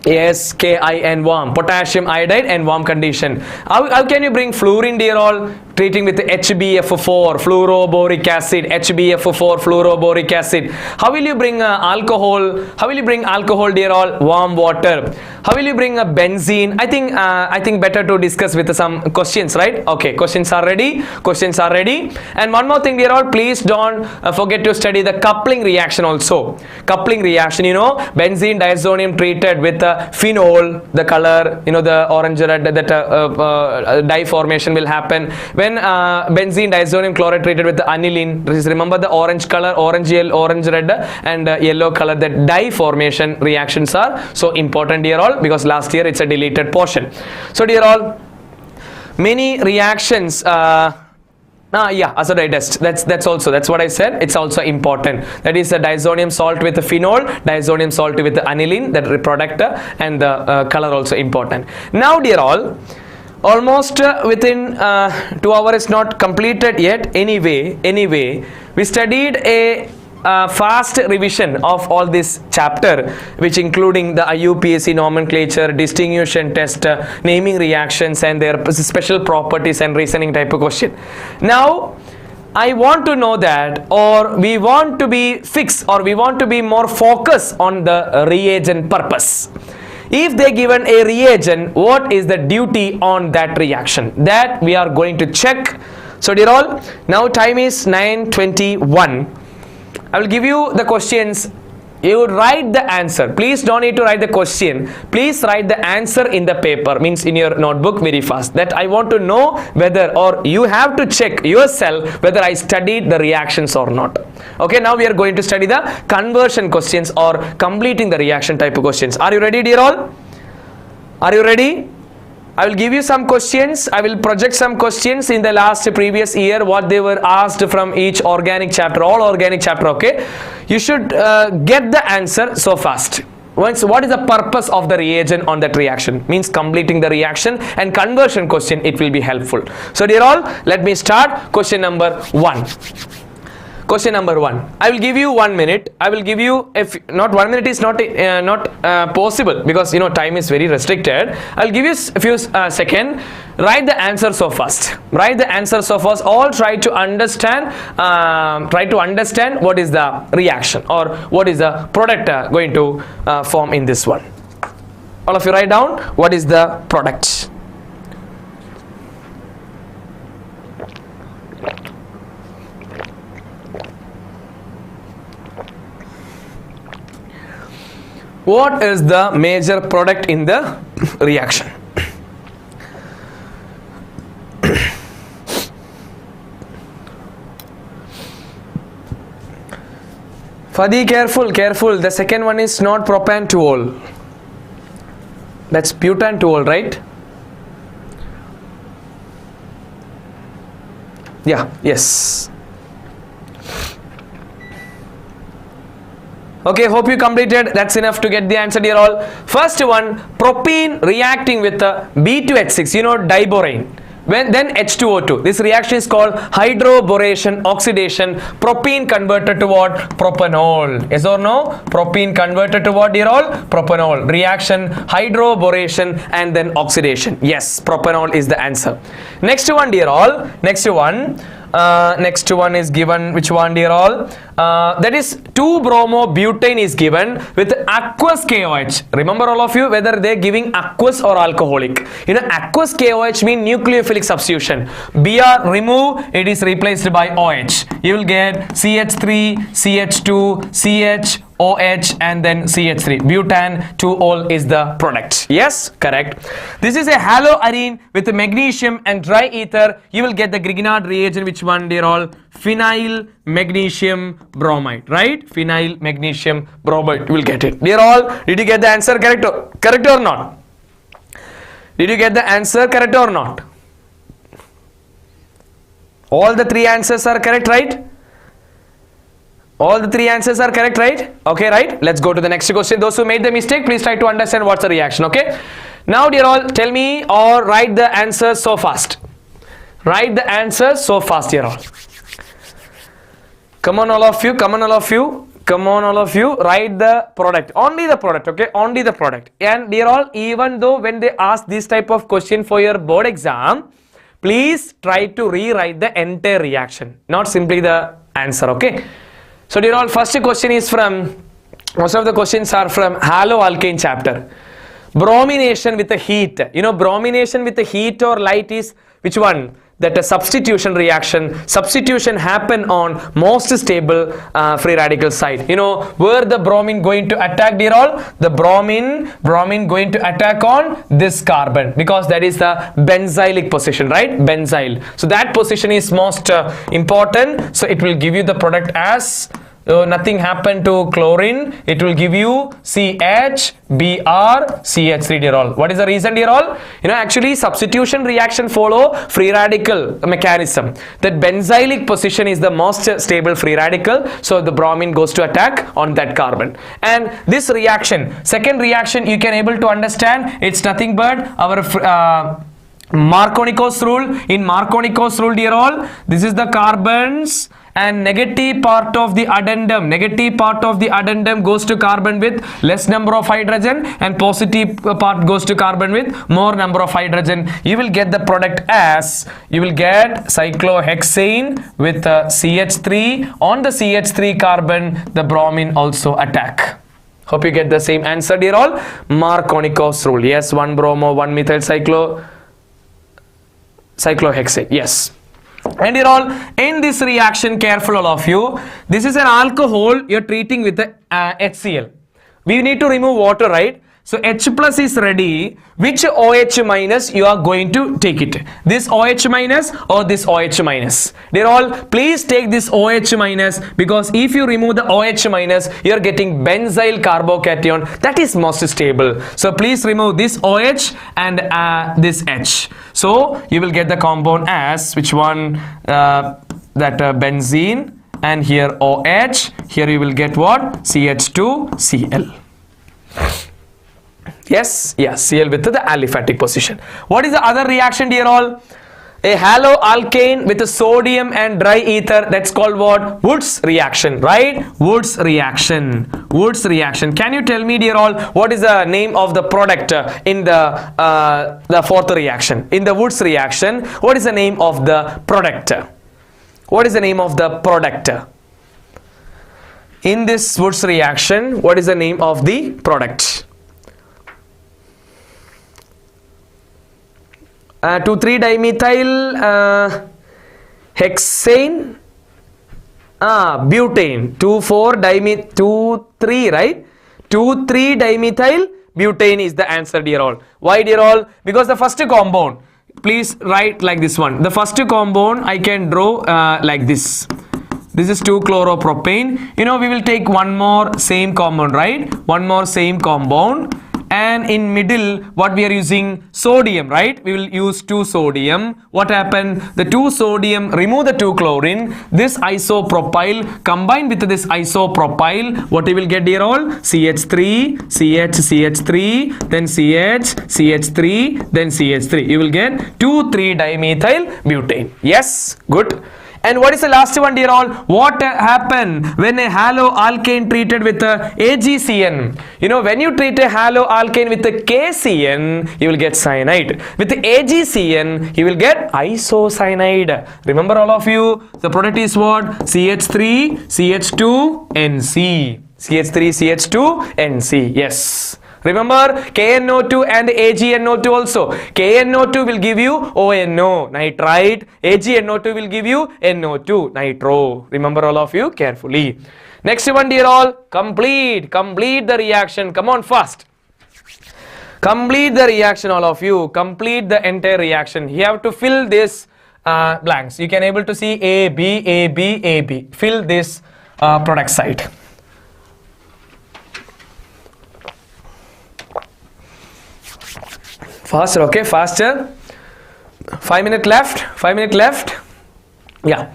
Yes, KIN warm, potassium iodide and warm condition. How can you bring fluorine, dear all? Treating with HBF4, fluoroboric acid, HBF4, fluoroboric acid. How will you bring alcohol? How will you bring alcohol, dear all? Warm water. How will you bring a benzene? I think better to discuss with some questions, right? Okay, questions are ready. And one more thing, dear all, please don't forget to study the coupling reaction also. Coupling reaction, you know, benzene diazonium treated with phenol, the color, you know, the orange red, that dye formation will happen. When benzene diazonium chloride treated with the aniline, remember the orange color, orange yellow, orange red and yellow color, that dye formation reactions are so important, dear all, because last year it's a deleted portion. So dear all, many reactions acidity test, that's what I said, it's also important. That is the diazonium salt with the phenol, diazonium salt with the aniline, that product and the color also important. Now dear all, almost within 2 hours not completed yet. Anyway, we studied a fast revision of all this chapter, which including the IUPAC nomenclature, distinguishing test, naming reactions and their special properties and reasoning type of question. Now I want to know that, or we want to be fixed, or we want to be more focused on the reagent purpose. If they given a reagent, what is the duty on that reaction? That we are going to check. So dear all, now time is 9:21. I will give you the questions. You would write the answer. Please don't need to write the question. Please write the answer in the paper, means in your notebook, very fast. That I want to know whether, or you have to check yourself whether I studied the reactions or not. Okay, now we are going to study the conversion questions or completing the reaction type of questions. Are you ready, dear all? Are you ready? I will give you some questions. I will project some questions in the last previous year, what they were asked from each organic chapter, all organic chapter. Okay, you should get the answer so fast. Once, what is the purpose of the reagent on that reaction? Means completing the reaction and conversion question, it will be helpful. So dear all, let me start question number 1. Question number 1. I will give you 1 minute. I will give you, if not 1 minute is not possible, because you know time is very restricted. I will give you a few seconds. Write the answer so fast. Write the answer so fast. All try to understand. Try to understand what is the reaction or what is the product going to form in this one. All of you write down what is the product. What is the major product in the reaction? Fadi, careful, careful. The second one is not propan-2-ol. That's butan-2-ol, right? Yeah, yes. Okay, hope you completed. That's enough to get the answer, dear all. First one, propene reacting with the B2H6, you know, diborane. Then H2O2. This reaction is called hydroboration oxidation. Propene converted to what? Propanol. Yes or no? Propene converted to what, dear all? Propanol. Reaction, hydroboration and then oxidation. Yes, propanol is the answer. Next one, dear all. Next one is given, which one, dear all? That is 2-bromobutane is given with aqueous KOH. Remember all of you whether they are giving aqueous or alcoholic. You know, aqueous KOH means nucleophilic substitution. Br remove, it is replaced by OH. You will get CH3, CH2, CH, OH and then CH3. Butan-2-ol is the product. Yes, correct. This is a haloarene with magnesium and dry ether. You will get the Grignard reagent, which one, dear all? Phenyl magnesium bromide, right? Phenyl magnesium bromide. You will get it. Dear all, did you get the answer correct or not? Did you get the answer correct or not? All the 3 answers are correct, right? All the 3 answers are correct, right? Okay, right? Let's go to the next question. Those who made the mistake, please try to understand what's the reaction, okay? Now, dear all, tell me or write the answers so fast. Write the answers so fast, dear all. Come on, all of you. Come on, all of you. Come on, all of you. Write the product. Only the product, okay? Only the product. And dear all, even though when they ask this type of question for your board exam, please try to rewrite the entire reaction, not simply the answer, okay? So dear all, first question is from, most of the questions are from haloalkane chapter. Bromination with the heat. You know, bromination with the heat or light is which one? That a substitution reaction. Substitution happen on most stable free radical side. You know, where the bromine going to attack, dear all? The bromine going to attack on this carbon, because that is the benzylic position, right? Benzyl. So that position is most important. So it will give you the product as nothing happened to chlorine. It will give you CH, Br, CH3, dear all. What is the reason, dear all? You know, actually substitution reaction follow free radical mechanism. That benzylic position is the most stable free radical. So the bromine goes to attack on that carbon. And this reaction, second reaction, you can able to understand, it's nothing but our Markovnikov's rule. In Markovnikov's rule, dear all, this is the carbons and negative part of the addendum goes to carbon with less number of hydrogen, and positive part goes to carbon with more number of hydrogen. You will get the product as, you will get cyclohexane with CH3. On the CH3 carbon, the bromine also attack. Hope you get the same answer, dear all. Markovnikov's rule. Yes, 1 bromo, 1 methyl cyclohexane. Yes. And dear all, in this reaction, careful all of you. This is an alcohol you're treating with the HCl. We need to remove water, right? So H plus is ready. Which OH minus you are going to take it? This OH minus or this OH minus? Dear all, please take this OH minus, because if you remove the OH minus, you are getting benzyl carbocation. That is most stable. So please remove this OH and this H. So you will get the compound as which one? Benzene, and here OH. Here you will get what? CH2Cl. Yes, Cl with the aliphatic position. What is the other reaction, dear all? A haloalkane with a sodium and dry ether. That's called what? Woods reaction, right? Woods reaction. Can you tell me, dear all, what is the name of the product in the fourth reaction? In the Woods reaction, what is the name of the product? What is the name of the product? In this Woods reaction, what is the name of the product? 2,3-dimethyl hexane, butane. 2,3, right? 2,3-dimethyl butane is the answer, dear all. Why, dear all? Because the first compound, please write like this one. The first compound I can draw like this. This is 2-chloropropane. You know, we will take one more same compound, right? One more same compound. And in middle, what we are using? Sodium, right? We will use 2 sodium. What happened? The 2 sodium, remove the 2 chlorine. This isopropyl, combined with this isopropyl, what you will get, dear all? CH3, CH3, then CH, CH3, then CH3. You will get 2,3-dimethyl butane. Yes, good. And what is the last one, dear all? What happened when a haloalkane treated with a AgCN? You know, when you treat a haloalkane with a KCN, you will get cyanide. With the AgCN, you will get isocyanide. Remember, all of you, the product is what? CH3, CH2NC. CH3, CH2NC. Yes. Remember, KNO2 and AgNO2 also. KNO2 will give you ONO, nitrite. AgNO2 will give you NO2, nitro. Remember, all of you, carefully. Next one, dear all, complete the reaction. Come on, fast. Complete the reaction, all of you. Complete the entire reaction. You have to fill this blanks. You can able to see A, B, A, B, A, B. Fill this product side. Faster, okay, faster. 5 minutes left. 5 minutes left. Yeah.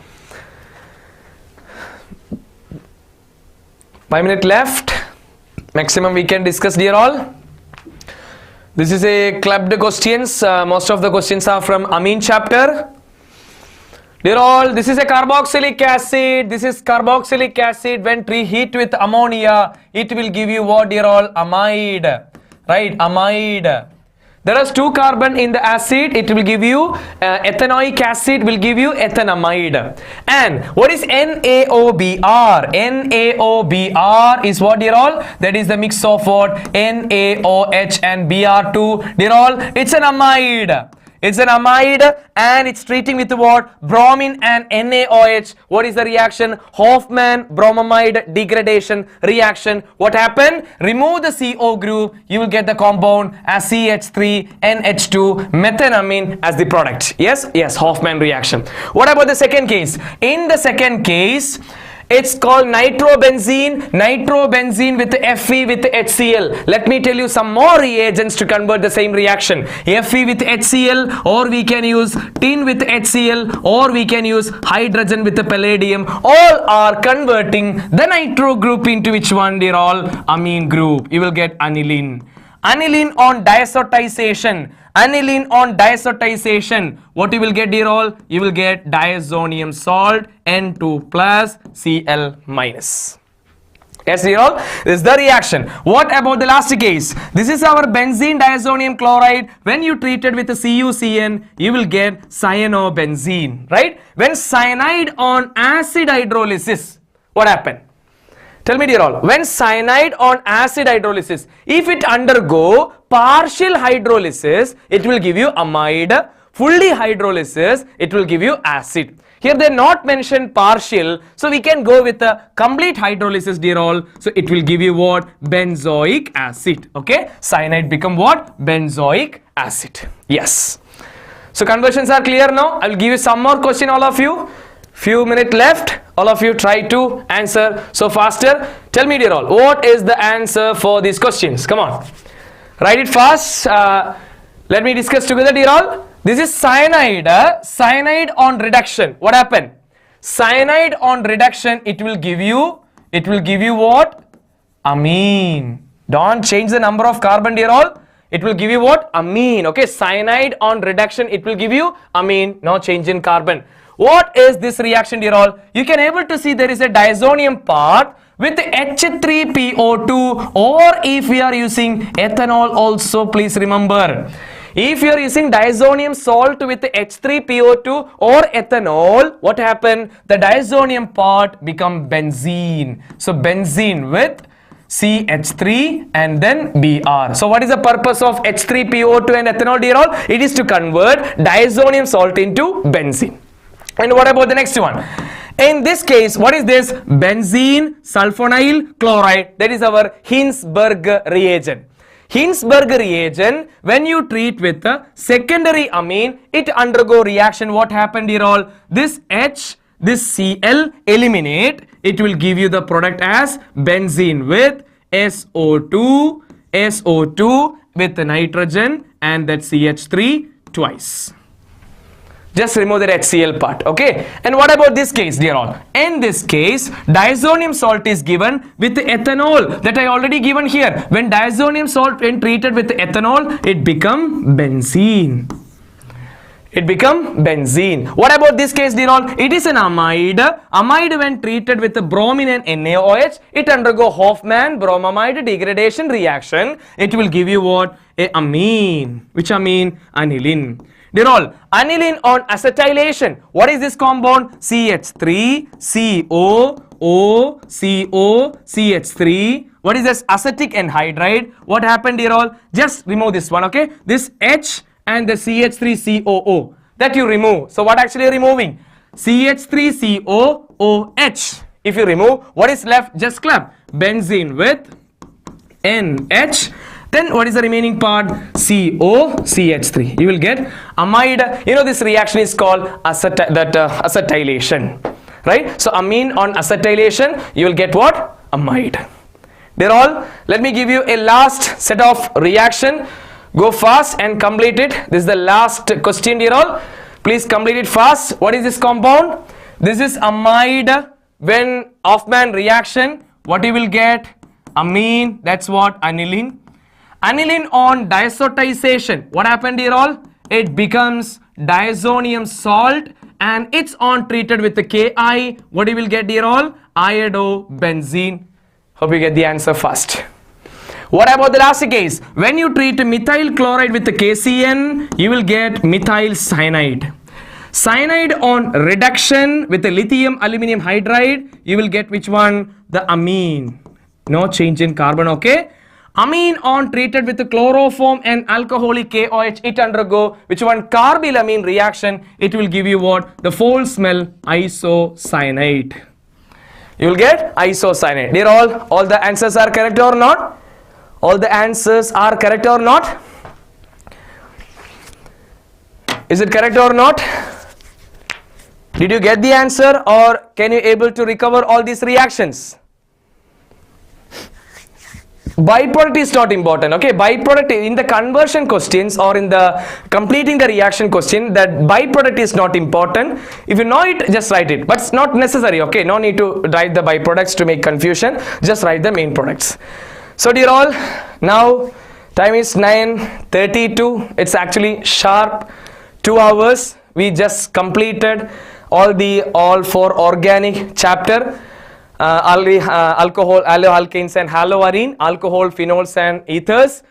5 minutes left. Maximum we can discuss, dear all. This is a clubbed questions. Most of the questions are from Amine chapter. Dear all, this is a carboxylic acid. This is carboxylic acid. When preheat with ammonia, it will give you what, dear all? Amide. Right, amide. There is 2 carbon in the acid. It will give you ethanoic acid will give you ethanamide. And what is NaOBr? NaOBr is what, dear all? That is the mix of what? NaOH and Br2. Dear all, it's an amide. It's an amide and it's treating with what? Bromine and NaOH. What is the reaction? Hofmann bromamide degradation reaction. What happened? Remove the CO group. You will get the compound as CH3NH2 methanamine as the product. Yes, Hofmann reaction. What about the second case? In the second case, it's called nitrobenzene with Fe with HCl. Let me tell you some more reagents to convert the same reaction. Fe with HCl, or we can use tin with HCl, or we can use hydrogen with the palladium. All are converting the nitro group into which one, dear all? Amine group. You will get aniline. aniline on diazotization, what you will get, dear all? You will get diazonium salt N2 plus Cl minus. Yes, dear all, this is the reaction. What about the last case? This is our benzene diazonium chloride. When you treat it with a CuCN, you will get cyanobenzene, right? When cyanide on acid hydrolysis, what happened? Tell me, dear all, when cyanide on acid hydrolysis, if it undergo partial hydrolysis, it will give you amide. Fully hydrolysis, it will give you acid. Here they not mentioned partial, so we can go with a complete hydrolysis, dear all. So it will give you what? Benzoic acid. Okay, cyanide become what? Benzoic acid. Yes. So conversions are clear now. I will give you some more question, all of you. Few minutes left. All of you try to answer so faster. Tell me, dear all, what is the answer for these questions? Come on, write it fast. Let me discuss together, dear all. This is cyanide. Cyanide on reduction. What happened? Cyanide on reduction, it will give you what? Amine. Don't change the number of carbon, dear all. It will give you what? Amine. Okay, cyanide on reduction, it will give you amine. No change in carbon. What is this reaction, dear all? You can able to see there is a diazonium part with H3PO2, or if we are using ethanol also, please remember. If you are using diazonium salt with H3PO2 or ethanol, what happened? The diazonium part become benzene. So benzene with CH3 and then Br. So what is the purpose of H3PO2 and ethanol, dear all? It is to convert diazonium salt into benzene. And what about the next one? In this case, what is this? Benzene sulfonyl chloride. That is our Hinsberg reagent. Hinsberg reagent, when you treat with a secondary amine, it undergo reaction. What happened, dear all? This H, this Cl eliminate. It will give you the product as benzene with SO2 with the nitrogen and that CH3 twice. Just remove that HCl part, okay? And what about this case, dear all? In this case, diazonium salt is given with the ethanol that I already given here. When diazonium salt when treated with the ethanol, it become benzene. It become benzene. What about this case, dear all? It is an amide. Amide when treated with the bromine and NaOH, it undergo Hofmann bromamide degradation reaction. It will give you what? A amine. Which amine? Aniline. Dear all, aniline on acetylation. What is this compound? CH3, CO, O, CO, CH3. What is this? Acetic anhydride. What happened, dear all? Just remove this one, okay? This H and the CH3COO. That you remove. So what actually are you removing? CH3COOH. If you remove, what is left? Just clap. Benzene with NH. Then what is the remaining part? COCH3. You will get amide. You know this reaction is called acetylation, right? So amine on acetylation, you will get what? Amide. Dear all, let me give you a last set of reaction. Go fast and complete it. This is the last question, dear all. Please complete it fast. What is this compound? This is amide. When Hofmann reaction, what you will get? Amine. That's what? Aniline. Aniline on diazotization. What happened, dear all? It becomes diazonium salt and it's on treated with the Ki. What you will get, dear all? Iodobenzene. Hope you get the answer fast. What about the last case? When you treat methyl chloride with the KCN, you will get methyl cyanide. Cyanide on reduction with the lithium aluminum hydride, you will get which one? The amine. No change in carbon, okay? Amine on treated with the chloroform and alcoholic KOH, it undergo which one? Carbylamine reaction. It will give you what? The foul smell isocyanate. You will get isocyanate. Dear all the answers are correct or not? All the answers are correct or not? Is it correct or not? Did you get the answer or can you able to recover all these reactions? Byproduct is not important, okay? Byproduct in the conversion questions or in the completing the reaction question, that byproduct is not important. If you know it, just write it, but it's not necessary, okay? No need to write the byproducts to make confusion. Just write the main products. So dear all, now Time is 9:32. It's actually sharp 2 hours. We just completed all 4 organic chapter. Alcohol, haloalkanes and haloarene, alcohol, phenols and ethers,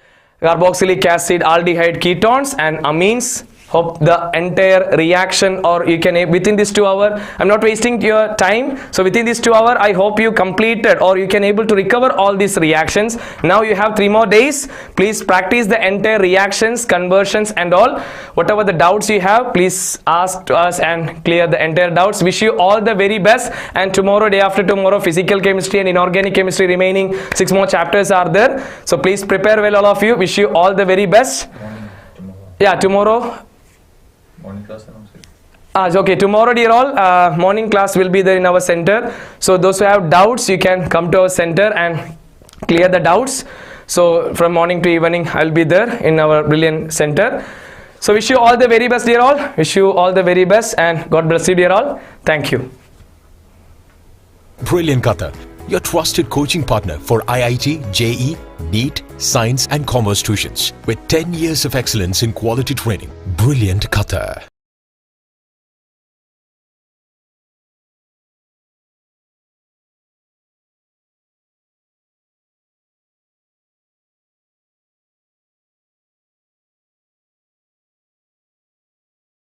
carboxylic acid, aldehyde, ketones and amines. Hope the entire reaction, or you can within this 2 hour, I'm not wasting your time, so within this 2 hour I hope you completed or you can able to recover all these reactions. Now you have 3 more days. Please practice the entire reactions, conversions and all. Whatever the doubts you have, please ask to us and clear the entire doubts. Wish you all the very best, and tomorrow, day after tomorrow, physical chemistry and inorganic chemistry, remaining 6 more chapters are there, so please prepare well, all of you. Wish you all the very best. Yeah, tomorrow morning class okay, tomorrow dear all, morning class will be there in our center, so those who have doubts, you can come to our center and clear the doubts. So from morning to evening I'll be there in our brilliant center. So wish you all the very best dear all. Wish you all the very best, and God bless you dear all. Thank you. Brilliant Qatar, your trusted coaching partner for IIT, JE, NEET, Science and Commerce tuitions with 10 years of excellence in quality training. Brilliant Qatar.